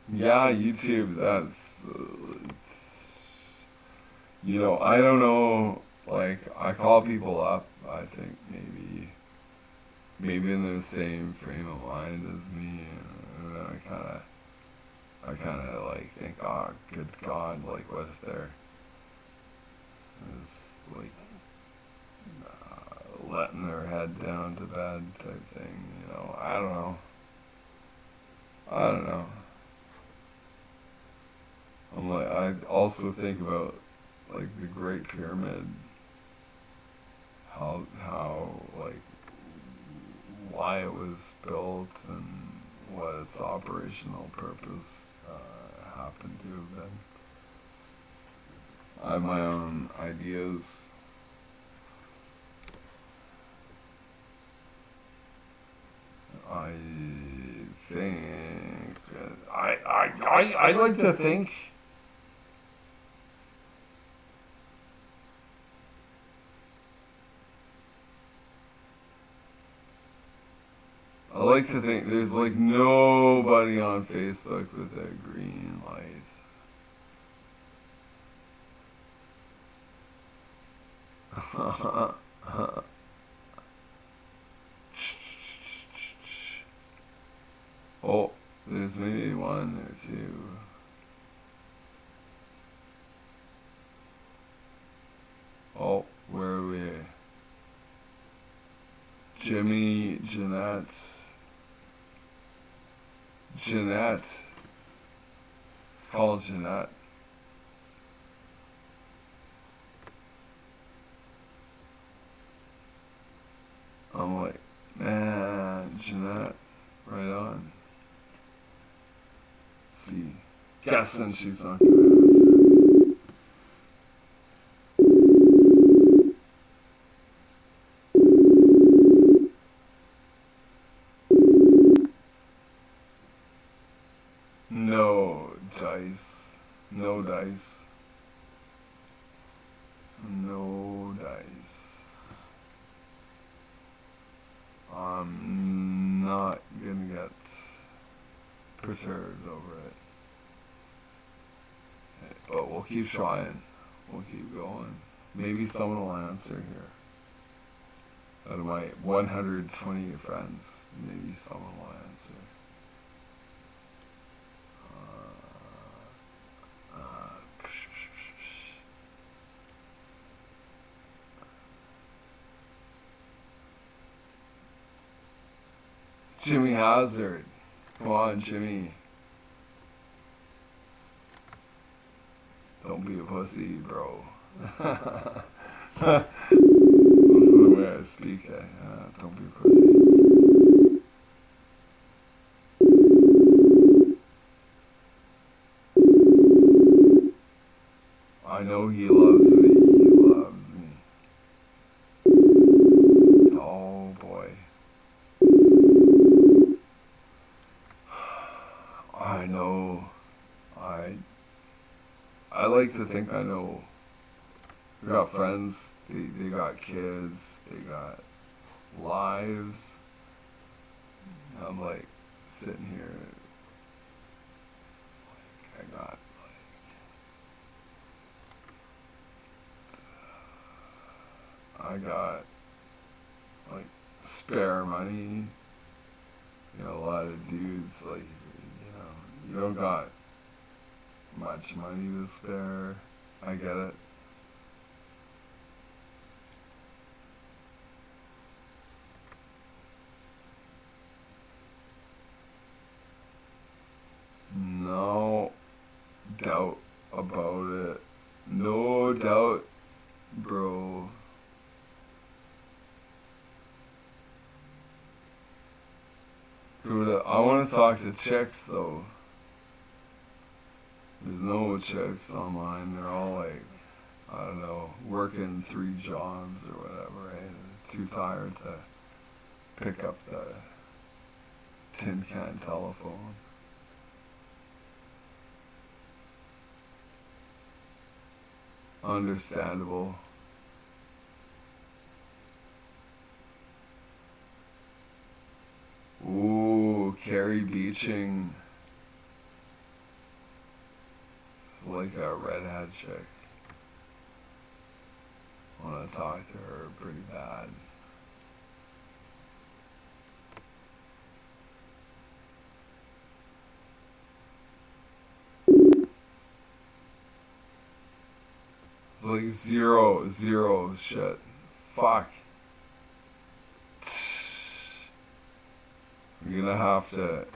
Yeah, YouTube, that's, you know, I don't know, like, I call people up, I think maybe in the same frame of mind as me, and then I kind of like think, oh, good God, like, what if they're just, like, letting their head down to bed type thing, you know, I don't know. I'm like, I also think about like the Great Pyramid, how like why it was built and what its operational purpose happened to have been. I have my own ideas. I think I like to think. I like to think there's like nobody on Facebook with a green light. Oh, there's maybe one or two. Oh, where are we? Jimmy, Jeanette. It's called Jeanette. I'm like, man, Jeanette, right on. Let's see, guessing she's not gonna answer. No dice. No dice. No dice. I'm not gonna get perturbed over it. But we'll keep trying. We'll keep going. Maybe someone will answer here. Out of my 120 friends, maybe someone will answer. Jimmy Hazard. Come on, Jimmy. Don't be a pussy, bro. Listen to the way I speak, eh? Don't be a pussy. I know he loves me. He loves me. Oh, boy. I know. I like to think I know. We got friends, they got kids, they got lives. I'm like sitting here, like I got like spare money. You know, a lot of dudes like, you don't got much money to spare. I get it. No doubt about it. No doubt, bro. Dude, I want to talk to chicks though. There's no chicks online. They're all like, I don't know, working 3 jobs or whatever, right? Too tired to pick up the tin can telephone. Understandable. Ooh, Carrie Beaching. It's like a redhead chick. I want to talk to her pretty bad. It's like zero shit. Fuck. I'm gonna have to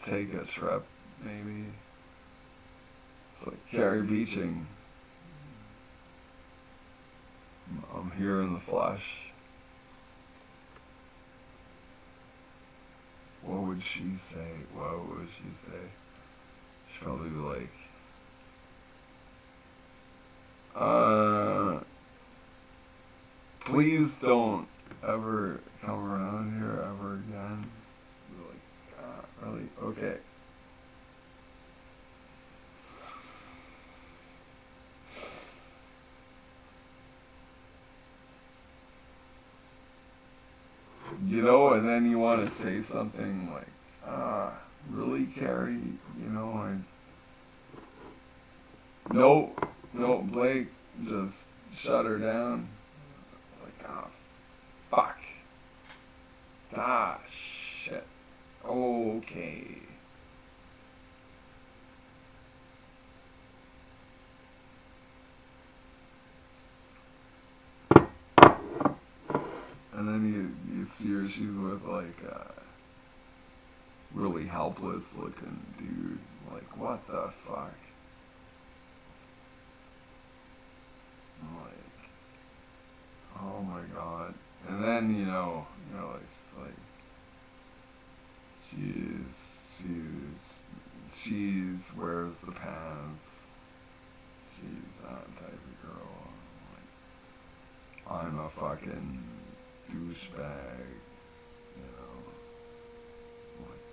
take a trip, maybe. It's like Carrie Beaching. I'm here in the flesh. What would she say? What would she say? She'd probably be like, please don't ever come around here ever again. Be like, really? Okay. You know, and then you want to say something like, really, Carrie? You know, no, Blake, just shut her down. Like, fuck. Shit. Okay. And then you see her, she's with like a really helpless looking dude. Like, what the fuck? I'm like, oh my god. And then, it's like, she's wears the pants. She's that type of girl. I'm a fucking douchebag, Like,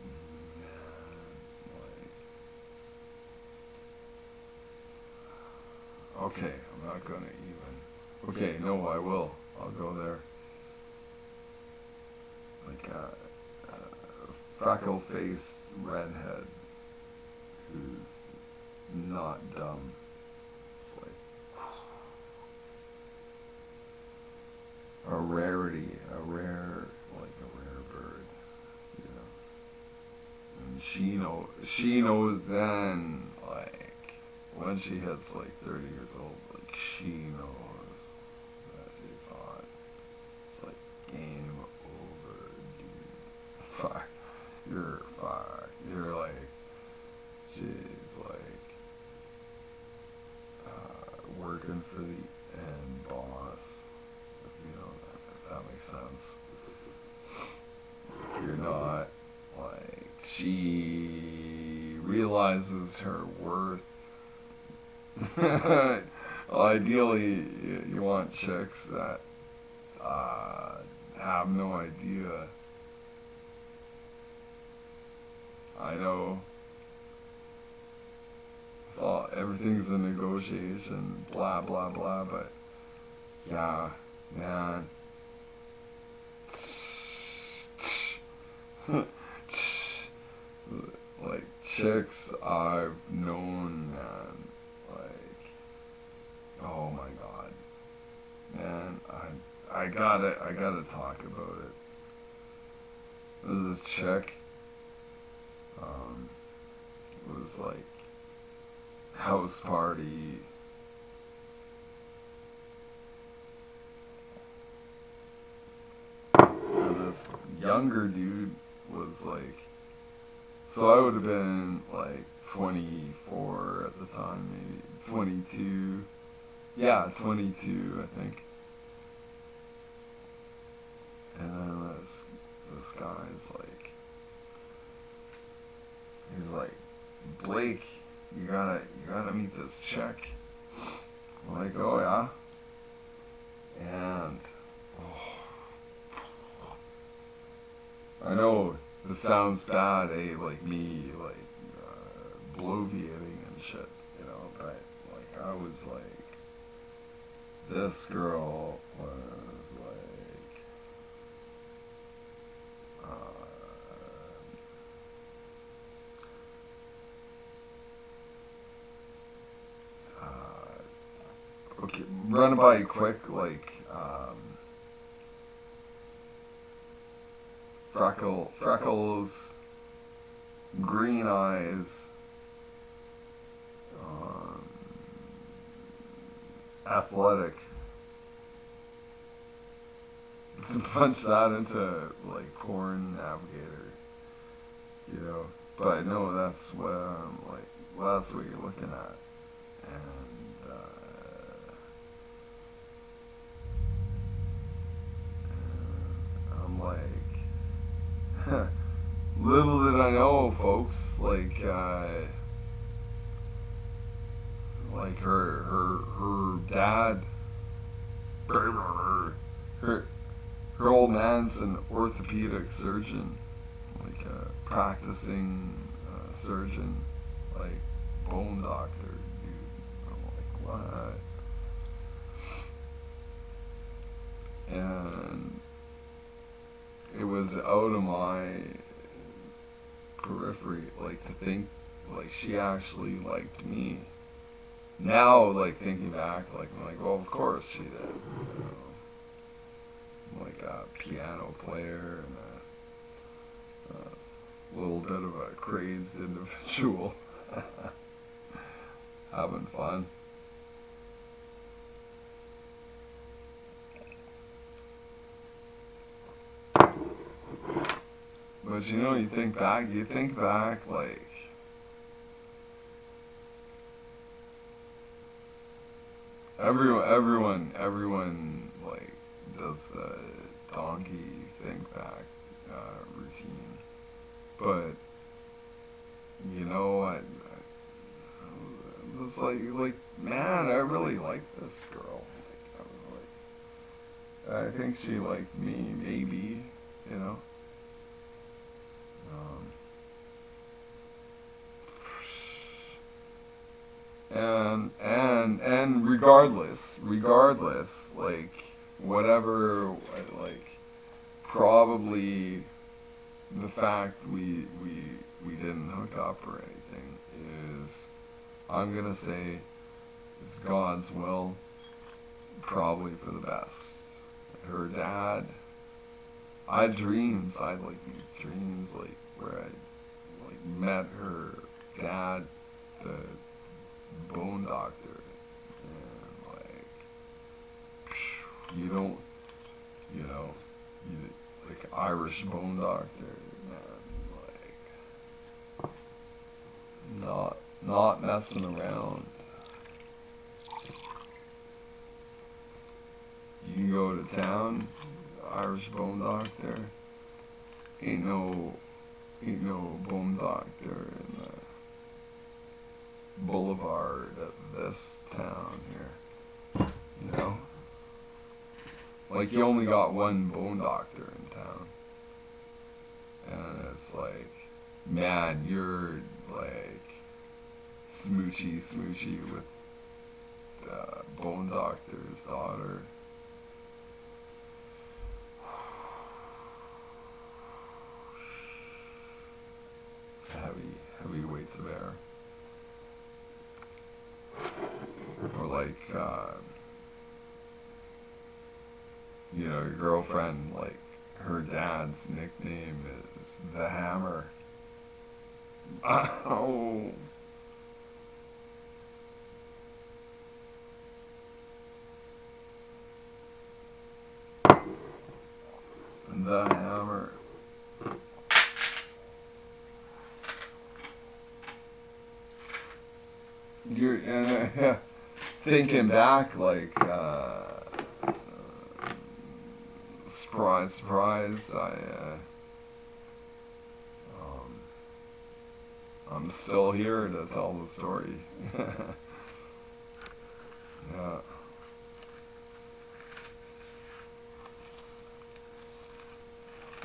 Okay, I'm not gonna even. Okay, no, I will. I'll go there. Like a freckle-faced redhead who's not dumb. It's like a rarity, a rare bird, you know. And she knows then, like, when she hits like 30 years old, like, she knows that she's hot. It's like game over, dude. Fuck. You're like, she's like, working for the end boss. If that makes sense. You're not, like, she realizes her worth. Well, ideally, you want chicks that have no idea. I know. It's all, everything's a negotiation, blah, blah, blah, but yeah, man. Like, chicks I've known, man, like, oh my god, man, I gotta talk about it. There's this chick, it was like, house party, and this younger dude was like, so I would have been like 24 at the time, maybe 22. Yeah, 22, I think. And then this guy's like, he's like, Blake, you gotta meet this chick. I'm like, oh yeah? And, I know this sounds bad, like me, like, bloviating and shit, you know, but, like, I was like, this girl was like, okay, run it by you quick, like, freckles, green eyes, athletic. To punch that into, like, porn navigator, you know. But no, that's what I'm like, well, that's what you're looking at. And, I'm like, little did I know, folks, like her dad, her old man's an orthopedic surgeon, like a practicing surgeon, like bone doctor, dude. I'm like, what? And it was out of my periphery, like, to think, like, she actually liked me. Now, like, thinking back, like, I'm like, well, of course she did, you know. I'm like a piano player and a little bit of a crazed individual. Having fun. But you know, you think back, like, everyone, like, does the donkey think back routine. But, you know, I was like, man, I really like this girl. Like, I was like, I think she liked me, maybe, you know. And and regardless, like whatever, like probably the fact we didn't hook up or anything is, I'm gonna say, it's God's will, probably for the best. Her dad, I had dreams. I had like these dreams, like where I like met her dad, the bone doctor, and like you don't, you know, like Irish bone doctor, man, like not messing around. You can go to town, Irish bone doctor. Ain't no bone doctor in the boulevard of this town here. You know? Like you only got one bone doctor in town. And it's like, man, you're like smoochy with the bone doctor's daughter. It's heavy weight to bear. Or like, you know, your girlfriend, like, her dad's nickname is the Hammer. Oh. The Hammer. You're thinking back, like, surprise, I'm still here to tell the story. Yeah.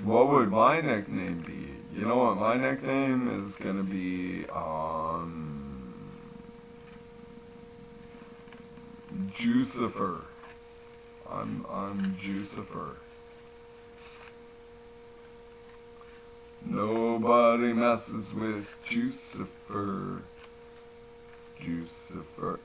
What would my nickname be? You know what my nickname is gonna be? Jucifer. I'm Jucifer. Nobody messes with Jucifer. Jucifer.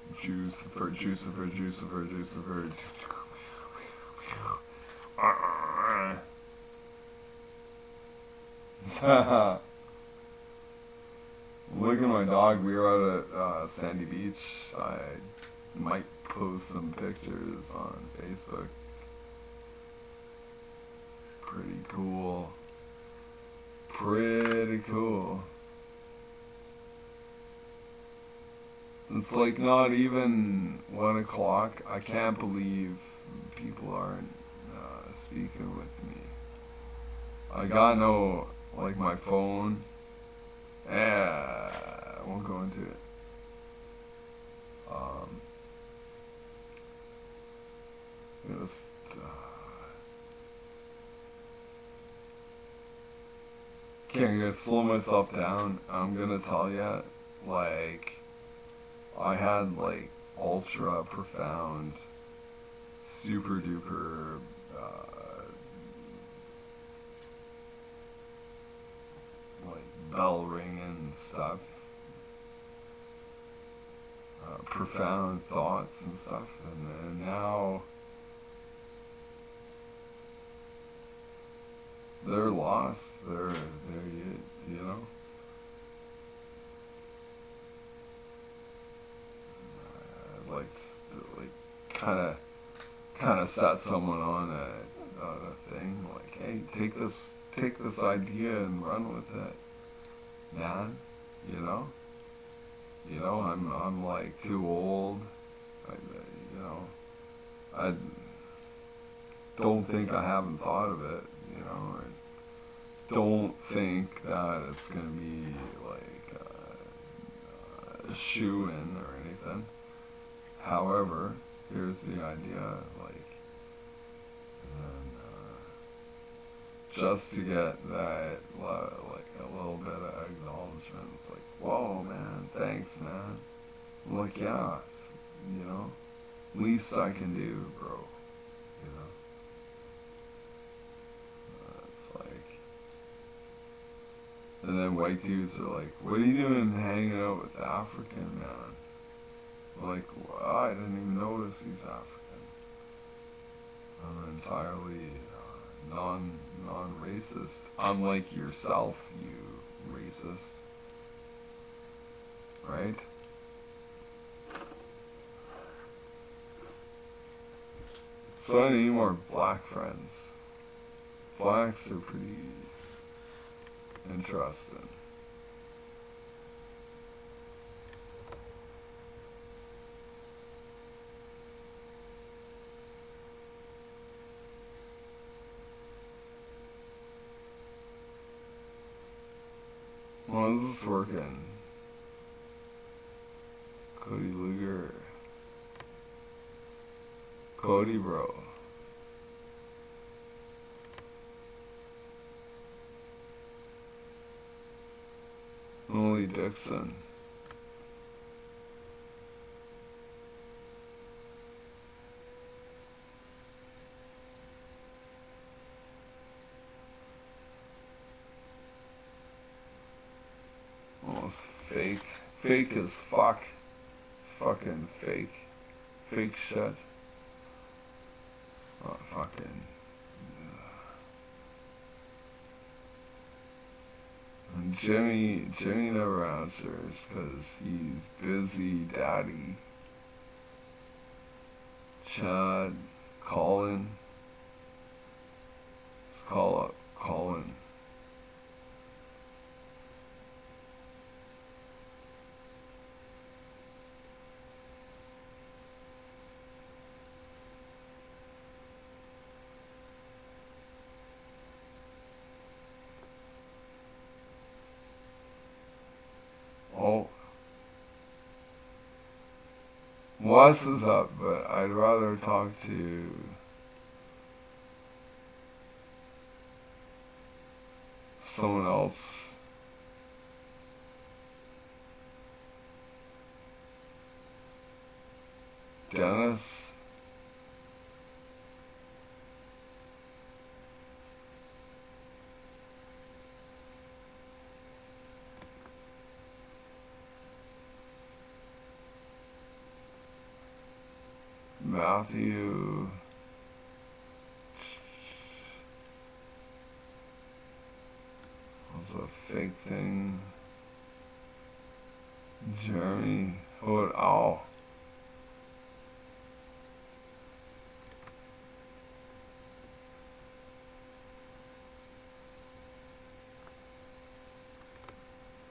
Look at my dog. We were out at Sandy Beach. I might post some pictures on Facebook. Pretty cool. It's like not even 1 o'clock. I can't believe people aren't speaking with me. I got no, like my phone. I won't go into it. Just, can't gonna slow myself down. I'm gonna tell you, like, I had like ultra profound, super duper, like bell ringing stuff, profound thoughts and stuff, and now they're lost. They're you know. I'd like kind of set someone on a thing like, hey, take this idea and run with it, man. You know, I'm like too old. I don't think I haven't thought of it. You know, I don't think that it's gonna be like a shoe-in or anything. However, here's the idea, like, and, just to get that, like, a little bit of acknowledgement. It's like, whoa, man, thanks, man. I'm like, yeah, you Least I can do, bro. You know? It's like... And then white dudes are like, what are you doing hanging out with the African man? Like, well, I didn't even notice he's African. I'm entirely non-racist. Unlike yourself, you racist. Right? So I need more black friends. Blacks are pretty interesting. Well, is this working? Cody Luger. Cody, bro. Molly Dixon. Oh, it's fake. Fake as fuck. It's fucking fake. Fake shit. Oh, fucking. And Jimmy never answers because he's busy, daddy. Chad, Colin. Let's call up Colin. Oh. Wes is up, but I'd rather talk to someone else. Dennis? Matthew? What's a fake thing? Jeremy? What? Oh.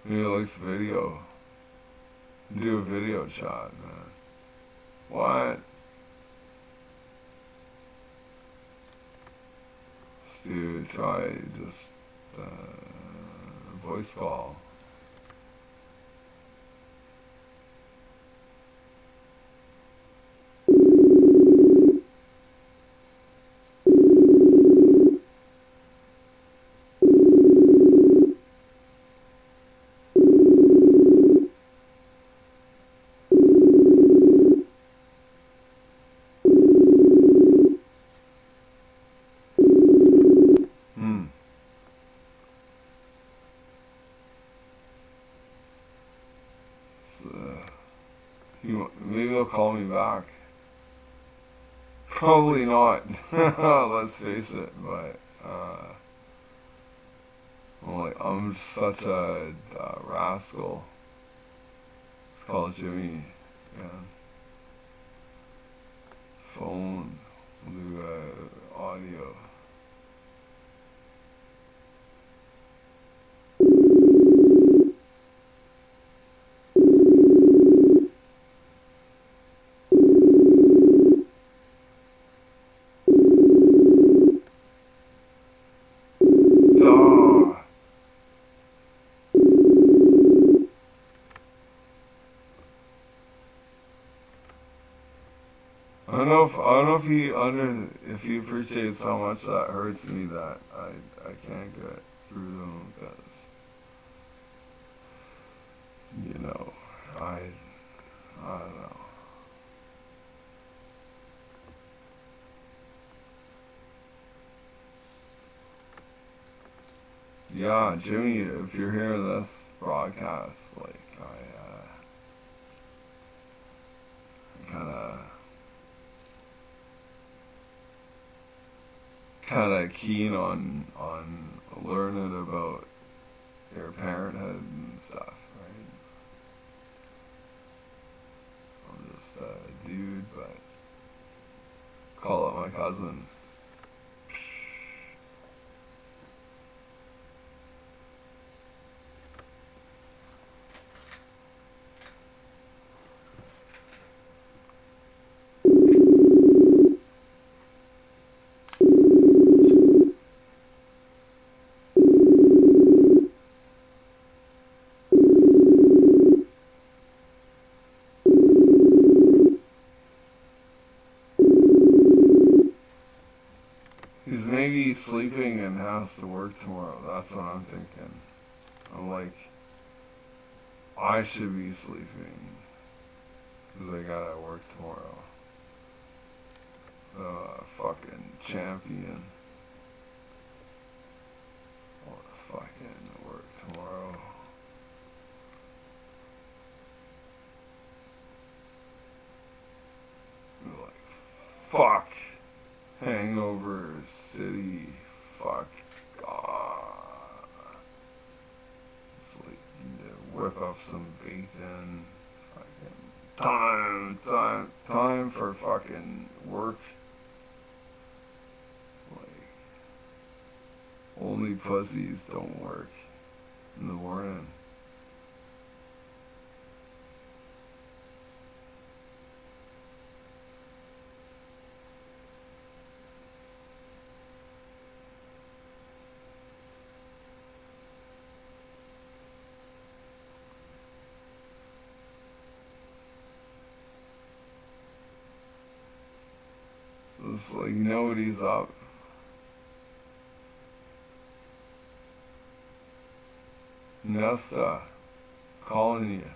He likes video. Do a video chat, man. What? Dude, try just voice call. Maybe he'll call me back. Probably not. Let's face it. But I'm such a rascal. Let's call Jimmy. Yeah. Phone. We'll do audio. I don't know if he appreciates how much that hurts me that I can't get through them because, you know, I don't know. yeah, Jimmy, if you're hearing this broadcast, like, kind of keen on learning about your parenthood and stuff, right? I'm just a dude, but call it my cousin. He's maybe sleeping and has to work tomorrow. That's what I'm thinking. I'm like, I should be sleeping because I gotta work tomorrow. Fucking champion. Let's fucking work tomorrow. Like, fuck. Hangover City. Fuck. It's like you need to whip up some bacon. Fucking time for fucking work. Like, only pussies don't work in the morning. It's like nobody's up. Nesta calling you.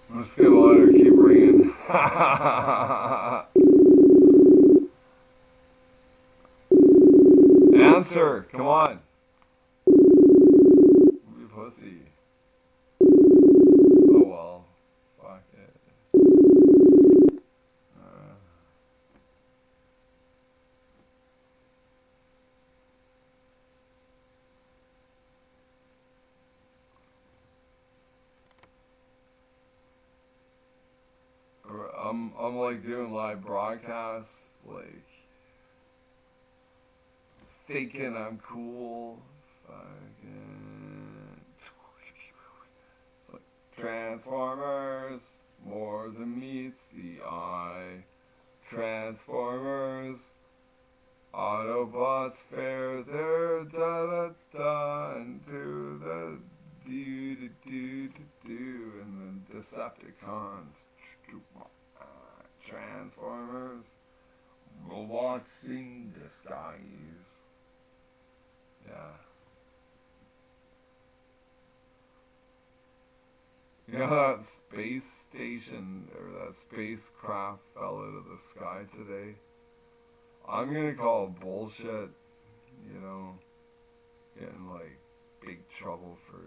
Let's get a letter, keep ringing. Answer, come on. Be a pussy. Oh well, fuck it. I'm like doing live broadcasts, like thinking I'm cool. Fucking. It's like Transformers, more than meets the eye. Transformers, Autobots fare their da da da and do the do and the Decepticons. Transformers, robots in disguise. Yeah. You know that space station or that spacecraft fell out of the sky today? I'm gonna call it bullshit, you know, getting like big trouble for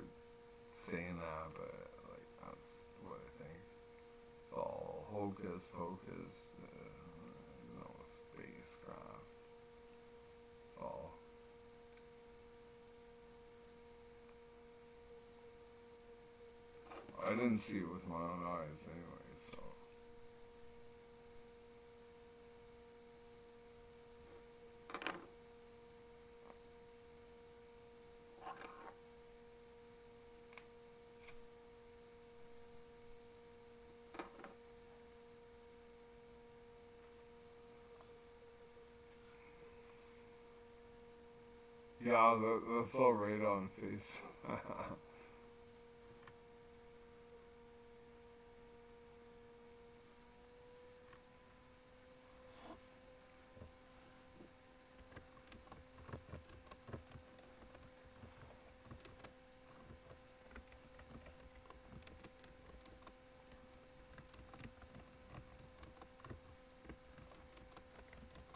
saying that, but like that's what I think. It's all hocus pocus, no spacecraft. It's all. I didn't see it with my own eyes anyway, so. Yeah, that's all right on Facebook.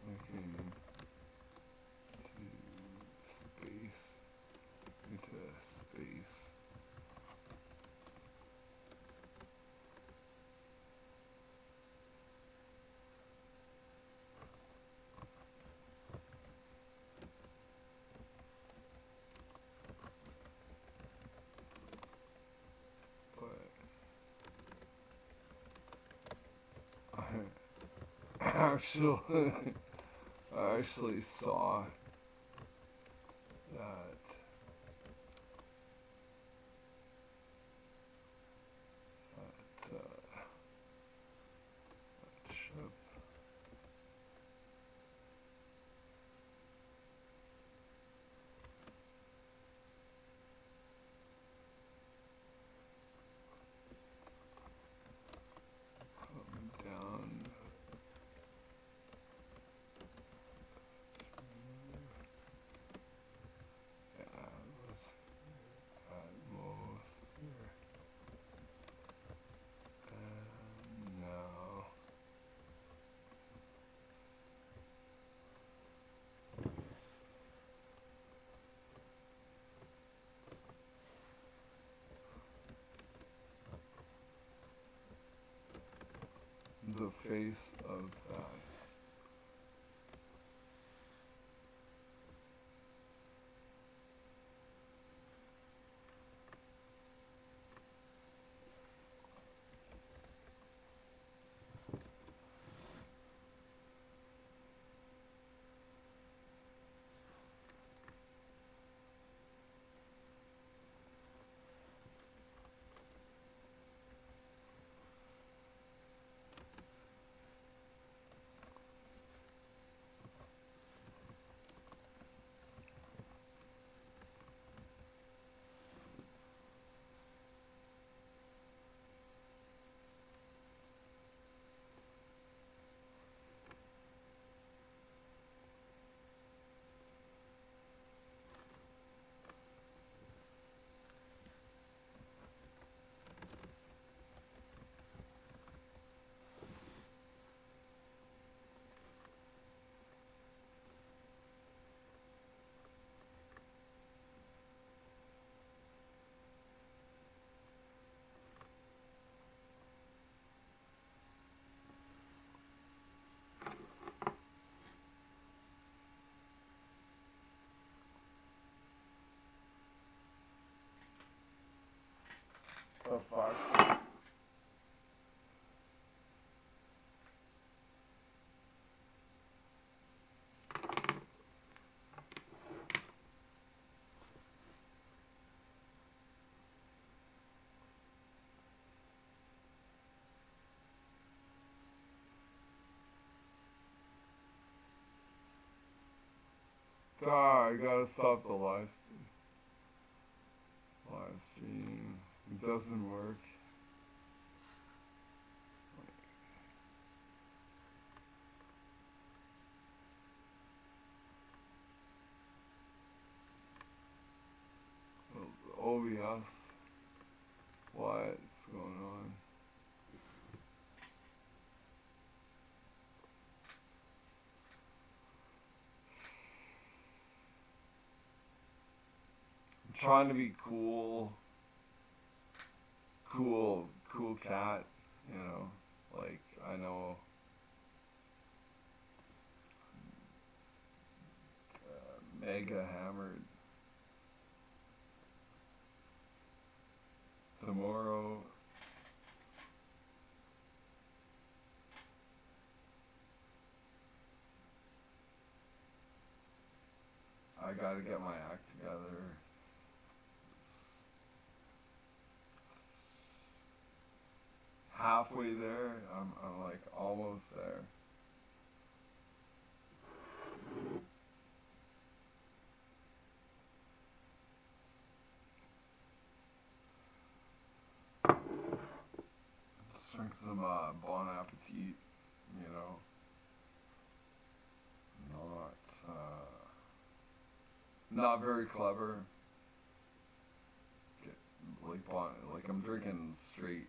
Okay. To space. Into space. But I actually, I actually saw that that ship coming down the atmosphere, and now the face of that. The fuck? I gotta stop the live stream. It doesn't work. OBS. What's going on? I'm trying to be cool cat, you know, like I know mega hammered tomorrow. I gotta get my act together. It's halfway there. I'm like almost there. some bon appetit, you know. Not very clever. Like I'm drinking straight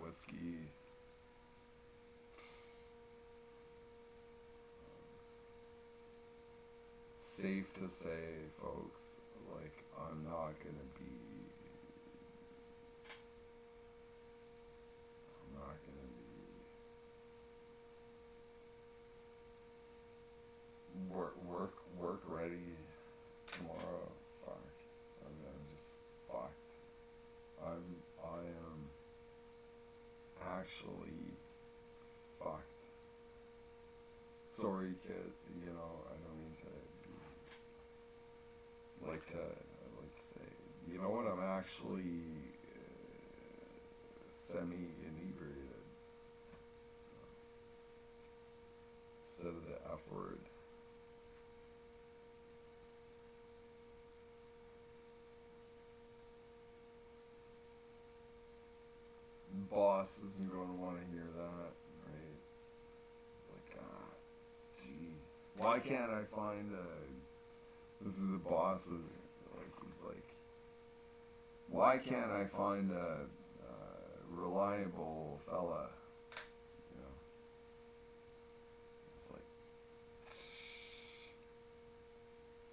whiskey. Safe to say, folks, like I'm not gonna be work ready tomorrow. Fuck. I'm just fucked. I am actually fucked. Sorry, kid. You know, I don't mean to be like to say. You know what? I'm actually semi-inebriated instead of the F word. Boss isn't going to want to hear that, right? Like, gee, why can't I find this is the boss, he's like, why can't I find a reliable fella, you know? It's like,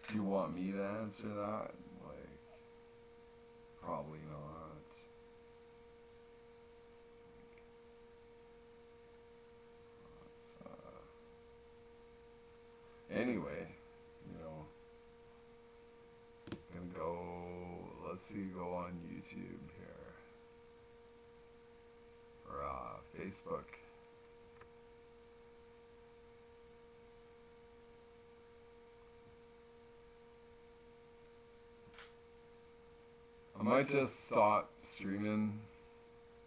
do you want me to answer that? Like, probably not. Anyway, you know, gonna go, go on YouTube here, or Facebook. I might just stop streaming,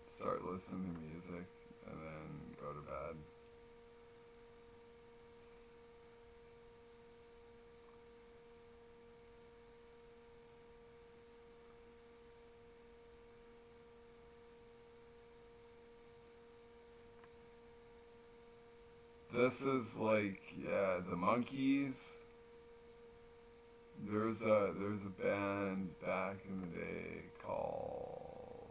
start listening to music, and then go to bed. This is like, yeah, the Monkees. There's a band back in the day called,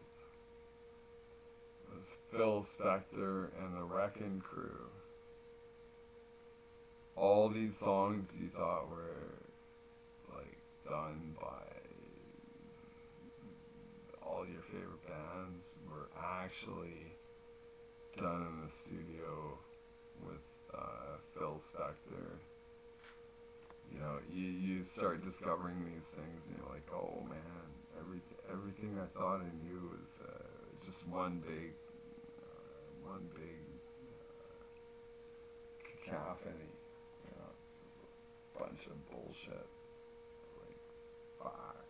it was Phil Spector and the Wrecking Crew. All these songs you thought were like done by all your favorite bands were actually done in the studio with Phil Spector. You know, you start discovering these things, and you're like, oh man, everything I thought I knew was just one big cacophony. You know, it's just a bunch of bullshit. It's like, fuck.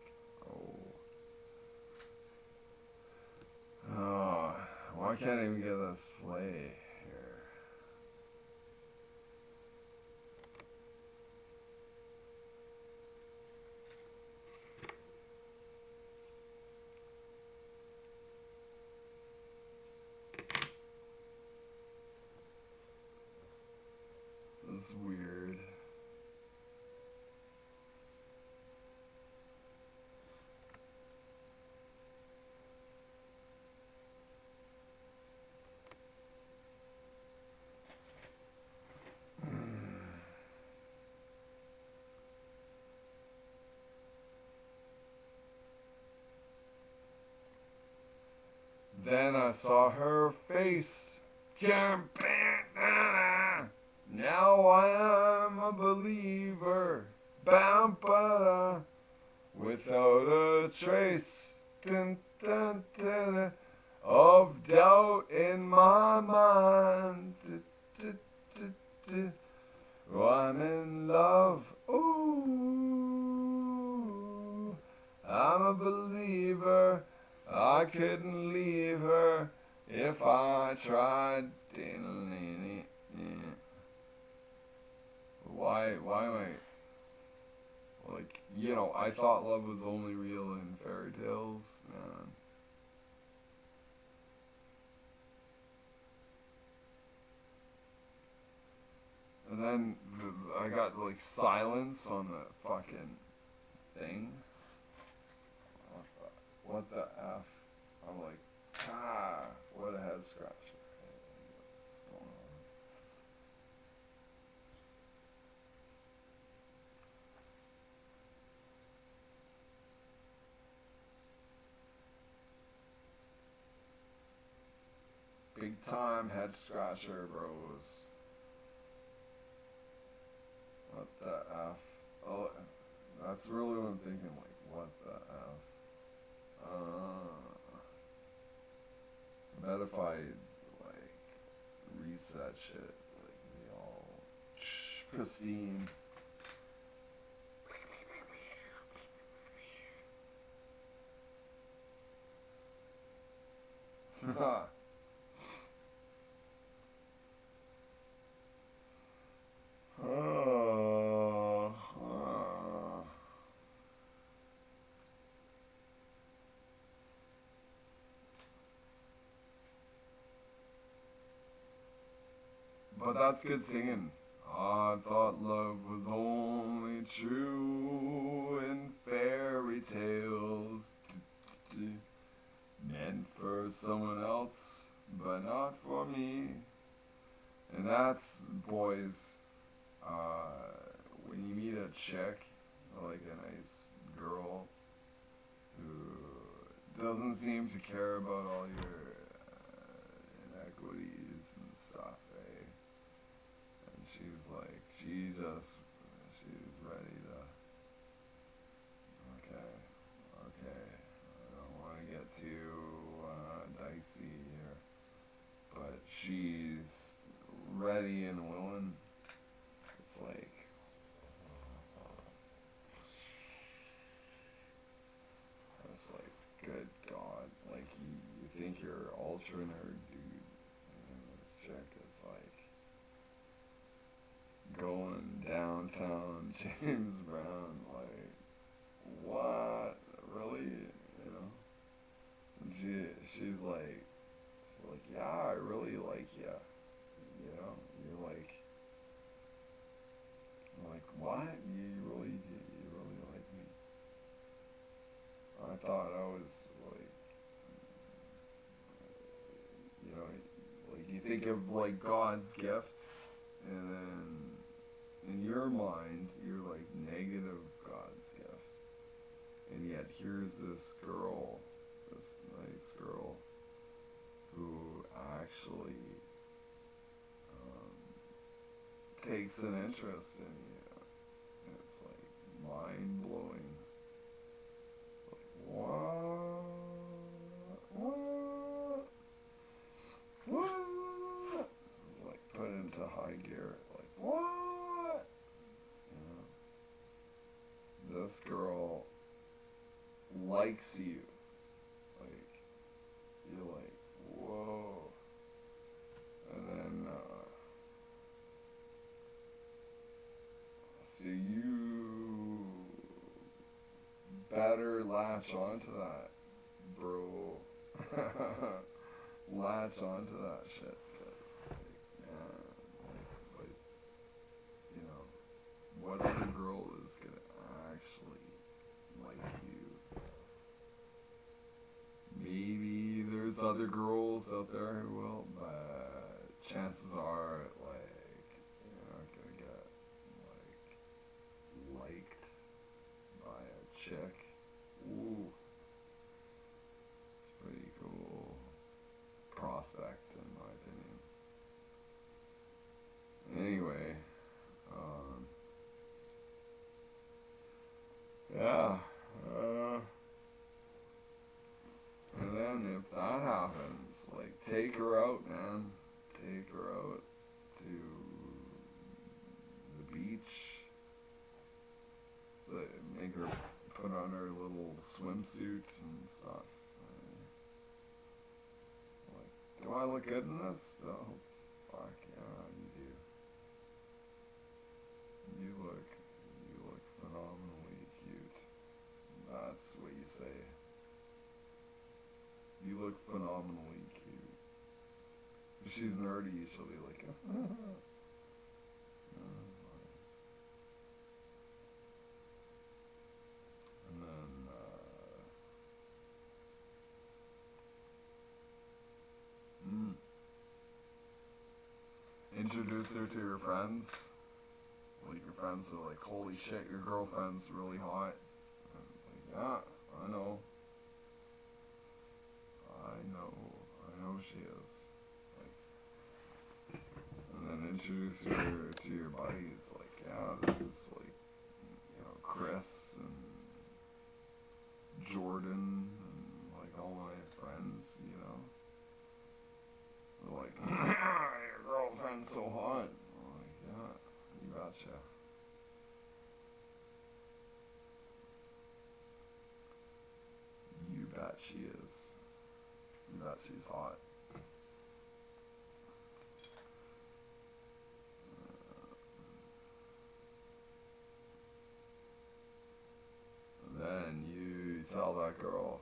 Oh, why can't I even get this play here? This is weird. Then I saw her face jumping. Now I am a believer, bam, without a trace of doubt in my mind. Oh, I'm in love. Ooh, I'm a believer. I couldn't leave her if I tried. Why am I, like, you know, I thought love was only real in fairy tales, man. And then I got like silence on the fucking thing. What the F? I'm like, what a head scratcher. What's going on? Big time head scratcher, bros. What the F? Oh, that's really what I'm thinking, like, what the F? I bet if I, like, reset shit, like, be all pristine. But that's good singing. I thought love was only true in fairy tales. Meant for someone else, but not for me. And that's, boys, when you meet a chick, like a nice girl, who doesn't seem to care about all your inequities and stuff, eh? And she's like, she's ready to, okay, I don't want to get too dicey here, but she's ready and willing. It's like, it's like, good God, like you think you're ultra nerd, dude, and this chick is like going downtown James Brown, like, what, really, you know? And she's like, yeah, I really like you, you know? You're like, what? You really like me? I thought I was like, you know, like you think of like God's gift, and then in your mind you're like negative God's gift, and yet here's this girl, this nice girl, who actually takes an interest in you. And it's like mind blowing. What? It's like put into high gear. Like, what? You know? This girl likes you. Like, you're like, whoa. And then, so you better latch onto that, bro. Latch onto that shit, cause like, man, like, you know, what other girl is gonna actually like you? Maybe there's other girls out there who will, but chances are, like, you're not gonna get like liked by a chick. Ooh, it's pretty cool prospect in my opinion. Anyway, yeah, and then if that happens, like, take her out, man. Take her out to the beach. So make her put on her little swimsuit and stuff. Like, do I look good in this? Oh, fuck yeah, you do. You look phenomenally cute. That's what you say. You look phenomenally cute. If she's nerdy, she'll be like, introduce her to your friends. Like, your friends are like, holy shit, your girlfriend's really hot. And like, yeah, I know. I know she is. Like, and then introduce her to your buddies. Like, yeah, this is like, Chris and Jordan and like all my friends, They're like, your girlfriend's so hot. I'm like, yeah, you betcha. You bet she is. You bet she's hot. And then you tell that girl,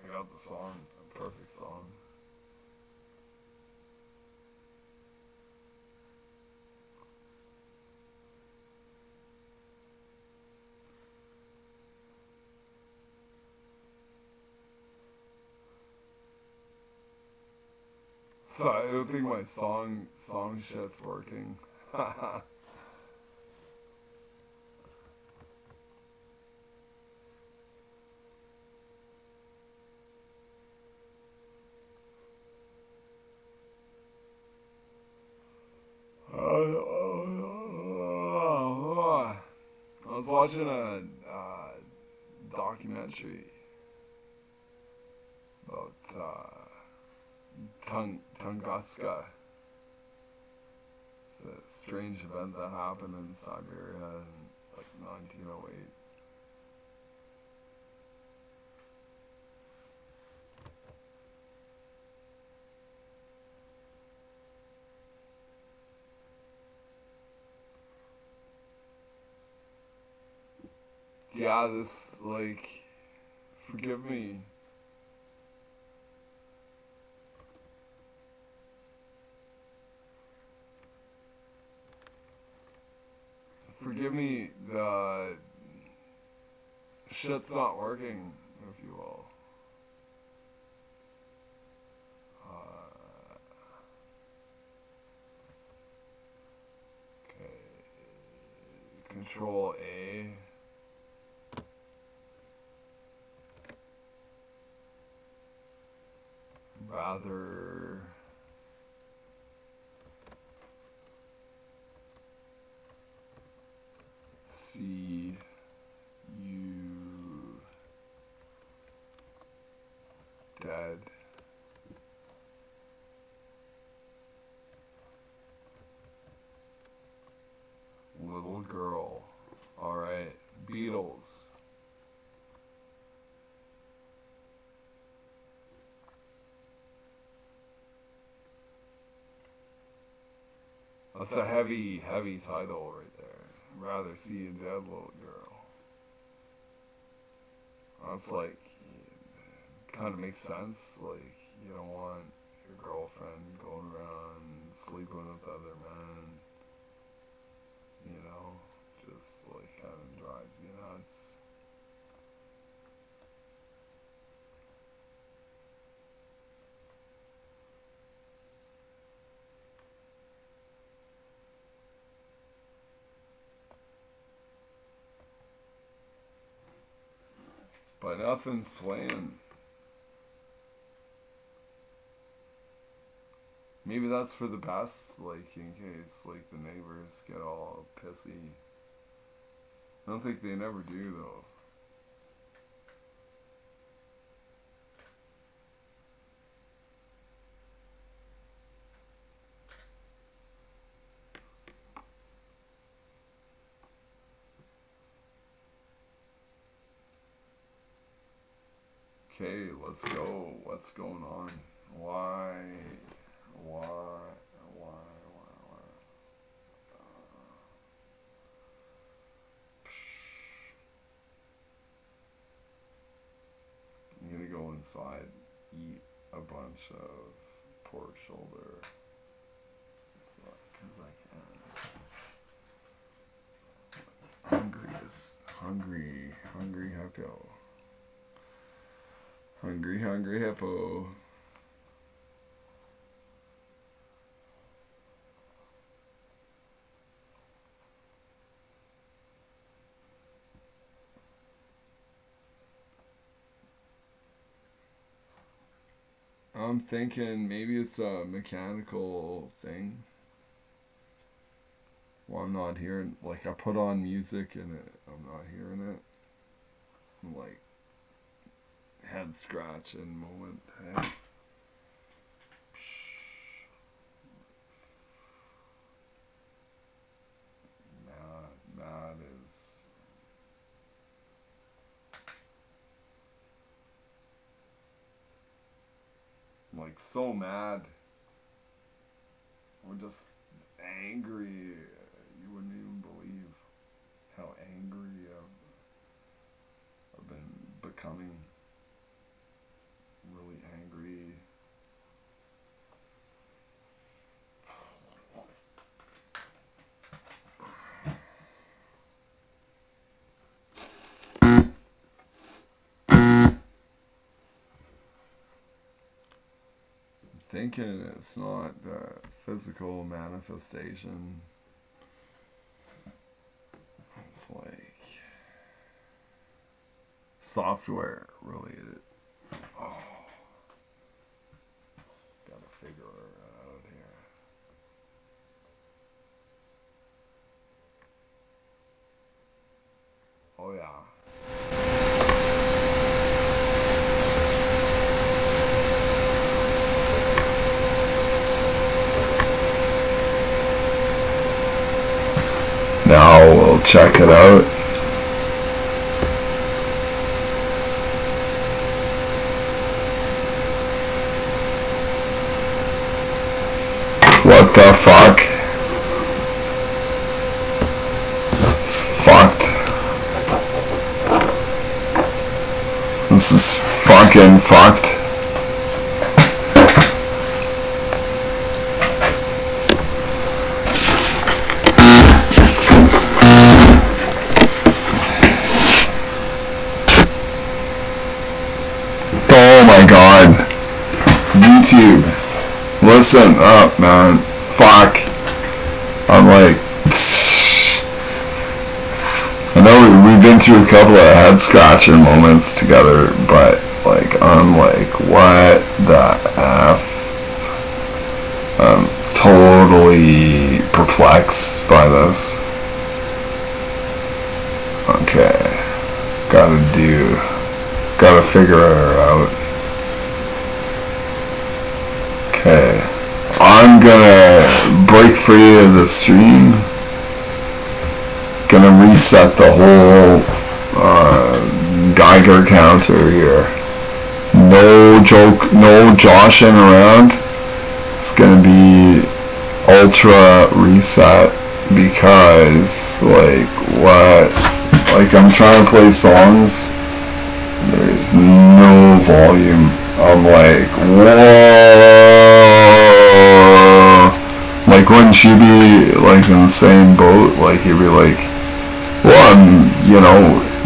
I got the song, a perfect song. So I don't think my song shit's working. I was watching a documentary about Tunguska. It's a strange event that happened in Siberia in like 1908. Yeah, this, like, forgive me. Forgive me, the shit's not working, if you will. Okay. Control A. Rather see you dead. Little girl. Alright. Beatles. That's a heavy, heavy title right there. Rather see a dead little girl. That's like, kind of makes sense. Like, you don't want your girlfriend going around sleeping with other men. Just like kind of drives you nuts. But nothing's playing. Maybe that's for the best, like, in case, like, the neighbors get all pissy. I don't think they never do, though. Okay, let's go. What's going on? Why? I'm gonna go inside, eat a bunch of pork shoulder. Because I can. Hungry hippo. Hungry hippo. I'm thinking maybe it's a mechanical thing. Well, I'm not hearing, like, I put on music and I'm not hearing it. I'm like, head scratching moment. Hey. Mad is... I'm like so mad. I'm just angry. You wouldn't even believe how angry I've been becoming. Really angry. Thinking it's not the physical manifestation. It's like software related. Oh, gotta figure it out here. Oh yeah. Now we'll check it out. What the fuck? It's fucked. This is fucking fucked. Oh my god. YouTube. Listen up, man. Fuck. I'm like... I know we've been through a couple of head scratching moments together, but like, I'm like, what the F? I'm totally perplexed by this. Okay. Gotta figure her out. Okay. I'm gonna break free of the stream. Gonna reset the whole Geiger counter here. No joshing around. It's gonna be ultra reset because like what? Like I'm trying to play songs. There's no volume. I'm like, whoa. Like wouldn't you be like in the same boat? Like you'd be like, well, I'm,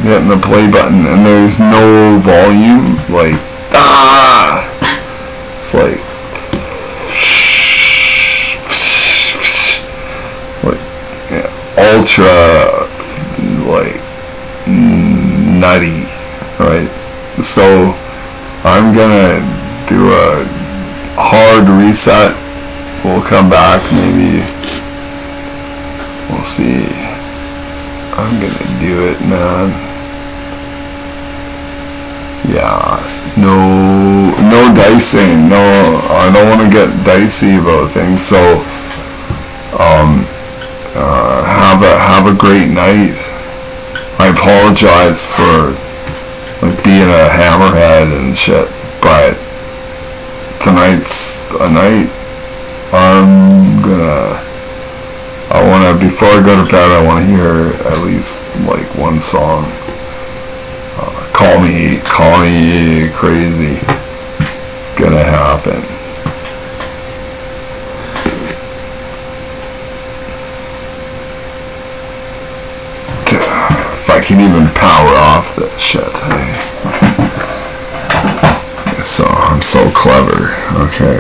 hitting the play button and there's no volume. Like, it's like ultra, like, nutty, right? So, I'm gonna do a hard reset. We'll come back, maybe. We'll see. I'm gonna do it, man. Yeah, no dicing. No, I don't want to get dicey about things. So, have a great night. I apologize for like being a hammerhead and shit, but tonight's a night. Before I go to bed, I want to hear at least like one song. Call me crazy. It's gonna happen. If I can even power off this shit. So I'm so clever. Okay.